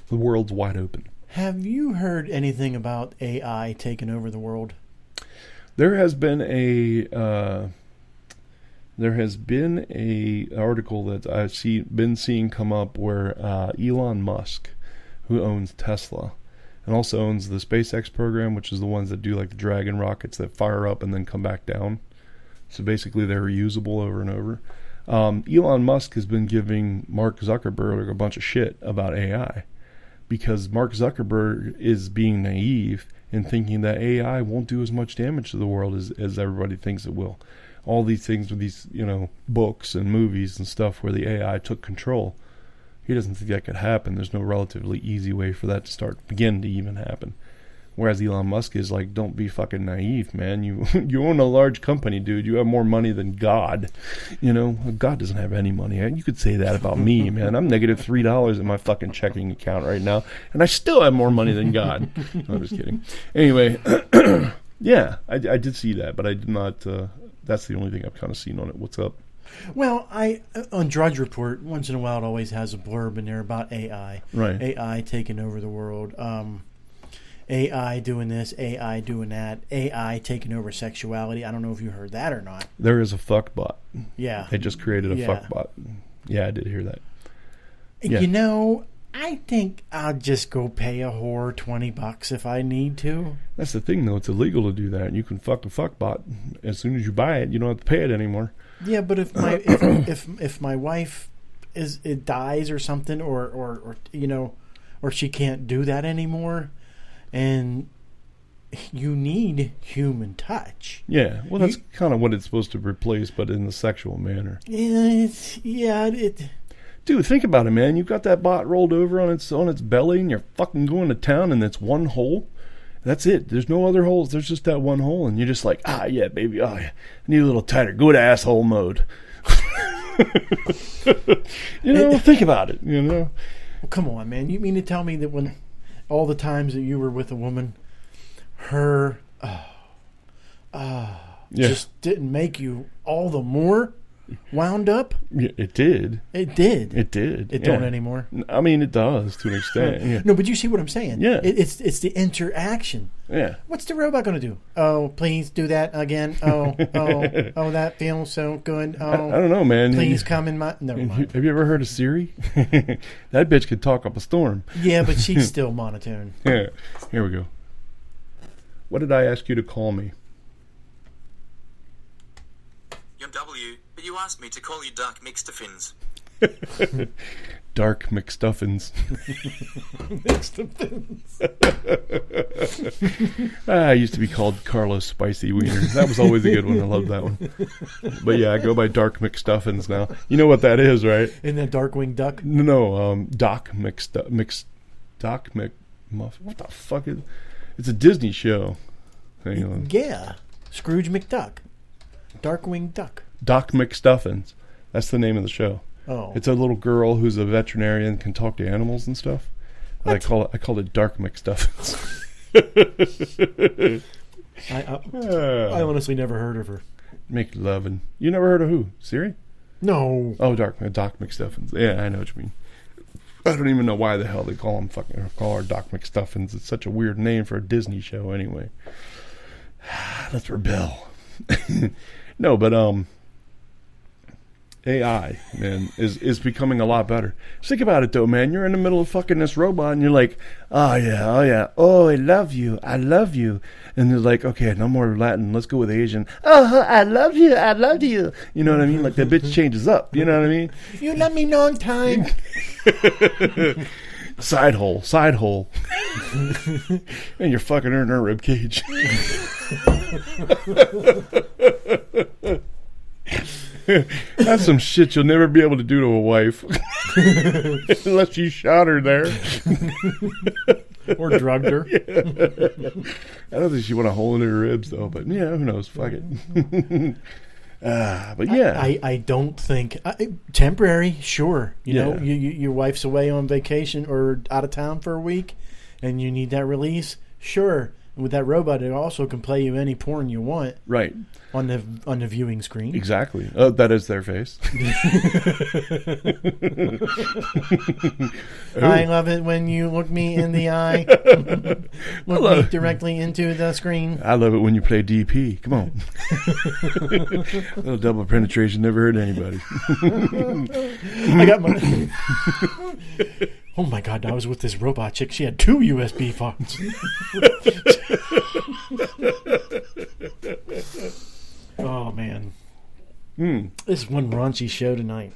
The world's wide open. Have you heard anything about AI taking over the world? There has been a article that I've been seeing come up where Elon Musk, who owns Tesla and also owns the SpaceX program, which is the ones that do like the Dragon rockets that fire up and then come back down. So basically they're reusable over and over. Elon Musk has been giving Mark Zuckerberg a bunch of shit about AI, because Mark Zuckerberg is being naive in thinking that AI won't do as much damage to the world as everybody thinks it will. All these things with these, books and movies and stuff where the AI took control. He doesn't think that could happen. There's no relatively easy way for that to begin to even happen. Whereas Elon Musk is like, don't be fucking naive, man. You you own a large company, dude. You have more money than God. You know, God doesn't have any money. You could say that about me, man. I'm negative $3 in my fucking checking account right now, and I still have more money than God. No, I'm just kidding. Anyway, yeah, I did see that, but I did not. That's the only thing I've kind of seen on it. What's up? Well, on Drudge Report, once in a while it always has a blurb in there about AI. Right. AI taking over the world. AI doing this, AI doing that, AI taking over sexuality. I don't know if you heard that or not. There is a fuck bot. Yeah. They just created a Yeah. fuck bot. Yeah, I did hear that. Yeah. You know, I think I'll just go pay a whore $20 if I need to. That's the thing, though. It's illegal to do that. You can fuck a fuck bot. As soon as you buy it, you don't have to pay it anymore. Yeah, but if my if my wife dies or something, or you know, or she can't do that anymore, and you need human touch. Yeah, well, that's kind of what it's supposed to replace, but in the sexual manner. Dude, think about it, man. You've got that bot rolled over on its belly, and you're fucking going to town, and it's one hole. That's it. There's no other holes. There's just that one hole, and you're just like, yeah, baby. Oh, yeah. I need a little tighter. Go to asshole mode. You know, think about it. You know. Well, come on, man. You mean to tell me that when all the times that you were with a woman, her just didn't make you all the more wound up? Yeah, it did. It did. It did. It don't anymore. I mean, it does to an extent. Yeah. No, but you see what I'm saying? Yeah. It's the interaction. Yeah. What's the robot going to do? Oh, please do that again. Oh, that feels so good. Oh, I don't know, man. Please come in my... Never mind. Have you ever heard of Siri? That bitch could talk up a storm. Yeah, but she's still monotone. Yeah. Here we go. What did I ask you to call me? You're W, but you asked me to call you Dark McStuffins. Dark McStuffins. I used to be called Carlos Spicy Wiener. That was always a good one. I love that one. But yeah, I go by Dark McStuffins now. You know what that is, right? Isn't that Darkwing Duck? No, Doc Doc McMuffin. What the fuck is? It's a Disney show. Hang on. Yeah, Scrooge McDuck, Darkwing Duck. Doc McStuffins. That's the name of the show. Oh, It's a little girl who's a veterinarian and can talk to animals and stuff. And I call it Dark McStuffins. I honestly never heard of her. Make lovin'. You never heard of who? Siri? No. Oh, Doc McStuffins. Yeah, I know what you mean. I don't even know why the hell they call her Doc McStuffins. It's such a weird name for a Disney show anyway. Let's rebel. No, but AI, man, is becoming a lot better. Just think about it, though, man. You're in the middle of fucking this robot, and you're like, oh, yeah, oh, I love you. And they're like, okay, no more Latin. Let's go with Asian. Oh, I love you. You know what I mean? Like, that bitch changes up. You know what I mean? You love me long time. Side hole. And you're fucking her in her rib cage. That's some shit you'll never be able to do to a wife. Unless you shot her there. Or drugged her. Yeah. I don't think she want a hole in her ribs, though. But, yeah, who knows? Fuck it. But, yeah. I don't think... temporary, sure. You know, Yeah. your wife's away on vacation or out of town for a week, and you need that release, sure. With that robot, it also can play you any porn you want. Right. On the viewing screen. Exactly. That is their face. I love it when you look me in the eye. Look me directly into the screen. I love it when you play DP. Come on. A little double penetration never hurt anybody. I got my... Oh my God, I was with this robot chick. She had 2 USB ports. Oh, man. This is one raunchy show tonight.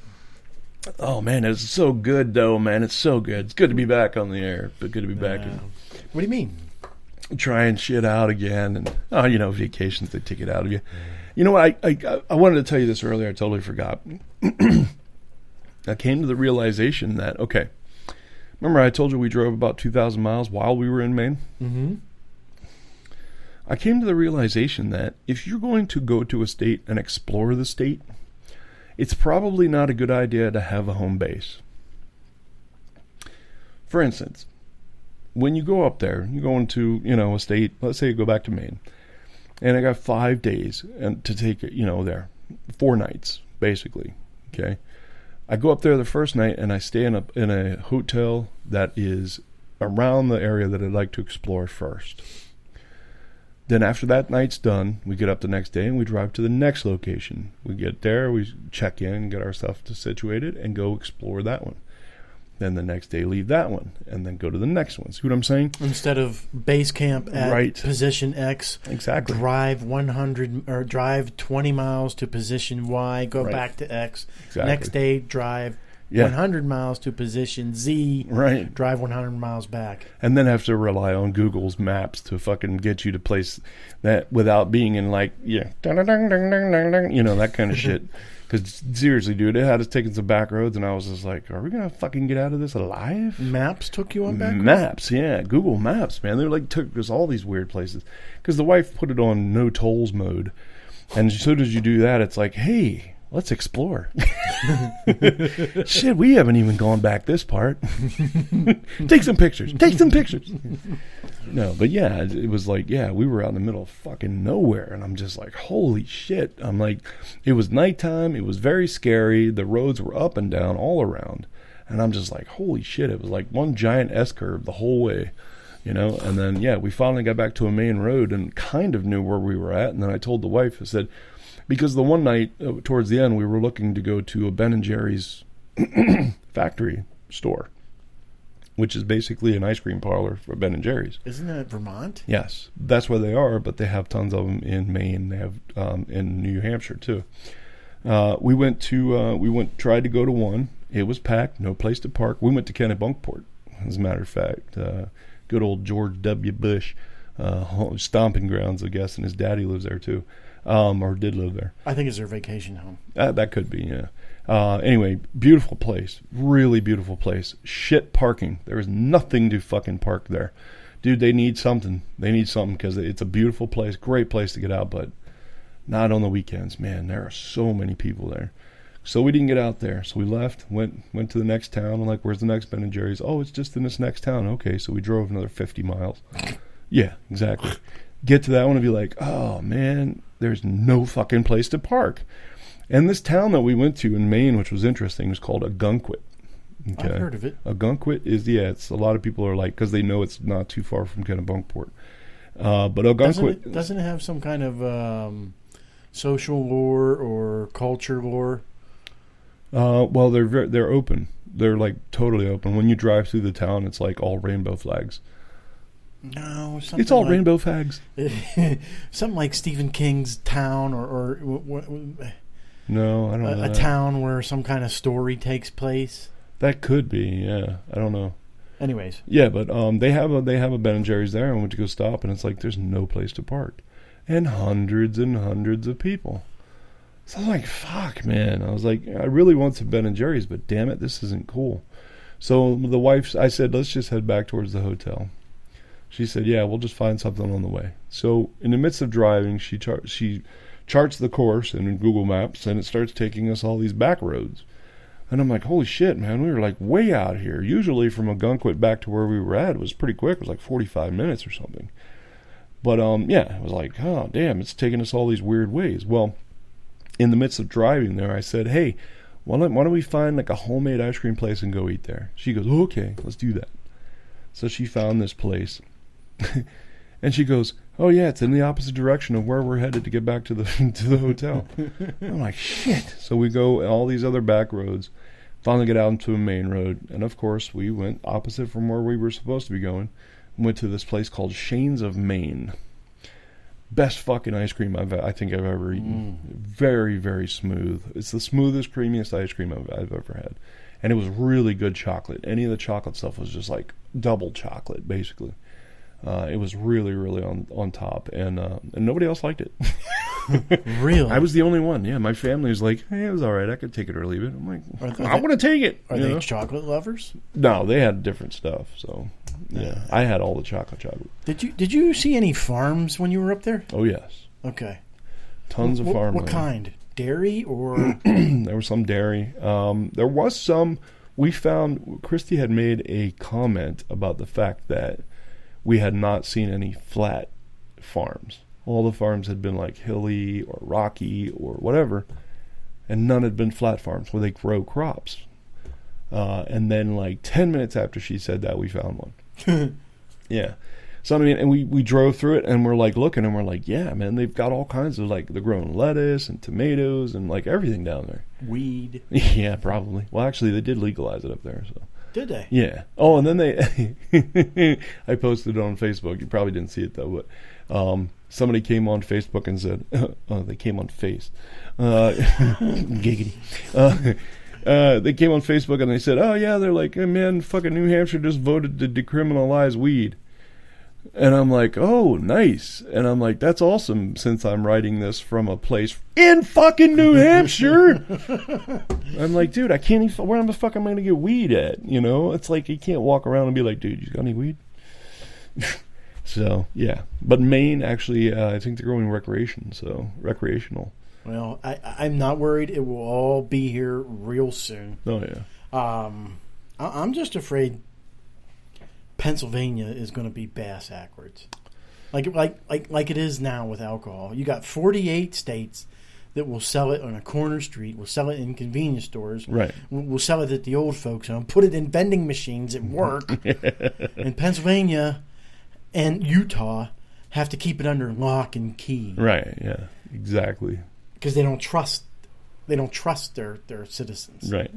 Oh, man, it's so good, though, man. It's so good. It's good to be back on the air, but good to be back and What do you mean? trying shit out again. And, vacations, they take it out of you. You know what? I wanted to tell you this earlier. I totally forgot. I came to the realization that, okay, remember I told you we drove about 2,000 miles while we were in Maine? Mm-hmm. I came to the realization that if you're going to go to a state and explore the state, it's probably not a good idea to have a home base. For instance, when you go up there, you go into, a state, let's say you go back to Maine, and I got 5 days and to take it, there, 4 nights, basically, okay? I go up there the first night and I stay in a hotel that is around the area that I'd like to explore first. Then after that night's done, we get up the next day and we drive to the next location. We get there, we check in, get our stuff situated, and go explore that one. Then the next day leave that one, and then go to the next one. See what I'm saying? Instead of base camp at Right. position X, Exactly. drive 100 or drive 20 miles to position Y, go Right. back to X. Exactly. Next day, drive Yeah. 100 miles to position Z, Right. drive 100 miles back. And then have to rely on Google's maps to fucking get you to place that without being in that kind of shit. Because seriously, dude, it had us taking some back roads, and I was just like, are we going to fucking get out of this alive? Maps took you on back? Maps, yeah. Google Maps, man. They took us all these weird places. Because the wife put it on no tolls mode. And as soon as you do that, it's like, hey, let's explore. Shit, we haven't even gone back this part. Take some pictures. No, but yeah, it was like, yeah, we were out in the middle of fucking nowhere, and I'm just like, holy shit. I'm like, it was nighttime. It was very scary. The roads were up and down all around. And I'm just like, holy shit. It was like one giant S-curve the whole way, And then, yeah, we finally got back to a main road and kind of knew where we were at. And then I told the wife, I said, because the one night towards the end, we were looking to go to a Ben & Jerry's factory store, which is basically an ice cream parlor for Ben & Jerry's. Isn't that Vermont? Yes, that's where they are, but they have tons of them in Maine. They have in New Hampshire too. We tried to go to one. It was packed, no place to park. We went to Kennebunkport, as a matter of fact. Good old George W. Bush stomping grounds, I guess, and his daddy lives there too. Or did live there. I think it's their vacation home. That could be, yeah. Anyway, beautiful place. Really beautiful place. Shit parking. There is nothing to fucking park there. Dude, they need something. Because it's a beautiful place. Great place to get out, but not on the weekends. Man, there are so many people there. So we didn't get out there. So we left, went to the next town. I'm like, where's the next Ben & Jerry's? Oh, it's just in this next town. Okay, so we drove another 50 miles. Yeah, exactly. Get to that one and be like, oh, man, there's no fucking place to park. And this town that we went to in Maine, which was interesting, was called Ogunquit. Okay? I've heard of it. Ogunquit is, it's a lot of people are like, because they know it's not too far from Kennebunkport. But Ogunquit... Doesn't it have some kind of social lore or culture lore? Well, they're open. They're like totally open. When you drive through the town, it's like all rainbow flags. No, something it's all like, rainbow flags. Something like Stephen King's town, or no, I don't know. A town where some kind of story takes place. That could be, yeah. I don't know. Anyways, yeah, but they have a Ben & Jerry's there. I went to go stop, and it's like there's no place to park, and hundreds of people. So I was like, fuck, man. I was like, I really want some Ben & Jerry's, but damn it, this isn't cool. So the wife, I said, let's just head back towards the hotel. She said, yeah, we'll just find something on the way. So in the midst of driving, she charts the course in Google Maps, and it starts taking us all these back roads. And I'm like, holy shit, man, we were like way out here. Usually from Ogunquit back to where we were at, it was pretty quick. It was like 45 minutes or something. But yeah, it was like, oh, damn, it's taking us all these weird ways. Well, in the midst of driving there, I said, hey, why don't we find like a homemade ice cream place and go eat there? She goes, okay, let's do that. So she found this place. And she goes, oh yeah, it's in the opposite direction of where we're headed to get back to the hotel. I'm like, shit. So we go all these other back roads, finally get out into a main road, and of course we went opposite from where we were supposed to be going. Went to this place called Shane's of Maine. Best fucking ice cream I think I've ever eaten. Very, very smooth. It's the smoothest, creamiest ice cream I've ever had. And it was really good chocolate. Any of the chocolate stuff was just like double chocolate, basically. It was really, really on top, and nobody else liked it. Really? I was the only one. Yeah, my family was like, hey, it was all right. I could take it or leave it. I'm like, I want to take it. Are they chocolate lovers? No, they had different stuff. So Yeah, I had all the chocolate. Did you see any farms when you were up there? Oh yes, Okay. tons of farmland. What kind? Dairy or? There was some dairy. There was some. We found Christy had made a comment about the fact that we had not seen any flat farms. All the farms had been like hilly or rocky or whatever, and none had been flat farms where they grow crops. And then like 10 minutes after she said that, we found one. Yeah. So I mean, and we drove through it and we're like looking and we're like, yeah, man, they've got all kinds of like, they're growing lettuce and tomatoes and like everything down there. Weed. Yeah, probably. Well, actually, they did legalize it up there. So. Did they? Yeah. Oh, and then they, I posted it on Facebook. You probably didn't see it though, but somebody came on Facebook and said, oh, they came on Face. Giggity. They came on Facebook and they said, oh yeah, they're like, hey, man, fucking New Hampshire just voted to decriminalize weed. And I'm like, oh, nice. And I'm like, that's awesome since I'm writing this from a place in fucking New Hampshire. I'm like, dude, I can't even, where the fuck am I going to get weed at? You know, it's like you can't walk around and be like, dude, you got any weed? So, yeah. But Maine, actually, I think they're going recreational. Well, I'm not worried. It will all be here real soon. Oh, yeah. I'm just afraid Pennsylvania is going to be bass backwards, like it is now with alcohol. You got 48 states that will sell it on a corner street, will sell it in convenience stores, right? Will sell it at the old folks' home, put it in vending machines at work. And Pennsylvania and Utah have to keep it under lock and key, right? Yeah, exactly. Because they don't trust their citizens, right?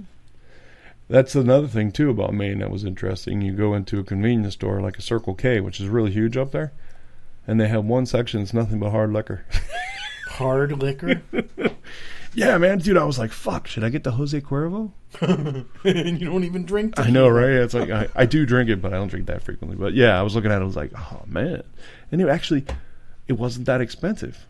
That's another thing, too, about Maine that was interesting. You go into a convenience store like a Circle K, which is really huge up there, and they have one section that's nothing but hard liquor. Hard liquor? Yeah, man. Dude, I was like, fuck, should I get the Jose Cuervo? And you don't even drink tequila. I know, right? It's like, I do drink it, but I don't drink that frequently. But, yeah, I was looking at it, I was like, oh, man. And it wasn't that expensive.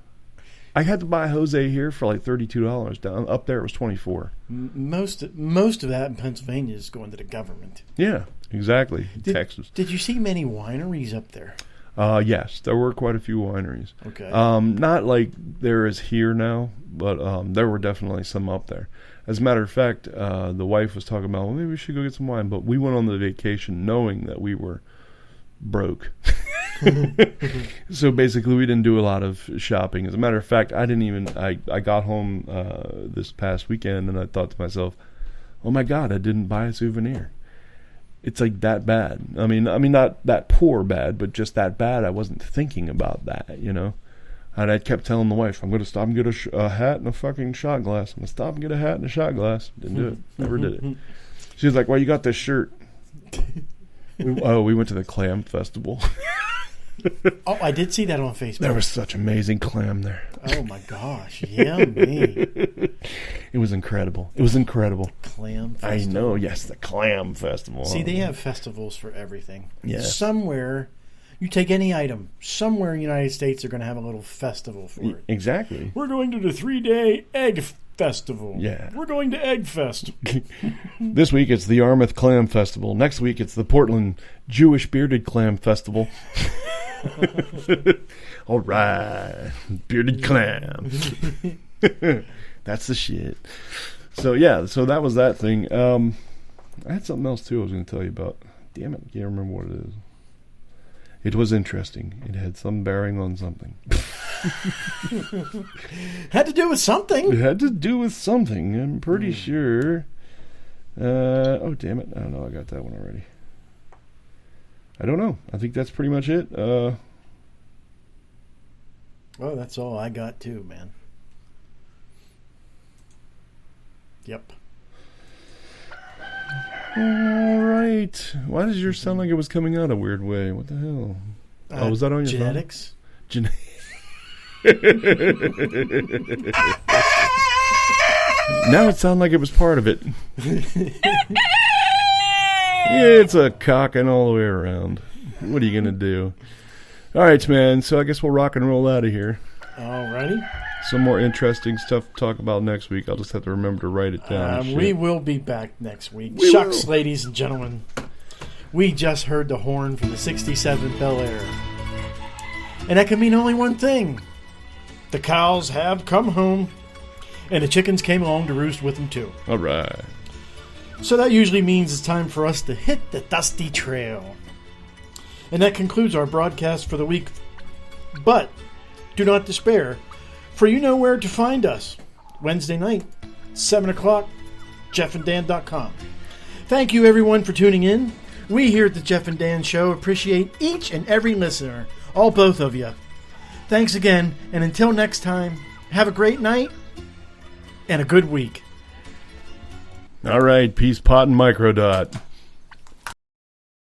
I had to buy Jose here for like $32. Down up there, it was $24. Most of that in Pennsylvania is going to the government. Yeah, exactly. Texas. Did you see many wineries up there? Yes, there were quite a few wineries. Okay. Not like there is here now, but there were definitely some up there. As a matter of fact, the wife was talking about, well, maybe we should go get some wine. But we went on the vacation knowing that we were broke. So basically we didn't do a lot of shopping. As a matter of fact, I got home this past weekend and I thought to myself, oh my God, I didn't buy a souvenir. It's like that bad. I mean not that poor bad, but just that bad. I wasn't thinking about that, you know. And I kept telling the wife, I'm going to stop and get a hat and a fucking shot glass. I'm going to stop and get a hat and a shot glass. Didn't do it. Never did it. She was like, well, you got this shirt. We went to the clam festival. Oh, I did see that on Facebook. There was such amazing clam there. Oh my gosh, yummy! It was incredible. It was incredible. Clam festival. I know, yes, the clam festival. See, they have festivals for everything. Yes. Somewhere, you take any item, somewhere in the United States, they're going to have a little festival for it. Exactly. We're going to the 3-day egg festival. Yeah. We're going to Egg Fest. This week it's the Yarmouth Clam Festival. Next week it's the Portland Jewish Bearded Clam Festival. All right, bearded clam. That's the shit. So yeah, so that was that thing. I had something else too I was going to tell you about. Damn it, I can't remember what it is. It was interesting. It had some bearing on something. Had to do with something. It had to do with something. I'm pretty sure. Oh damn it! I don't know. I got that one already. I don't know. I think that's pretty much it. Oh, that's all I got too, man. Yep. All right. Why does yours sound like it was coming out a weird way? What the hell? Oh, was that on your genetics? Now it sounded like it was part of it. It's a cocking all the way around. What are you going to do? All right, man. So I guess we'll rock and roll out of here. All righty. Some more interesting stuff to talk about next week. I'll just have to remember to write it down. We will be back next week. Shucks, ladies and gentlemen. We just heard the horn from the 67th Bel Air. And that can mean only one thing. The cows have come home, and the chickens came along to roost with them too. All right. So that usually means it's time for us to hit the dusty trail. And that concludes our broadcast for the week. But do not despair, for you know where to find us. Wednesday night, 7 o'clock, jeffanddan.com. Thank you everyone for tuning in. We here at the Jeff and Dan Show appreciate each and every listener, all both of you. Thanks again, and until next time, have a great night and a good week. All right, peace, pot, and microdot.